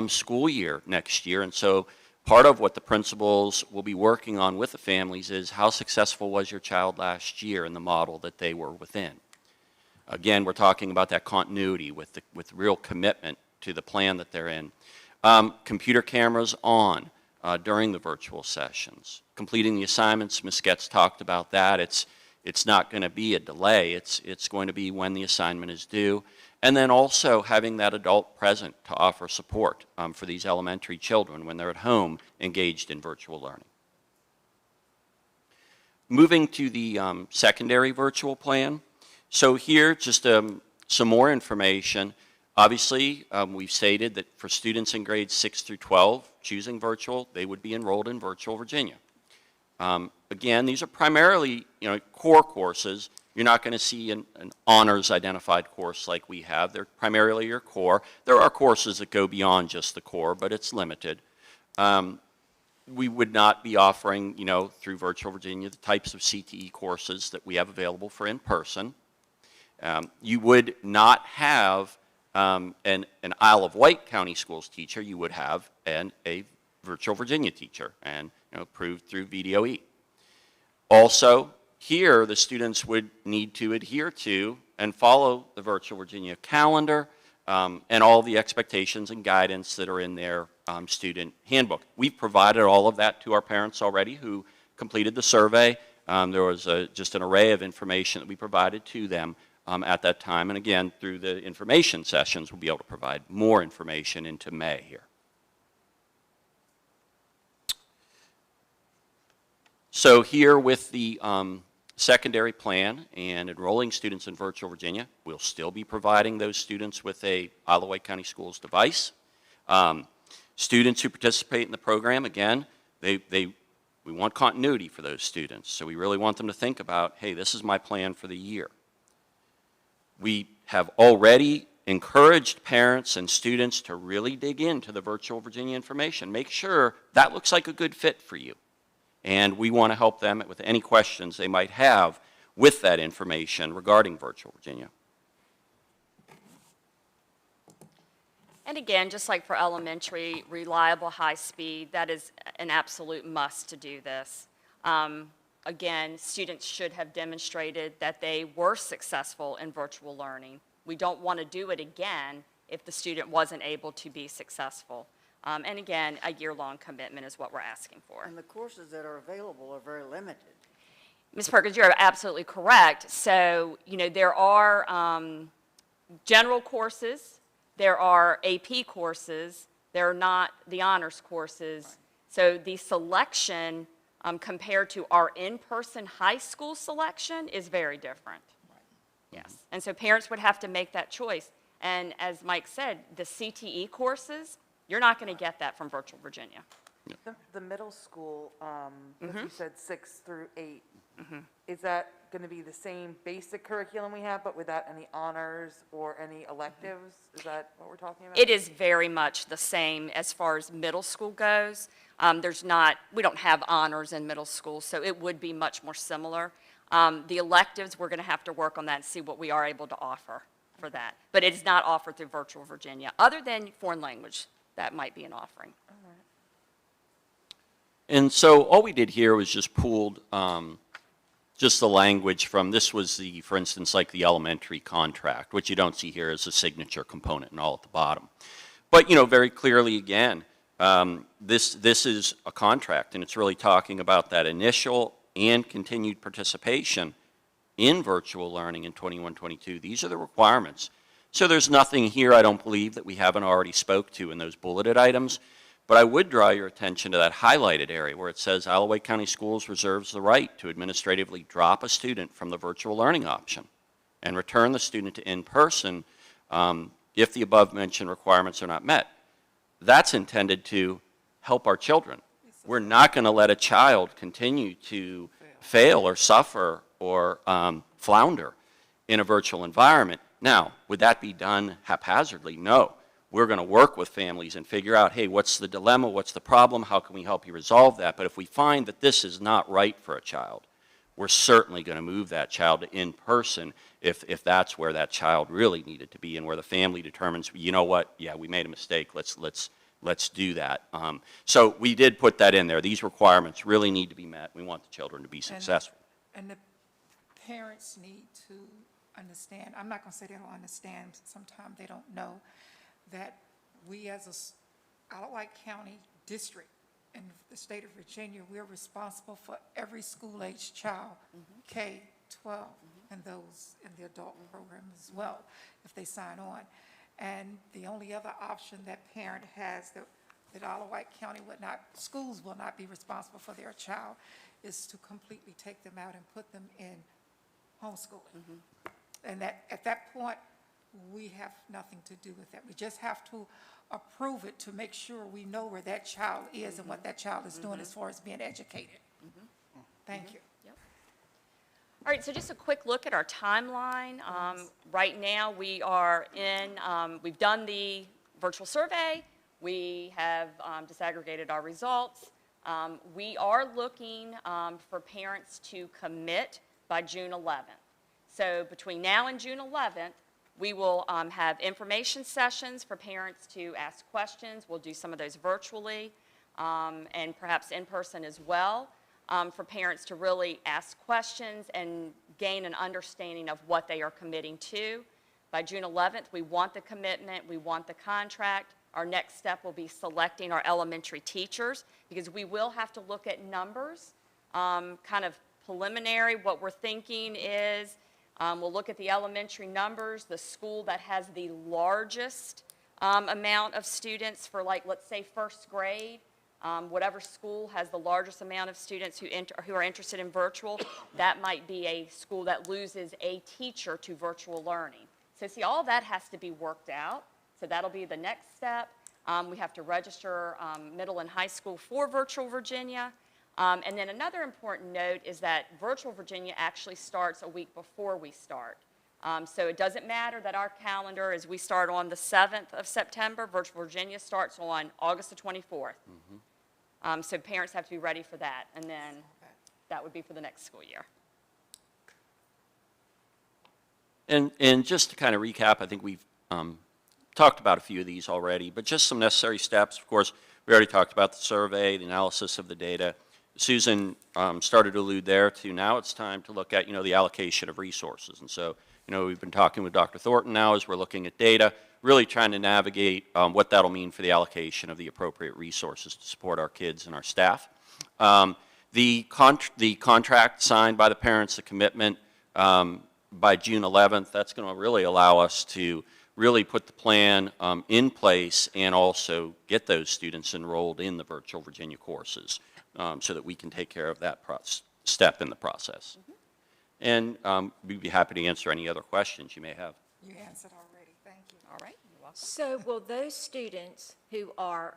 school year next year. And so part of what the principals will be working on with the families is how successful was your child last year in the model that they were within. Again, we're talking about that continuity with real commitment to the plan that they're in. Computer cameras on during the virtual sessions. Completing the assignments, Ms. Getz talked about that. It's not going to be a delay. It's going to be when the assignment is due. And then also having that adult present to offer support for these elementary children when they're at home engaged in virtual learning. Moving to the secondary virtual plan. So here, just some more information. Obviously, we've stated that for students in grades 6 through 12 choosing virtual, they would be enrolled in Virtual Virginia. Again, these are primarily, core courses. You're not going to see an honors identified course like we have. They're primarily your core. There are courses that go beyond just the core, but it's limited. We would not be offering, through Virtual Virginia, the types of CTE courses that we have available for in-person. You would not have an Isle of Wight County Schools teacher. You would have a Virtual Virginia teacher, and approved through VDOE. Also, here, the students would need to adhere to and follow the Virtual Virginia calendar and all the expectations and guidance that are in their student handbook. We've provided all of that to our parents already who completed the survey. There was just an array of information that we provided to them at that time. And again, through the information sessions, we'll be able to provide more information into May here. So here with the secondary plan and enrolling students in Virtual Virginia, we'll still be providing those students with a Wight County Schools device. Students who participate in the program, again, we want continuity for those students. So we really want them to think about, hey, this is my plan for the year. We have already encouraged parents and students to really dig into the Virtual Virginia information. Make sure that looks like a good fit for you. And we want to help them with any questions they might have with that information regarding Virtual Virginia. And again, just like for elementary, reliable, high speed, that is an absolute must to do this. Again, students should have demonstrated that they were successful in virtual learning. We don't want to do it again if the student wasn't able to be successful. And again, a year-long commitment is what we're asking for. And the courses that are available are very limited. Ms. Perkins, you're absolutely correct. So, you know, there are general courses, there are AP courses, there are not the honors courses. So the selection compared to our in-person high school selection is very different. Yes. And so parents would have to make that choice. And as Mike said, the CTE courses, you're not going to get that from Virtual Virginia. The middle school, as you said, 6 through 8, is that going to be the same basic curriculum we have, but without any honors or any electives? Is that what we're talking about? It is very much the same as far as middle school goes. We don't have honors in middle school, so it would be much more similar. The electives, we're going to have to work on that and see what we are able to offer for that. But it is not offered through Virtual Virginia, other than foreign language. That might be an offering. And so all we did here was just pooled just the language from, this was the, for instance, like the elementary contract, which you don't see here as a signature component and all at the bottom. But, you know, very clearly again, this is a contract, and it's really talking about that initial and continued participation in virtual learning in 21-22. These are the requirements. So there's nothing here, I don't believe, that we haven't already spoke to in those bulleted items. But I would draw your attention to that highlighted area where it says Wight County Schools reserves the right to administratively drop a student from the virtual learning option and return the student to in-person if the above-mentioned requirements are not met. That's intended to help our children. We're not going to let a child continue to fail or suffer or flounder in a virtual environment. Now, would that be done haphazardly? No. We're going to work with families and figure out, hey, what's the dilemma, what's the problem, how can we help you resolve that? But if we find that this is not right for a child, we're certainly going to move that child to in-person if that's where that child really needed to be and where the family determines, you know what, yeah, we made a mistake, let's do that. So we did put that in there. These requirements really need to be met. We want the children to be successful. And the parents need to understand, I'm not going to say they don't understand, sometimes they don't know, that we as a Wight County district in the state of Virginia, we're responsible for every school-age child, K-12, and those in the adult program as well, if they sign on. And the only other option that parent has that Wight County schools will not be responsible for their child is to completely take them out and put them in homeschooling. And that at that point, we have nothing to do with that. We just have to approve it to make sure we know where that child is and what that child is doing as far as being educated. Thank you. All right, so just a quick look at our timeline. Right now, we are we've done the virtual survey. We have disaggregated our results. We are looking for parents to commit by June 11th. So between now and June 11th, we will have information sessions for parents to ask questions. We'll do some of those virtually and perhaps in person as well. for parents to really ask questions and gain an understanding of what they are committing to. By June 11th, we want the commitment, we want the contract. Our next step will be selecting our elementary teachers, because we will have to look at numbers, kind of preliminary. What we're thinking is we'll look at the elementary numbers, the school that has the largest amount of students for, like, let's say first grade. Whatever school has the largest amount of students who are interested in virtual, that might be a school that loses a teacher to virtual learning. So see, all that has to be worked out. So that'll be the next step. We have to register middle and high school for Virtual Virginia. And then another important note is that Virtual Virginia actually starts a week before we start. So it doesn't matter that our calendar is we start on the 7th of September. Virtual Virginia starts on August the 24th. So parents have to be ready for that. And then that would be for the next school year. And just to kind of recap, I think we've talked about a few of these already, but just some necessary steps. Of course, we already talked about the survey, the analysis of the data. Susan started to allude there to now it's time to look at, the allocation of resources. And so, we've been talking with Dr. Thornton now as we're looking at data, really trying to navigate what that'll mean for the allocation of the appropriate resources to support our kids and our staff. The contract signed by the parents, the commitment by June 11th, that's going to really allow us to really put the plan in place and also get those students enrolled in the Virtual Virginia courses so that we can take care of that step in the process. And we'd be happy to answer any other questions you may have. You answered already, thank you. All right, you're welcome. So will those students who are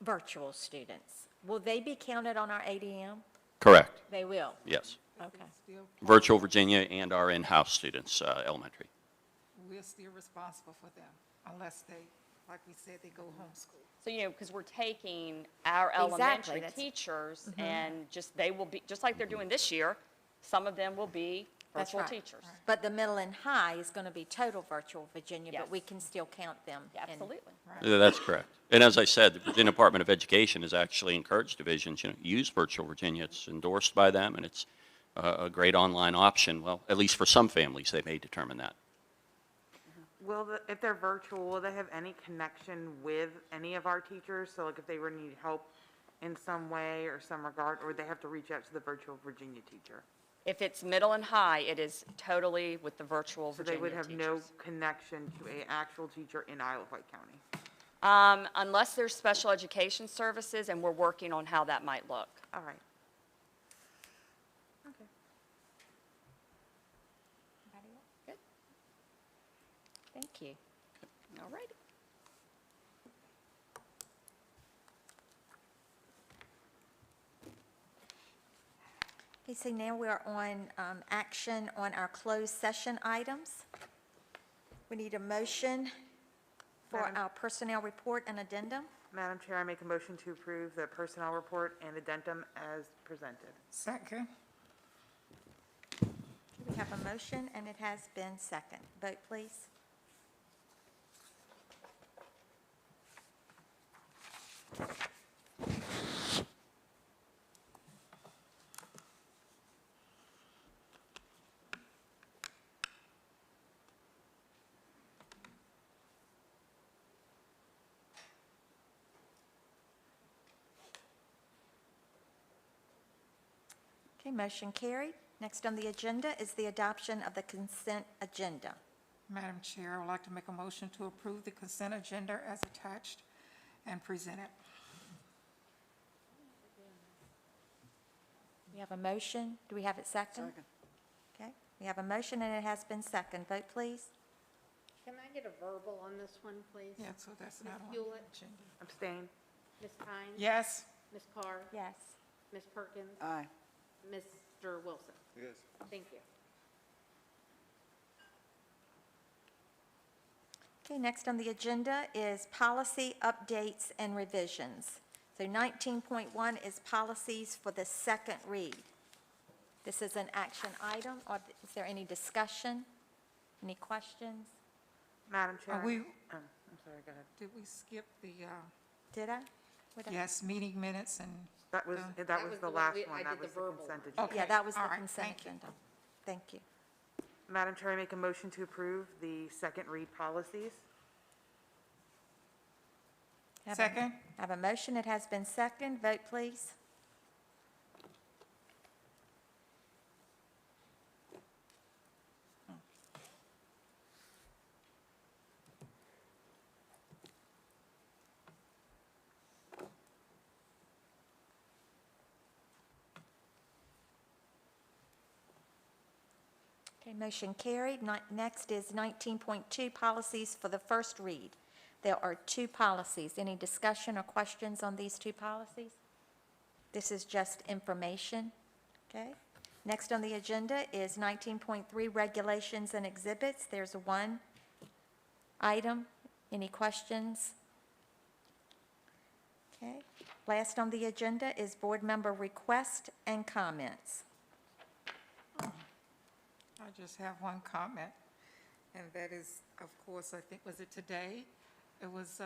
virtual students, will they be counted on our ADM? Correct. They will? Yes. Okay. Virtual Virginia and our in-house students, elementary. We're still responsible for them unless they, like we said, they go homeschool. So, because we're taking our Exactly, elementary that's- teachers and they will be, just like they're doing this year, some of them will be That's virtual right. teachers. But the middle and high is going to be total virtual Virginia, Yes. but we can still count them. Yeah, in- absolutely. Yeah, that's correct. And as I said, the Virginia Department of Education has actually encouraged divisions, use Virtual Virginia. It's endorsed by them, and it's a great online option. Well, at least for some families, they may determine that. If they're virtual, will they have any connection with any of our teachers? So like if they were to need help in some way or some regard, or would they have to reach out to the Virtual Virginia teacher? If it's middle and high, it is totally with the virtual So Virginia they would have teachers. no connection to an actual teacher in Isle of Wight County? Unless there's special education services, and we're working on how that might look. All right. Okay. Good. Thank you. All right. Okay, so now we are on action on our closed session items. We need a motion for Madam- our personnel report and addendum. Madam Chair, I make a motion to approve the personnel report and addendum as presented. Second. We have a motion, and it has been second. Vote, please. Okay, motion carried. Next on the agenda is the adoption of the consent agenda. Madam Chair, I would like to make a motion to approve the consent agenda as attached and presented. We have a motion. Do we have it second? Second. Okay, we have a motion, and it has been second. Vote, please. Can I get a verbal on this one, please? Yeah, so that's Ms. not on the Hewlett? agenda. Abstain. Ms. Tynes? Yes. Ms. Carr? Yes. Ms. Perkins? Aye. Mr. Wilson? Yes. Thank you. Okay, next on the agenda is policy updates and revisions. So 19.1 is policies for the second read. This is an action item, or is there any discussion? Any questions? Madam Chair. Are we, I'm sorry, go ahead. did we skip the, Did I? Yes, meeting minutes and. That was the one last I one. did That the was the verbal. consent agenda. Okay, Yeah, that was the all right, consent thank you. agenda. Thank you. Madam Chair, I make a motion to approve the second read policies. Second? I have a motion. It has been seconded. Vote, please. Okay, motion carried. Next is 19.2, policies for the first read. There are two policies. Any discussion or questions on these two policies? This is just information, okay? Next on the agenda is 19.3, regulations and exhibits. There's one item. Any questions? Okay. Last on the agenda is board member request and comments. I just have one comment, and that is, of course, I think, was it today? It was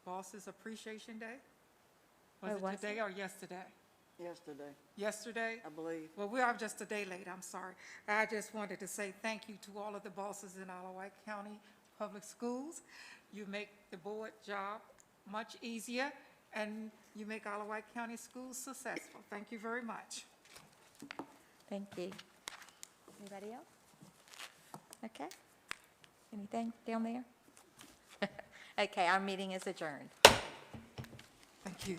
Bosses Appreciation Day? Oh, Was was it today or yesterday? Yesterday, Yesterday? I believe. Well, we are just a day late, I'm sorry. I just wanted to say thank you to all of the bosses in Wight County Public Schools. You make the board job much easier, and you make Wight County Schools successful. Thank you very much. Thank you. Anybody else? Okay. Anything down there? Okay, our meeting is adjourned. Thank you.